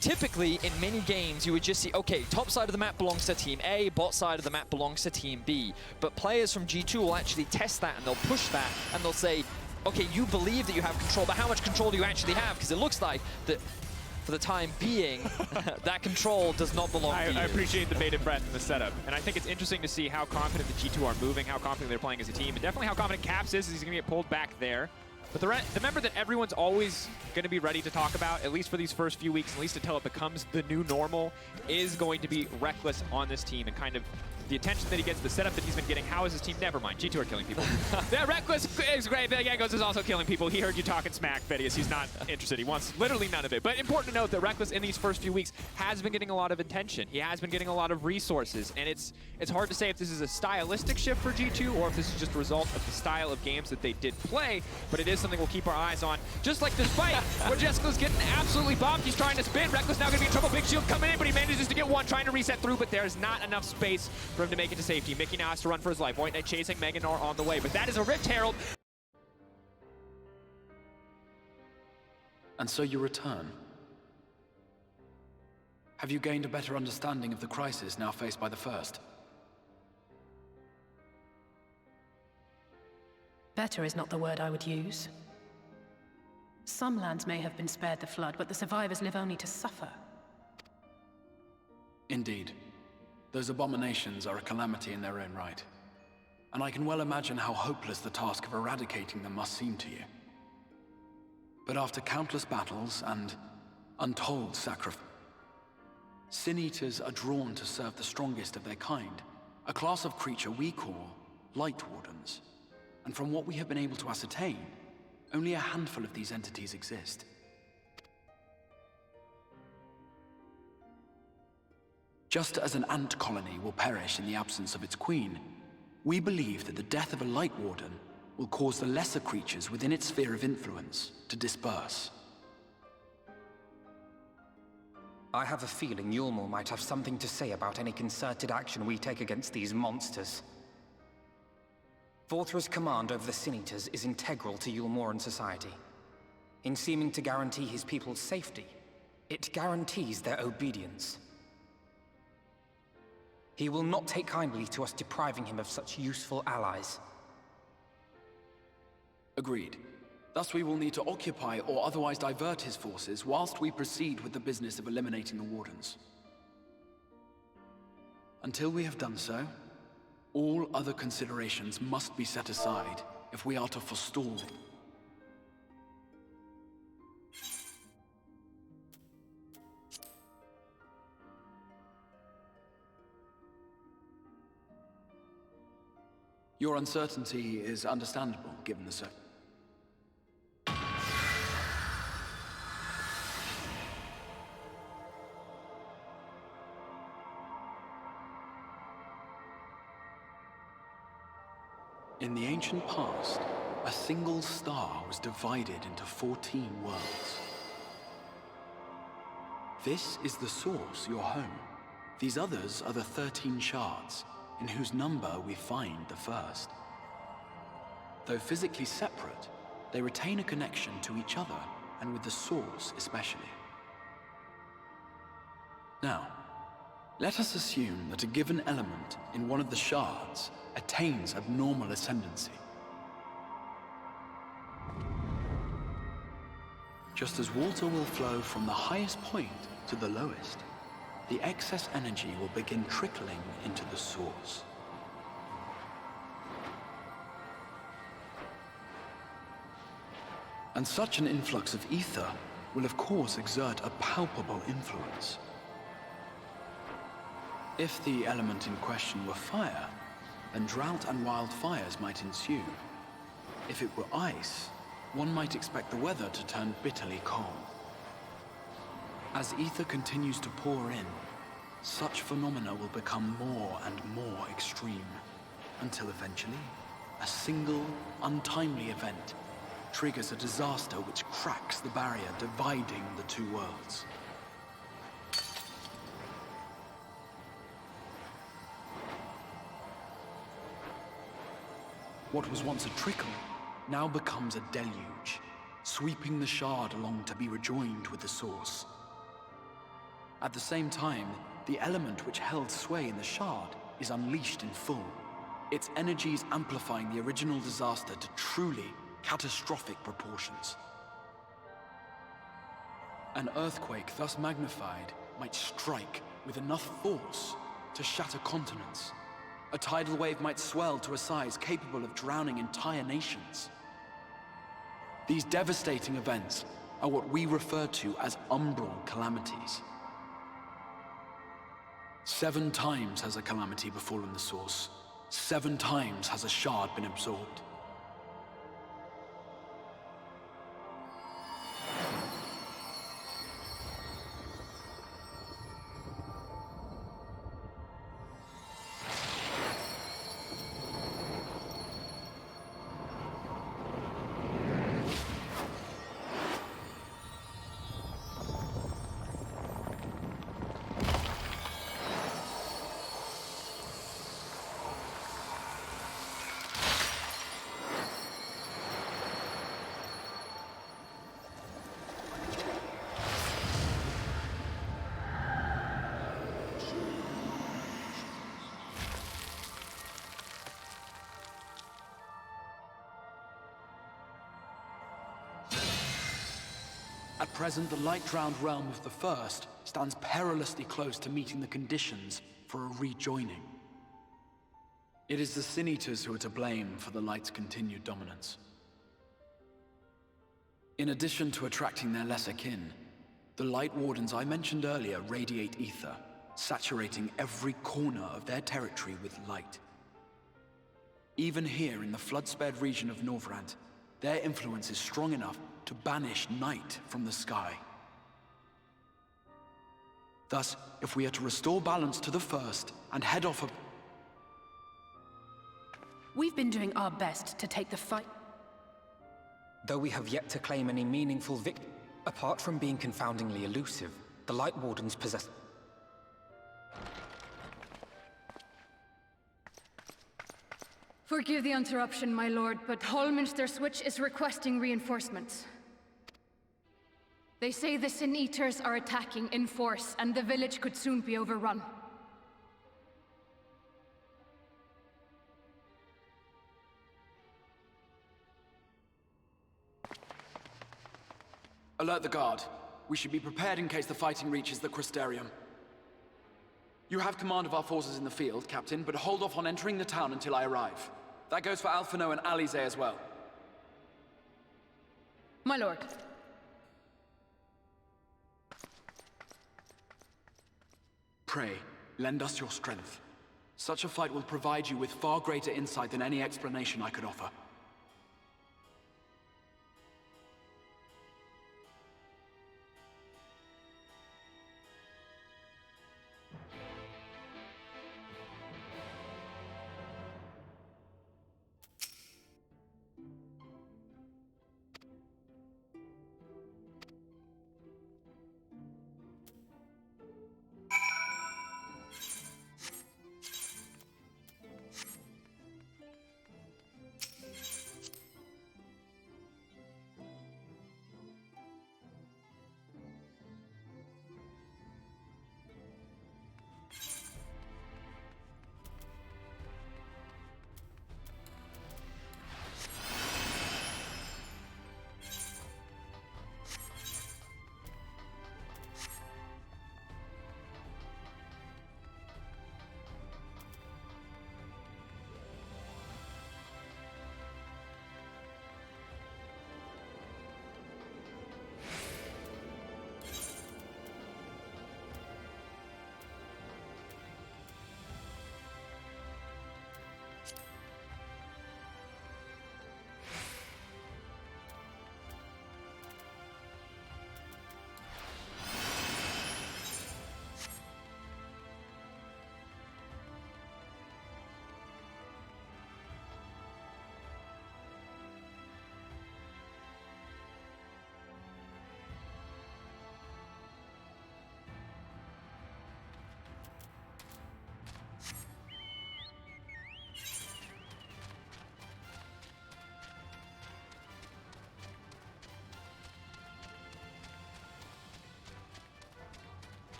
typically, in many games, you would just see, okay, top side of the map belongs to Team A, bot side of the map belongs to Team B. But players from G2 will actually test that, and they'll push that, and they'll say, okay, you believe that you have control, but how much control do you actually have? Because it looks like that, for the time being, that control does not belong to you. I appreciate the bated breath in the setup, and I think it's interesting to see how confident the G2 are moving, how confident they're playing as a team, and definitely how confident Caps is, he's going to get pulled back there. But the member that everyone's always going to be ready to talk about, at least for these first few weeks, at least until it becomes the new normal, is going to be Reckless on this team, and kind of the attention that he gets, the setup that he's been getting. How is his team? Never mind. G2 are killing people. Yeah, Reckless is great. Big Egos is also killing people. He heard you talking smack, Phidias. He's not interested. He wants literally none of it. But important to note that Reckless in these first few weeks has been getting a lot of attention. He has been getting a lot of resources. And it's hard to say if this is a stylistic shift for G2 or if this is just a result of the style of games that they did play. But it is something we'll keep our eyes on. Just like this fight where Jessica's getting absolutely bombed. He's trying to spin. Reckless now going to be in trouble. Big shield coming in, but he manages to get one, trying to reset through. But there's not enough space for him to make it to safety. Mickey now has to run for his life. White Knight chasing Megan are on the way, but that is a Rift Herald. And so you return. Have you gained a better understanding of the crisis now faced by the First? Better is not the word I would use. Some lands may have been spared the flood, but the survivors live only to suffer. Indeed. Those abominations are a calamity in their own right. And I can well imagine how hopeless the task of eradicating them must seem to you. But after countless battles and untold sacrifice, Sin Eaters are drawn to serve the strongest of their kind, a class of creature we call Light Wardens. And from what we have been able to ascertain, only a handful of these entities exist. Just as an ant colony will perish in the absence of its queen, we believe that the death of a Light Warden will cause the lesser creatures within its sphere of influence to disperse. I have a feeling Yulmul might have something to say about any concerted action we take against these monsters. Vorthra's command over the Sin Eaters is integral to Yulmoran society. In seeming to guarantee his people's safety, it guarantees their obedience. He will not take kindly to us depriving him of such useful allies. Agreed. Thus we will need to occupy or otherwise divert his forces whilst we proceed with the business of eliminating the Wardens. Until we have done so, all other considerations must be set aside if we are to forestall. Your uncertainty is understandable, given the circumstances. In the ancient past, a single star was divided into 14 worlds. This is the source, your home. These others are the 13 shards, in whose number we find the first. Though physically separate, they retain a connection to each other, and with the source especially. Now, let us assume that a given element in one of the shards attains abnormal ascendancy. Just as water will flow from the highest point to the lowest, the excess energy will begin trickling into the source. And such an influx of ether will of course exert a palpable influence. If the element in question were fire, then drought and wildfires might ensue. If it were ice, one might expect the weather to turn bitterly cold. As ether continues to pour in, such phenomena will become more and more extreme, until eventually, a single, untimely event triggers a disaster which cracks the barrier dividing the two worlds. What was once a trickle now becomes a deluge, sweeping the shard along to be rejoined with the source. At the same time, the element which held sway in the shard is unleashed in full, its energies amplifying the original disaster to truly catastrophic proportions. An earthquake thus magnified might strike with enough force to shatter continents. A tidal wave might swell to a size capable of drowning entire nations. These devastating events are what we refer to as umbral calamities. 7 times has a calamity befallen the source. 7 times has a shard been absorbed. At present, the light-drowned realm of the First stands perilously close to meeting the conditions for a rejoining. It is the Sin Eaters who are to blame for the Light's continued dominance. In addition to attracting their lesser kin, the Light Wardens I mentioned earlier radiate ether, saturating every corner of their territory with light. Even here in the flood-spared region of Norvrant, their influence is strong enough to banish night from the sky. Thus, if we are to restore balance to the First and head off a... We've been doing our best to take the fight. Though we have yet to claim any meaningful victory, apart from being confoundingly elusive, the Light Wardens possess... Forgive the interruption, my lord, but Hallminster Switch is requesting reinforcements. They say the Sin Eaters are attacking in force, and the village could soon be overrun. Alert the guard. We should be prepared in case the fighting reaches the Crystarium. You have command of our forces in the field, Captain, but hold off on entering the town until I arrive. That goes for Alphino and Alize as well. My lord. Pray, lend us your strength. Such a fight will provide you with far greater insight than any explanation I could offer.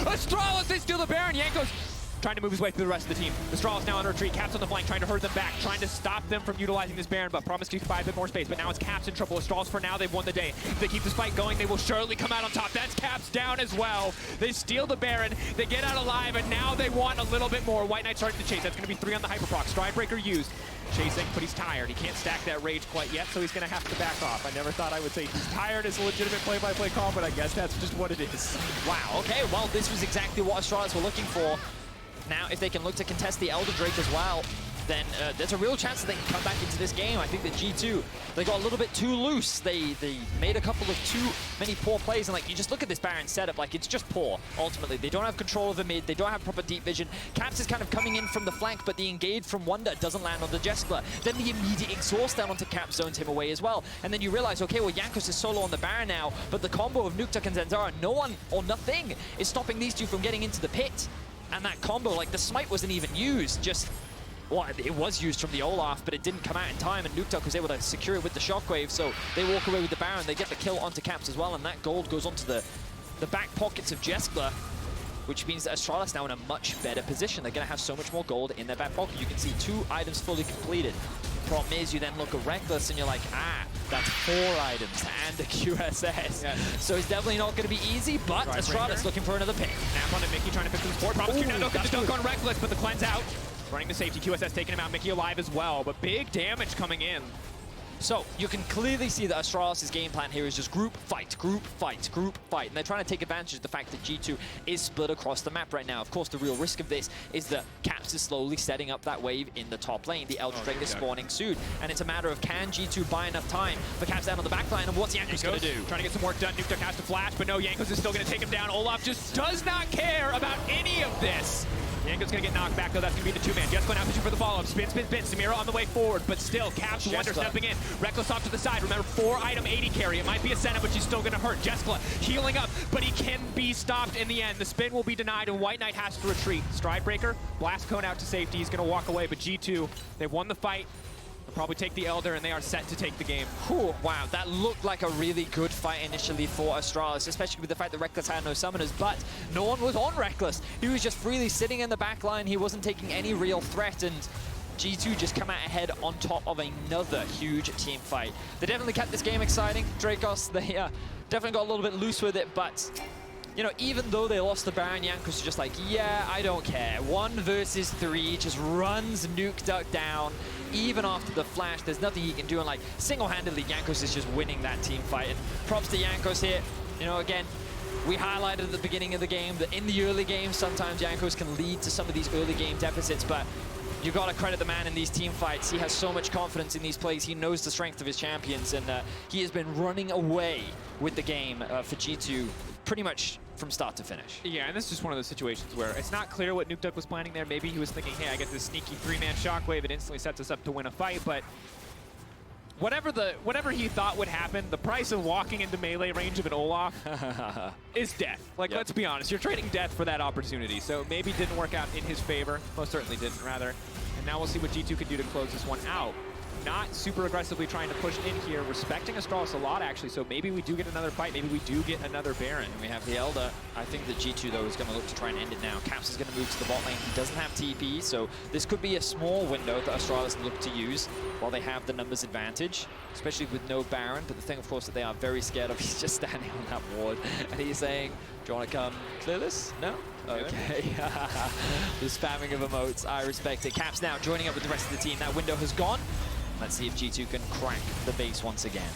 Astralis, they steal the Baron. Jankos trying to move his way through the rest of the team. Astralis now on retreat. Caps on the flank, trying to herd them back, trying to stop them from utilizing this Baron, but Promiscuous can buy a bit more space. But now it's Caps in trouble. Astralis, for now, they've won the day. If they keep this fight going, they will surely come out on top. That's Caps down as well. They steal the Baron. They get out alive, and now they want a little bit more. White Knight starting to chase. That's going to be 3 on the Hyperproc. Stridebreaker used. Chasing, but he's tired. He can't stack that rage quite yet, so he's going to have to back off. I never thought I would say he's tired as a legitimate play-by-play call, but I guess that's just what it is. Wow, okay, well, this was exactly what Astralis were looking for. Now, if they can look to contest the Elder Drake as well, then there's a real chance that they can come back into this game. I think that G2, they got a little bit too loose. They made a couple of too many poor plays, and like, you just look at this Baron setup, like, it's just poor, ultimately. They don't have control of the mid, they don't have proper deep vision. Caps is kind of coming in from the flank, but the engage from Wonder doesn't land on the Jeskler. Then the immediate exhaust down onto Caps zones him away as well. And then you realize, okay, well, Jankos is solo on the Baron now, but the combo of Nuktuk and Zanzara, no one or nothing is stopping these two from getting into the pit. And that combo, like, the smite wasn't even used, just, well, it was used from the Olaf, but it didn't come out in time, and Nuktuk was able to secure it with the shockwave, so they walk away with the Baron. They get the kill onto Caps as well, and that gold goes onto the back pockets of Jeskler, which means that Astralis now in a much better position. They're going to have so much more gold in their back pocket. You can see 2 items fully completed. Problem is, you then look at Reckless and you're like, that's 4 items and a QSS. Yeah. So it's definitely not going to be easy, but Astralis looking for another pick. Nap on it, Mickey trying to pick some support. Promiscuous now don't get the dunk on Reckless, but the cleanse out. Running the safety, QSS taking him out, Mickey alive as well, but big damage coming in. So you can clearly see that Astralis' game plan here is just group fight, group fight, group fight. And they're trying to take advantage of the fact that G2 is split across the map right now. Of course, the real risk of this is that Caps is slowly setting up that wave in the top lane. The Elder Drake is spawning soon. And it's a matter of, can G2 buy enough time for Caps down on the back line, and what's Jankos going to do? Trying to get some work done. Nuktuk has to flash, but no, Jankos is still going to take him down. Olaf just does not care about any of this. Jankos gonna get knocked back though, that's gonna be the 2-man. Jeskler now pushing for the follow-up. Spin, spin, spin. Samira on the way forward, but still, Caps, Wonder stepping in. Reckless off to the side. Remember, 4-item 80 carry. It might be a setup, but she's still gonna hurt. Jeskler healing up, but he can be stopped in the end. The spin will be denied, and White Knight has to retreat. Stridebreaker, blast cone out to safety. He's gonna walk away, but G2, they've won the fight. They'll probably take the Elder, and they are set to take the game. Whew, wow, that looked like a really good fight initially for Astralis, especially with the fact that Reckless had no summoners, but no one was on Reckless. He was just freely sitting in the back line. He wasn't taking any real threat, and G2 just come out ahead on top of another huge team fight. They definitely kept this game exciting. Dracos, they definitely got a little bit loose with it, but you know, even though they lost the Baron, Jankos is just like, yeah, I don't care. 1 versus 3, just runs Nuktuk down. Even after the flash, there's nothing he can do, and like, single-handedly, Jankos is just winning that team fight. And props to Jankos here. You know, again, we highlighted at the beginning of the game that in the early games, sometimes Jankos can lead to some of these early game deficits, but you gotta credit the man in these team fights. He has so much confidence in these plays. He knows the strength of his champions, and he has been running away with the game for G2 pretty much from start to finish. Yeah, and this is just one of those situations where it's not clear what Nuktuk was planning there. Maybe he was thinking, hey, I get this sneaky 3-man shockwave, it instantly sets us up to win a fight, but whatever he thought would happen, the price of walking into melee range of an Olaf is death. Like, let's be honest, you're trading death for that opportunity, so maybe it didn't work out in his favor. Most certainly didn't, rather. And now we'll see what G2 can do to close this one out. Not super aggressively trying to push in here, respecting Astralis a lot, actually, so maybe we do get another fight, maybe we do get another Baron. And we have the Elder. I think that G2, though, is going to look to try and end it now. Caps is going to move to the bot lane. He doesn't have TP, so this could be a small window that Astralis look to use while they have the numbers advantage, especially with no Baron. But the thing, of course, that they are very scared of, he's just standing on that ward, and he's saying, do you want to come clear this? No? Okay. The spamming of emotes, I respect it. Caps now joining up with the rest of the team. That window has gone. Let's see if G2 can crack the base once again.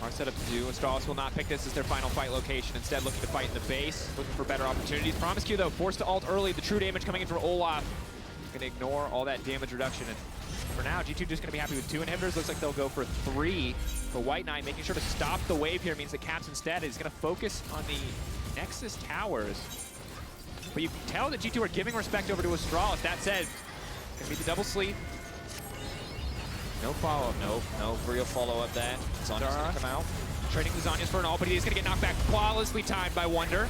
Our setup to do. Astralis will not pick this as their final fight location. Instead, looking to fight in the base, looking for better opportunities. Promiscuous, though, forced to ult early. The true damage coming in from Olaf. Going to ignore all that damage reduction. And for now, G2 just going to be happy with 2 inhibitors. Looks like they'll go for 3 for White Knight. Making sure to stop the wave here means that Caps instead is going to focus on the Nexus towers. But you can tell that G2 are giving respect over to Astralis. That said, it's going to be the double sleep. No follow-up, no real follow-up there. Zanya's gonna come out. Trading the Zanyas for an ult, but he is gonna get knocked back. Flawlessly timed by Wonder.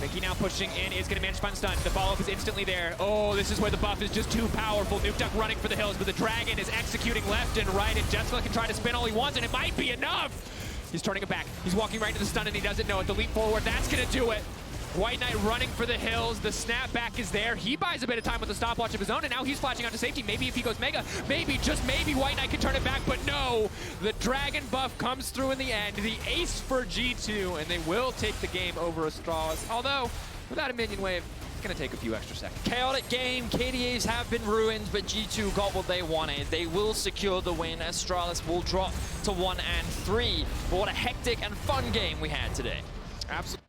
Mickey now pushing in, is gonna manage to find stun. The follow-up is instantly there. Oh, this is where the buff is just too powerful. Nuktuk running for the hills, but the Dragon is executing left and right, and Jeskler can try to spin all he wants, and it might be enough. He's turning it back. He's walking right into the stun, and he doesn't know it. The leap forward, that's gonna do it. White Knight running for the hills. The snapback is there. He buys a bit of time with the stopwatch of his own, and now he's flashing out to safety. Maybe if he goes Mega, maybe, just maybe, White Knight can turn it back, but no. The Dragon buff comes through in the end. The ace for G2, and they will take the game over Astralis. Although, without a minion wave, it's going to take a few extra seconds. Chaotic game. KDAs have been ruined, but G2 got what they wanted. They will secure the win. Astralis will drop to 1 and 3. But what a hectic and fun game we had today. Absolutely.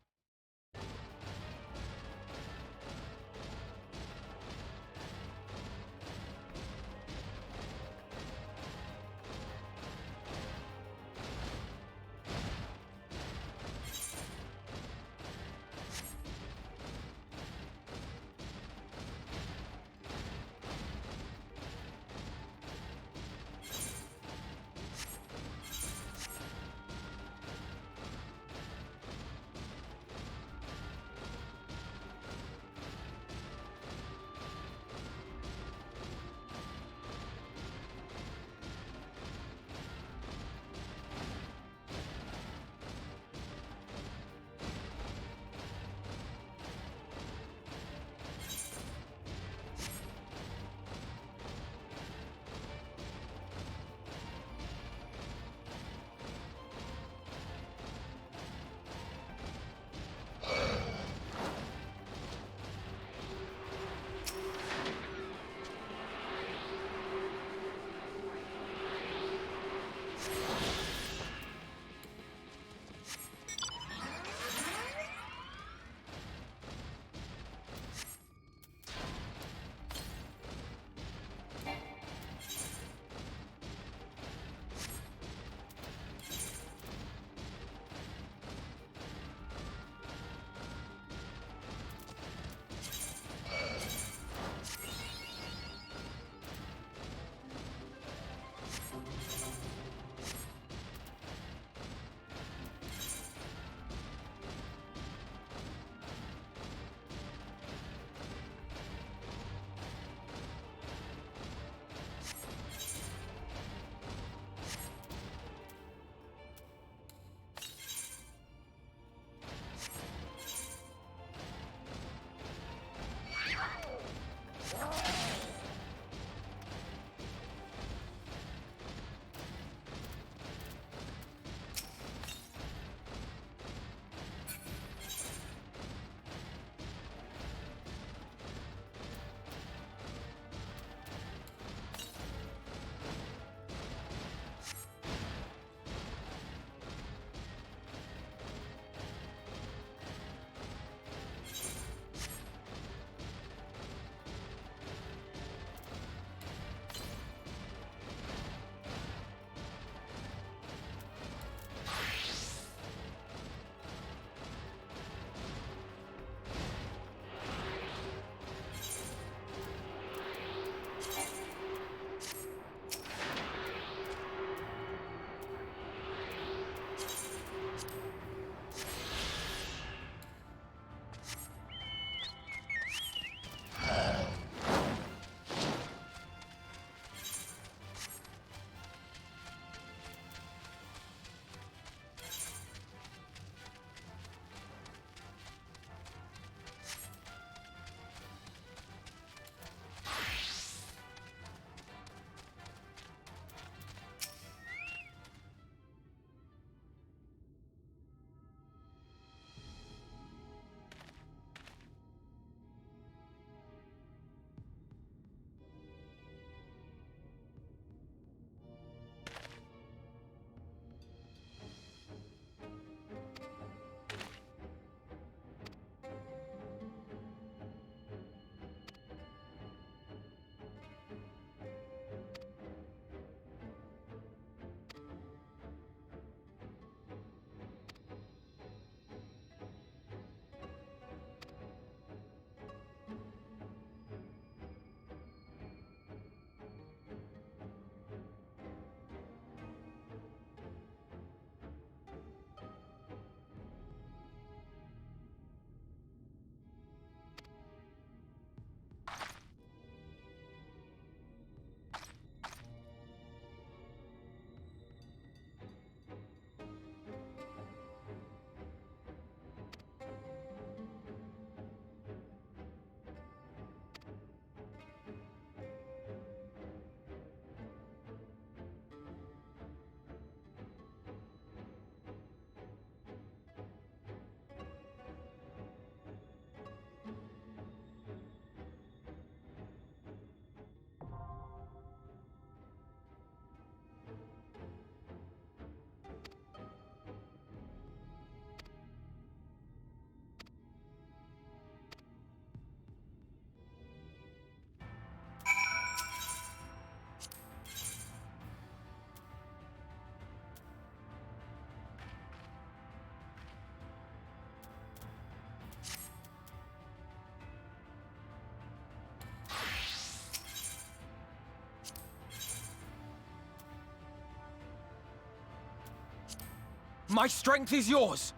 My strength is yours.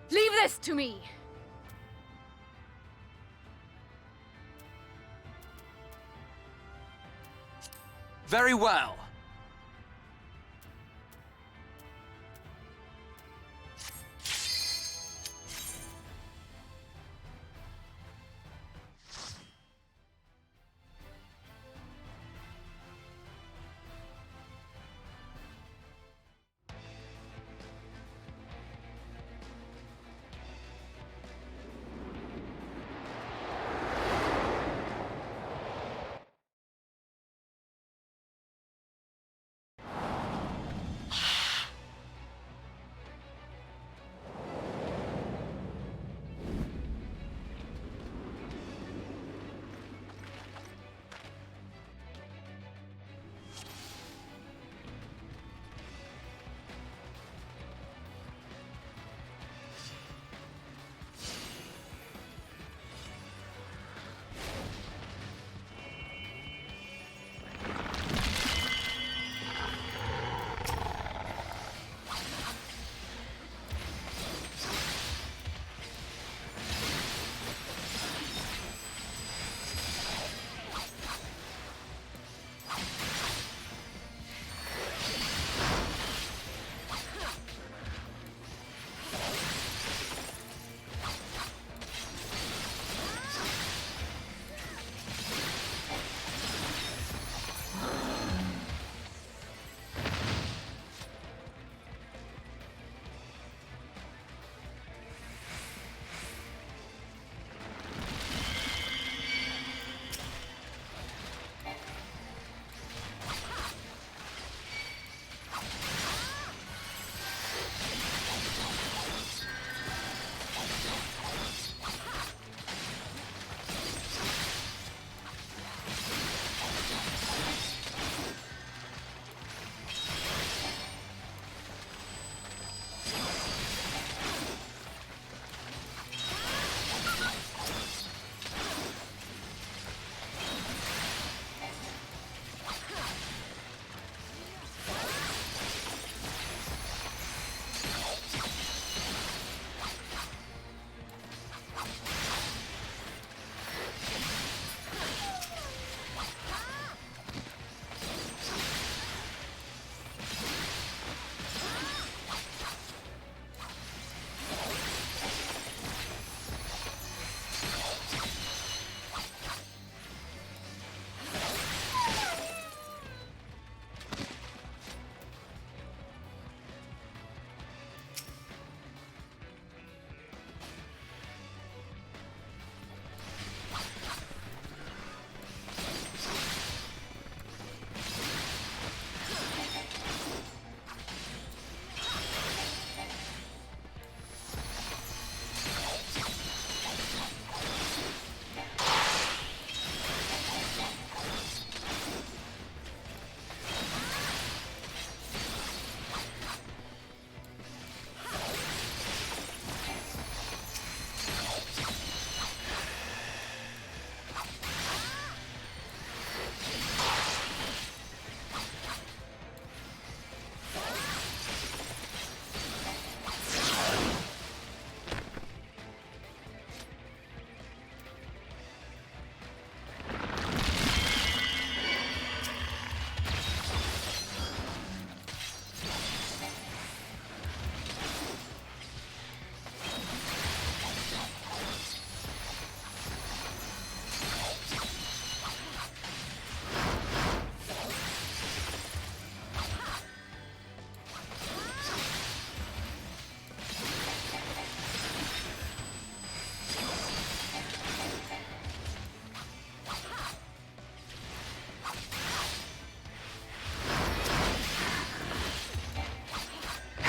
Leave this to me! Very well.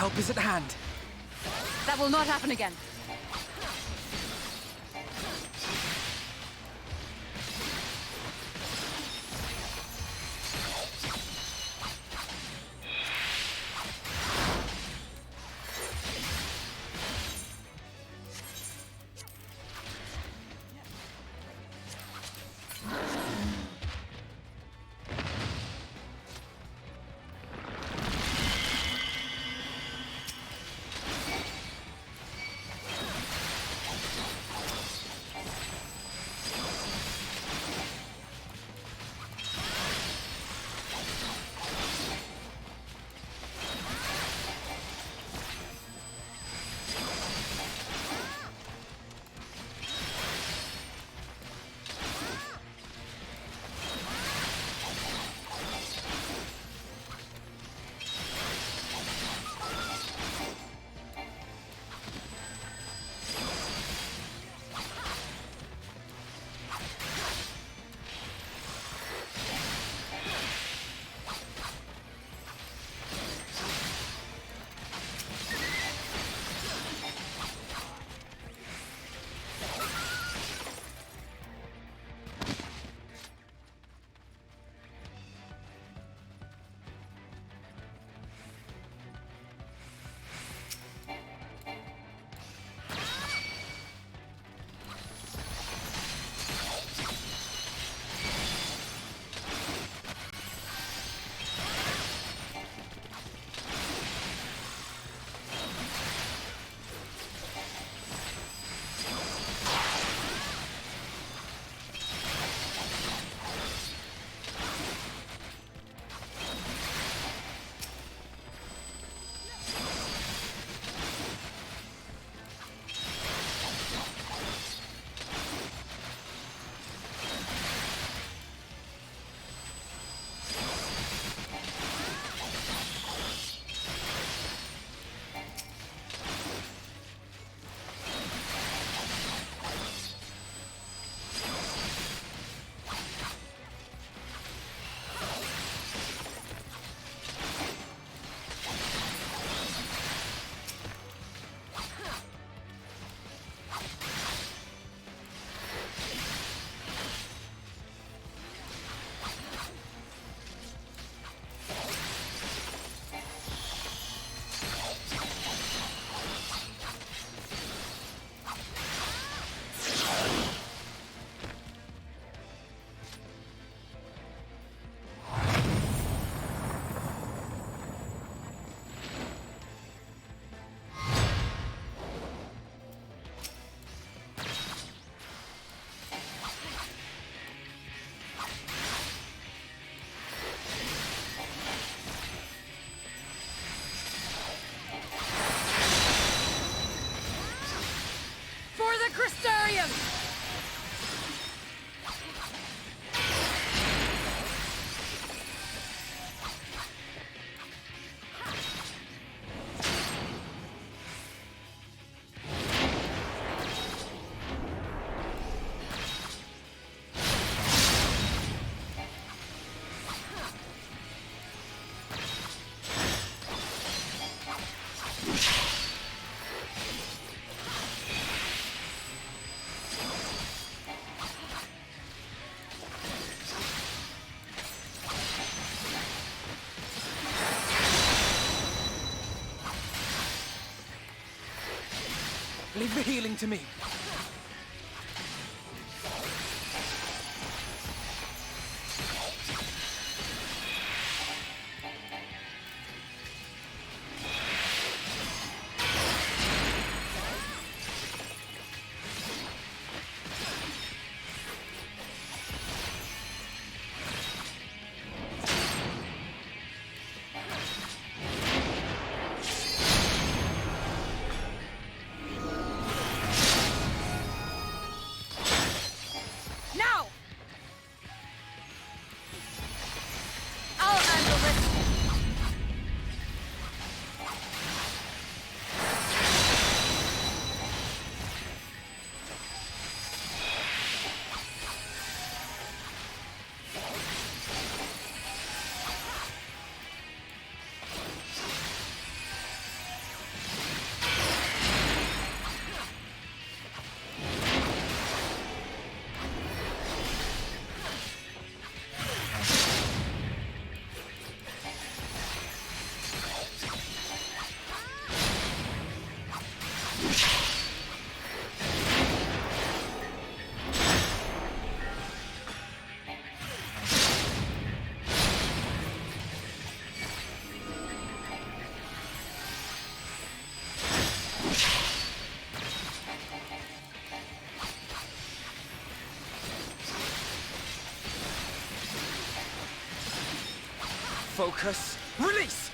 Help is at hand. That will not happen again. Leave the healing to me. Focus. Release!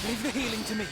Leave the healing to me.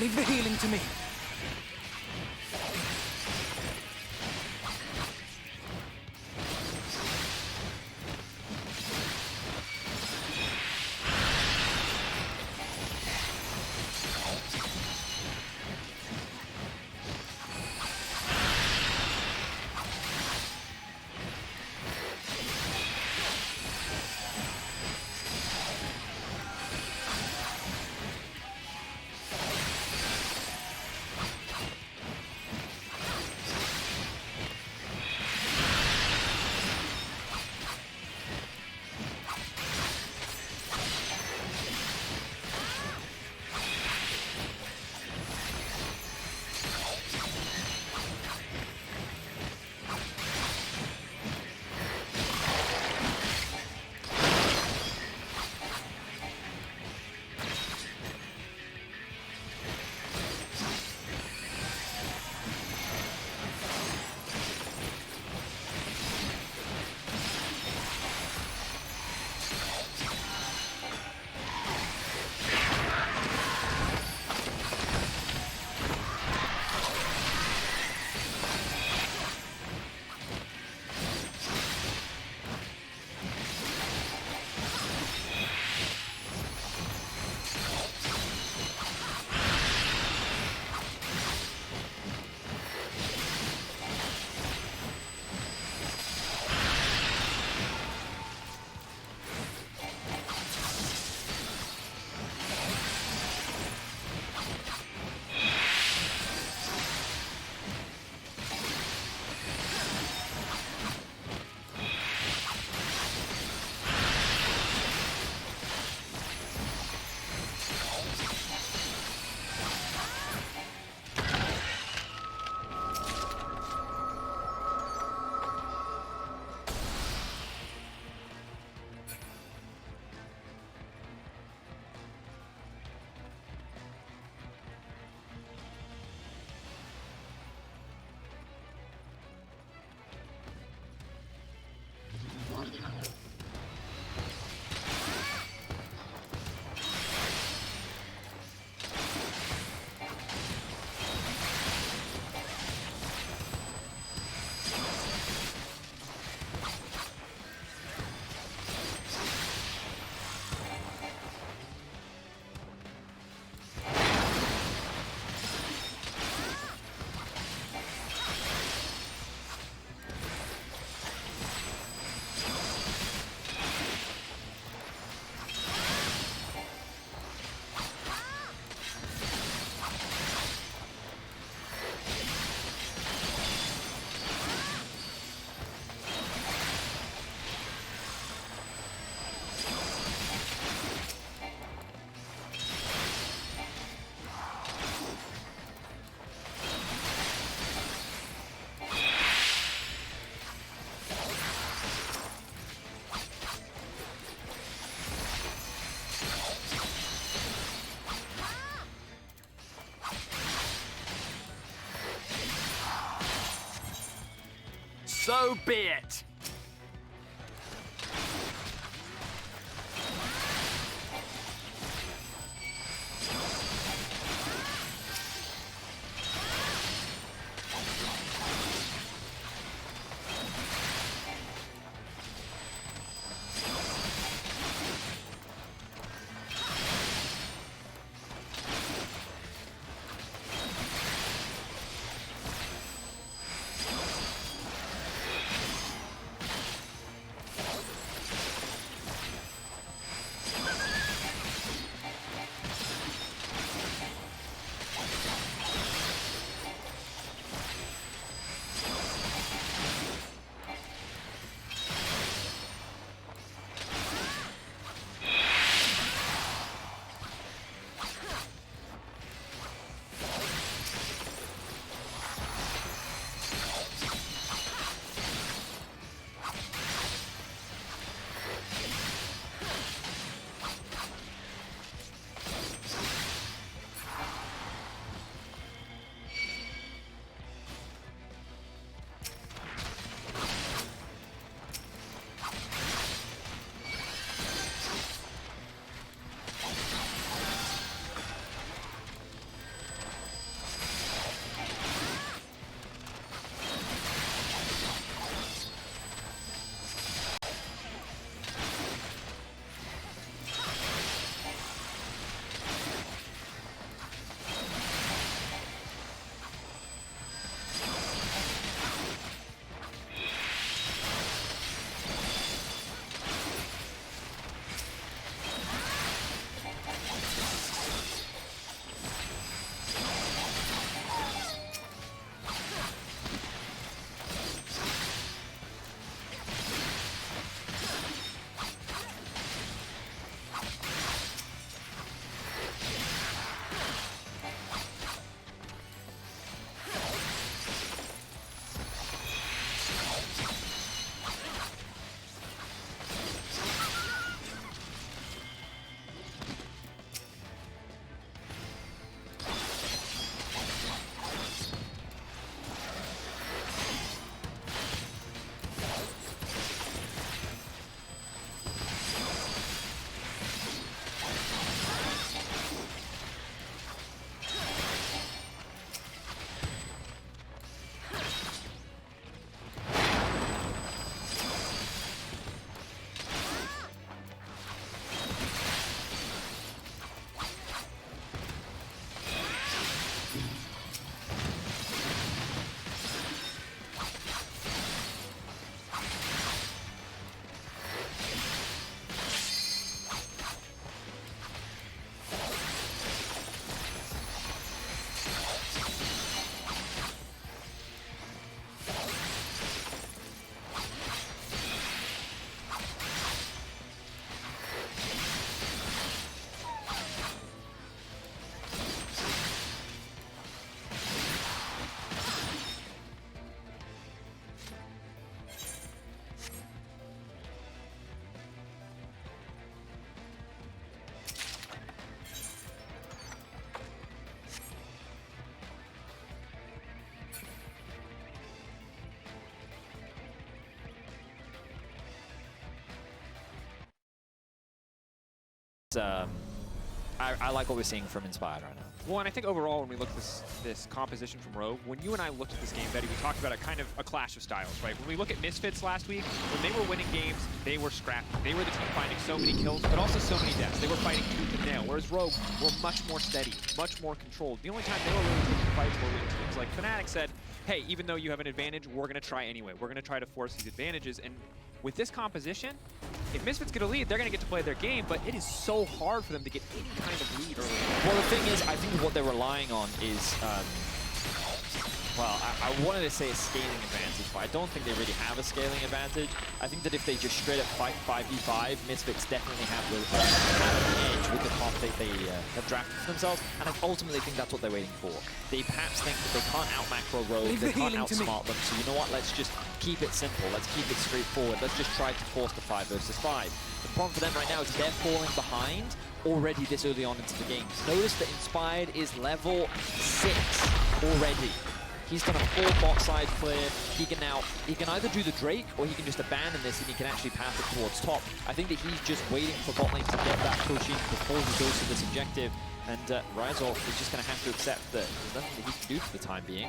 Leave the healing to me. So be it. I like what we're seeing from Inspired right now. Well, and I think overall, when we look at this composition from Rogue, when you and I looked at this game, Betty, we talked about a kind of a clash of styles, right? When we look at Misfits last week, when they were winning games, they were scrappy. They were the team finding so many kills, but also so many deaths. They were fighting tooth and nail, whereas Rogue were much more steady, much more controlled. The only time they were really taking fights were when teams like Fnatic said, hey, even though you have an advantage, we're going to try anyway. We're going to try to force these advantages. And with this composition, if Misfits get a lead, they're going to get to play their game, but it is so hard for them to get any kind of lead early. Well, the thing is, I think what they're relying on is, well, I wanted to say a scaling advantage, but I don't think they really have a scaling advantage. I think that if they just straight up fight 5v5, Misfits definitely have the edge with the path they have drafted for themselves, and I ultimately think that's what they're waiting for. They perhaps think that they can't out-macro Rogue, they can't outsmart them, so you know what, let's just keep it simple, let's keep it straightforward, let's just try to force the 5 versus 5. The problem for them right now is they're falling behind already this early on into the game. Notice that Inspired is level 6 already. He's done a full bot side clear. He can either do the Drake or he can just abandon this and he can actually path it towards top. I think that he's just waiting for bot lane to get that push in before he goes to this objective. And Rizal is just going to have to accept that there's nothing that he can do for the time being.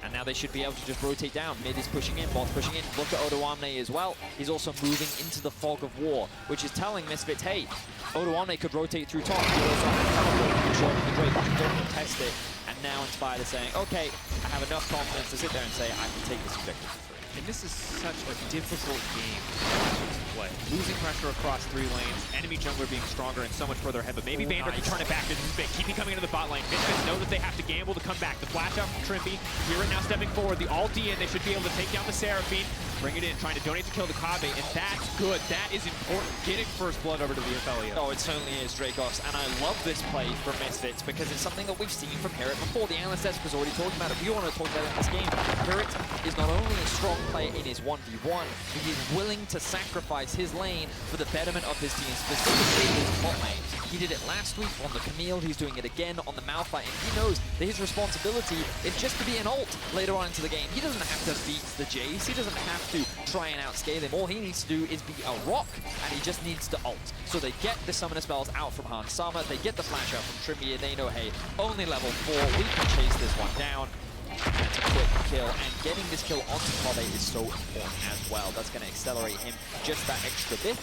And now they should be able to just rotate down. Mid is pushing in, bot's pushing in. Look at Odoamne as well. He's also moving into the fog of war, which is telling Misfits, hey, Odoamne could rotate through top. He also has a teleport, short of the Drake. Don't contest it. And now Inspired is saying, okay, I have enough confidence to sit there and say, I can take this objective for free. And this is such a difficult game to play. Losing pressure across 3 lanes, enemy jungler being stronger and so much further ahead, but maybe Vander can turn it back. This is big. Keep coming into the bot lane. Misfits know that they have to gamble to come back. The flash out from Trimby. Here and now stepping forward. The ulti in. They should be able to take down the Seraphine. Bring it in, trying to donate to kill the Kabe, and that's good. That is important. Getting first blood over to the Aphelios. Oh, it certainly is, Dracos, and I love this play from Misfits because it's something that we've seen from Herrick before. The analyst was already talking about it. We want to talk about it in this game. Herrick is not only a strong player in his 1v1, but he's willing to sacrifice his lane for the betterment of his team, specifically his bot lane. He did it last week on the Camille, he's doing it again on the Malphite, and he knows that his responsibility is just to be an ult later on into the game. He doesn't have to beat the Jace, he doesn't have to try and outscale him. All he needs to do is be a rock, and he just needs to ult. So they get the summoner spells out from Hans Sama, they get the flash out from Trimby, and they know, hey, only level 4, we can chase this one down. That's a quick kill, and getting this kill onto Kobe is so important as well. That's going to accelerate him just that extra bit.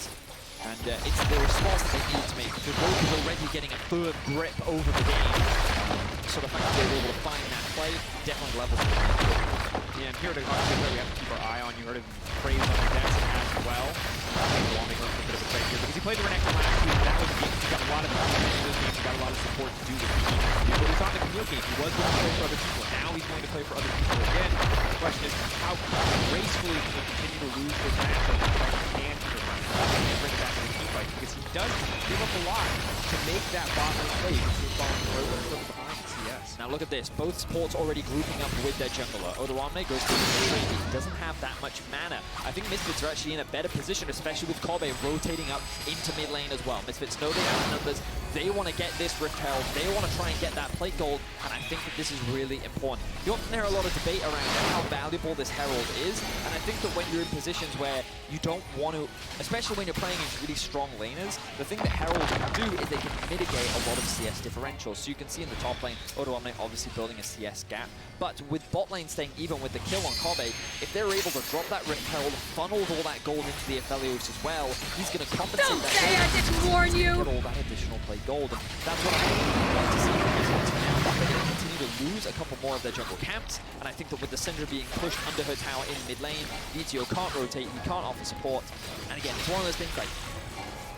And it's the response that they need to make. The Rogue is already getting a firm grip over the game. So the fact that they were able to find that play definitely levels it. Yeah, and here at Hawkins, we have to keep our eye on. You heard him praise on the decks as well. Wallman goes for a bit of a trade here because he played the Renekton last week. That was a game he got a lot of those games. He got a lot of support to do with the team. But we saw in the Camille game, he was going to play for other people. Now he's going to play for other people again. The question is, how gracefully can he continue to lose this matchup and bring it back to the team fight? Because he does give up a lot to make that bot lane play. He's falling further and further behind in CS. Now look at this, both supports already grouping up with their jungler. Odoamne goes for the trade. He doesn't have that much mana. I think Misfits are actually in a better position, especially with Kobe rotating up into mid lane as well. Misfits know they have the numbers. They want to get this repelled. They want to try and get that plate gold, and I think that this is really important. You often hear a lot of debate around how valuable this Herald is, and I think that when you're in positions where you don't want to, especially when you're playing against really strong laners, the thing that Herald can do is they can mitigate a lot of CS differentials. So you can see in the top lane, Odoamne obviously building a CS gap, but with bot lane staying even with the kill on Kobe, if they're able to drop that repelled, funneled all that gold into the Aphelios as well, he's going to compensate Don't that. say I didn't warn you! Get all that additional play gold, and that's what I want to see from Misfits now. They're going to continue to lose a couple more of their jungle camps, and I think that with the Syndra being pushed under her tower in mid lane, VTO can't rotate, he can't offer support, and again, it's one of those things like,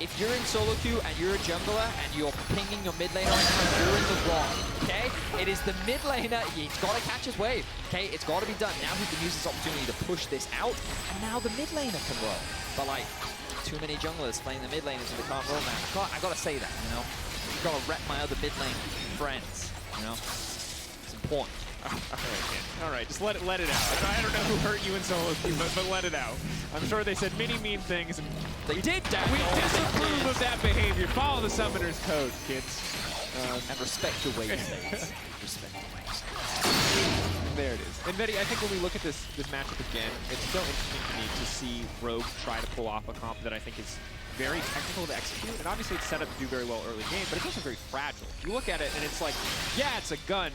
if you're in solo queue and you're a jungler and you're pinging your mid laner right now, you're in the wrong, okay? It is the mid laner, he's got to catch his wave, okay? It's got to be done. Now he can use this opportunity to push this out, and now the mid laner can roll. But like, too many junglers playing the mid laners and they can't roll now. I got to say that, you know? I've got to rep my other mid lane friends, you know? It's important. All right, just let it out. I don't know who hurt you in solo queue, but let it out. I'm sure they said many mean things, and they did. We disapprove of that behavior. Follow the summoner's code, kids. And respect your wave states. Respect your wave states. There it is. And Betty, I think when we look at this matchup again, it's so interesting to me to see Rogue try to pull off a comp that I think is very technical to execute, and obviously it's set up to do very well early game, but it's also very fragile. You look at it and it's like, yeah, it's a gun,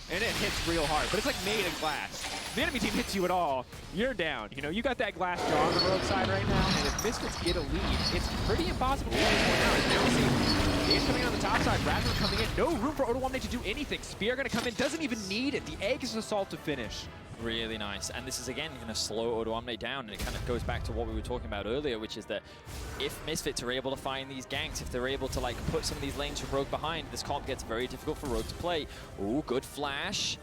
and it hits real hard, but it's like made of glass. If the enemy team hits you at all, you're down. You know, you got that glass jaw on the Rogue side right now, and if Misfits get a lead, it's pretty impossible to win this one out. As now we see Ace coming on the top side, Razor coming in, no room for Odoamne to do anything. Spear gonna come in, doesn't even need it. The egg is assault to finish. Really nice, and this is again going to slow Odoamne down, and it kind of goes back to what we were talking about earlier, which is that if Misfits are able to find these ganks, if they're able to like put some of these lanes from Rogue behind, this comp gets very difficult for Rogue to play. Ooh, good flash.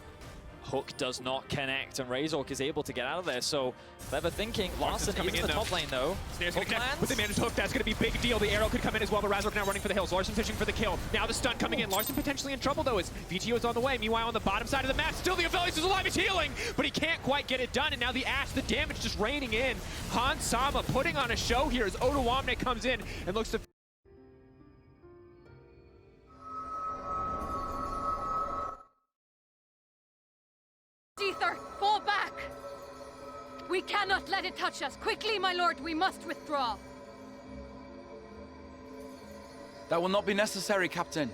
Hook does not connect, and Razork is able to get out of there, so clever thinking. Larson coming in the top lane though. Snare's gonna connect with the managed hook, that's gonna be a big deal. The arrow could come in as well, but Razork now running for the hills. Larson fishing for the kill. Now the stun coming in. Larson potentially in trouble though as VTO is on the way. Meanwhile on the bottom side of the map, still the Aphelios is alive, he's healing, but he can't quite get it done, and now the Ash, the damage just raining in. Hans Sama putting on a show here as Odoamne comes in and looks to Ether, fall back! We cannot let it touch us. Quickly, my lord, we must withdraw. That will not be necessary, Captain.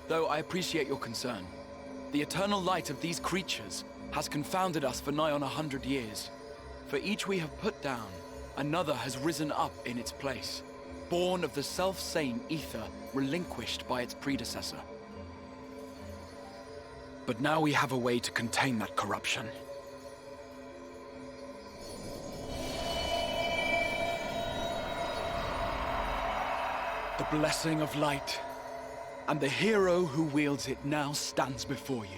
Though I appreciate your concern. The eternal light of these creatures has confounded us for nigh on 100 years. For each we have put down, another has risen up in its place, born of the self-same ether relinquished by its predecessor. But now we have a way to contain that corruption. The blessing of light, and the hero who wields it now stands before you.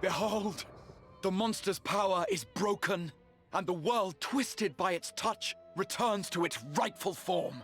Behold! The monster's power is broken, and the world, twisted by its touch, returns to its rightful form.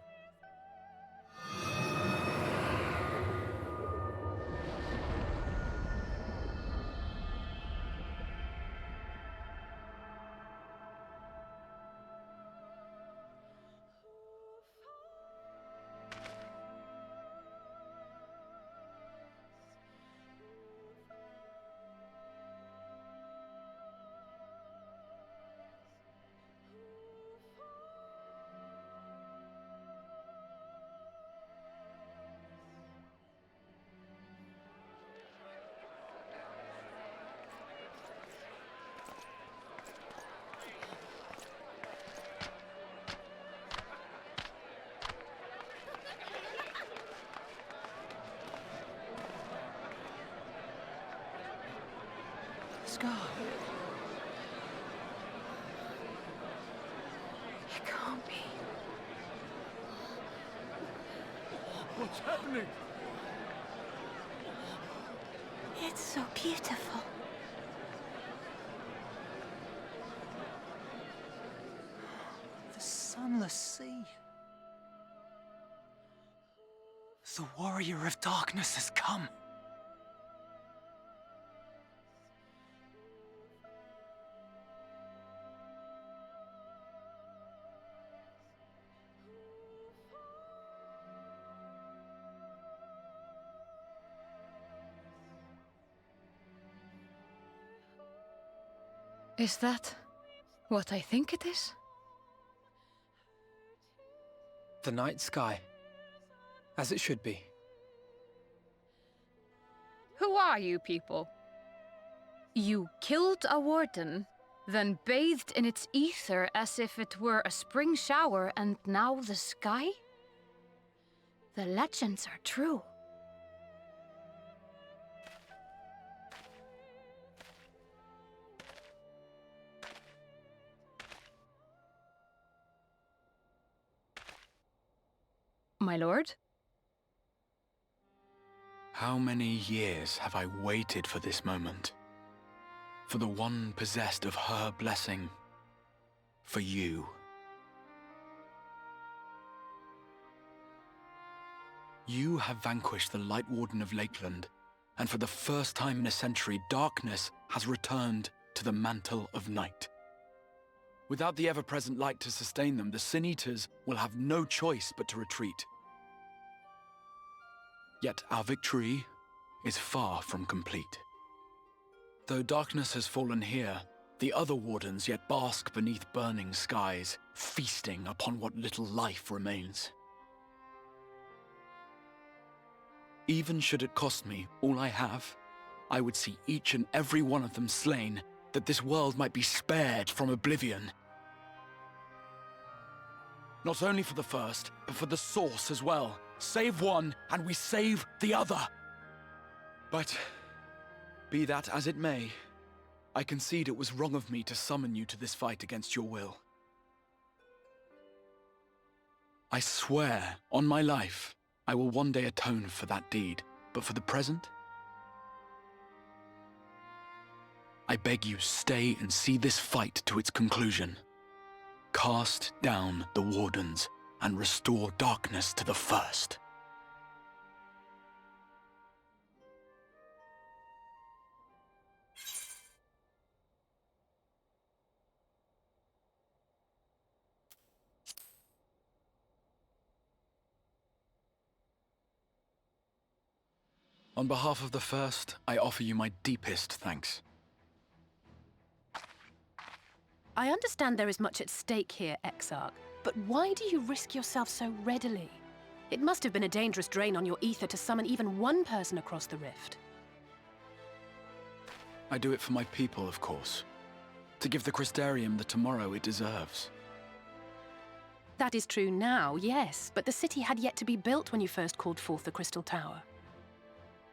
Scar. It can't be. What's happening? It's so beautiful. The sunless sea. The warrior of darkness has come. Is that what I think it is? The night sky, as it should be. Who are you people? You killed a warden, then bathed in its ether as if it were a spring shower, and now the sky? The legends are true. My lord? How many years have I waited for this moment? For the one possessed of her blessing. For you. You have vanquished the Light Warden of Lakeland, and for the first time in a century, darkness has returned to the mantle of night. Without the ever-present light to sustain them, the Sin Eaters will have no choice but to retreat. Yet our victory is far from complete. Though darkness has fallen here, The other wardens yet bask beneath burning skies, feasting upon what little life remains. Even should it cost me all I have, I would see each and every one of them slain, that this world might be spared from oblivion. Not only for the first, but for the source as well. Save one, and we save the other. But, be that as it may, I concede it was wrong of me to summon you to this fight against your will. I swear, on my life, I will one day atone for that deed, but for the present, I beg you stay and see this fight to its conclusion. Cast down the wardens and restore darkness to the first. On behalf of the first, I offer you my deepest thanks. I understand there is much at stake here, Exarch, but why do you risk yourself so readily? It must have been a dangerous drain on your ether to summon even one person across the rift. I do it for my people, of course. To give the Crystarium the tomorrow it deserves. That is true now, yes, but the city had yet to be built when you first called forth the Crystal Tower.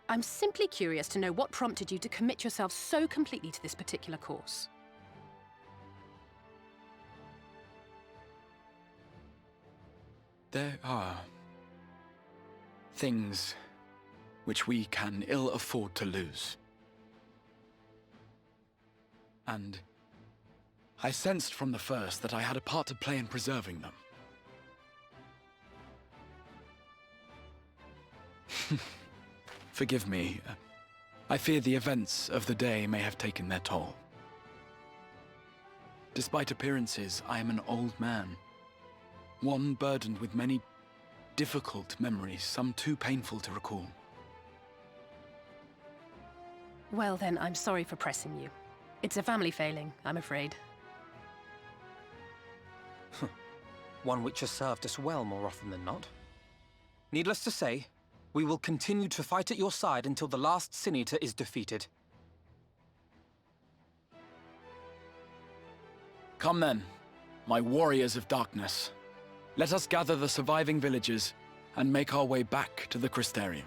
I'm simply curious to know what prompted you to commit yourself so completely to this particular course. There are things which we can ill afford to lose. And I sensed from the first that I had a part to play in preserving them. Forgive me. I fear the events of the day may have taken their toll. Despite appearances, I am an old man. One burdened with many difficult memories, some too painful to recall. Well then, I'm sorry for pressing you. It's a family failing, I'm afraid. One which has served us well more often than not. Needless to say, we will continue to fight at your side until the last Sin Eater is defeated. Come then, my warriors of darkness. Let us gather the surviving villagers and make our way back to the Crystarium.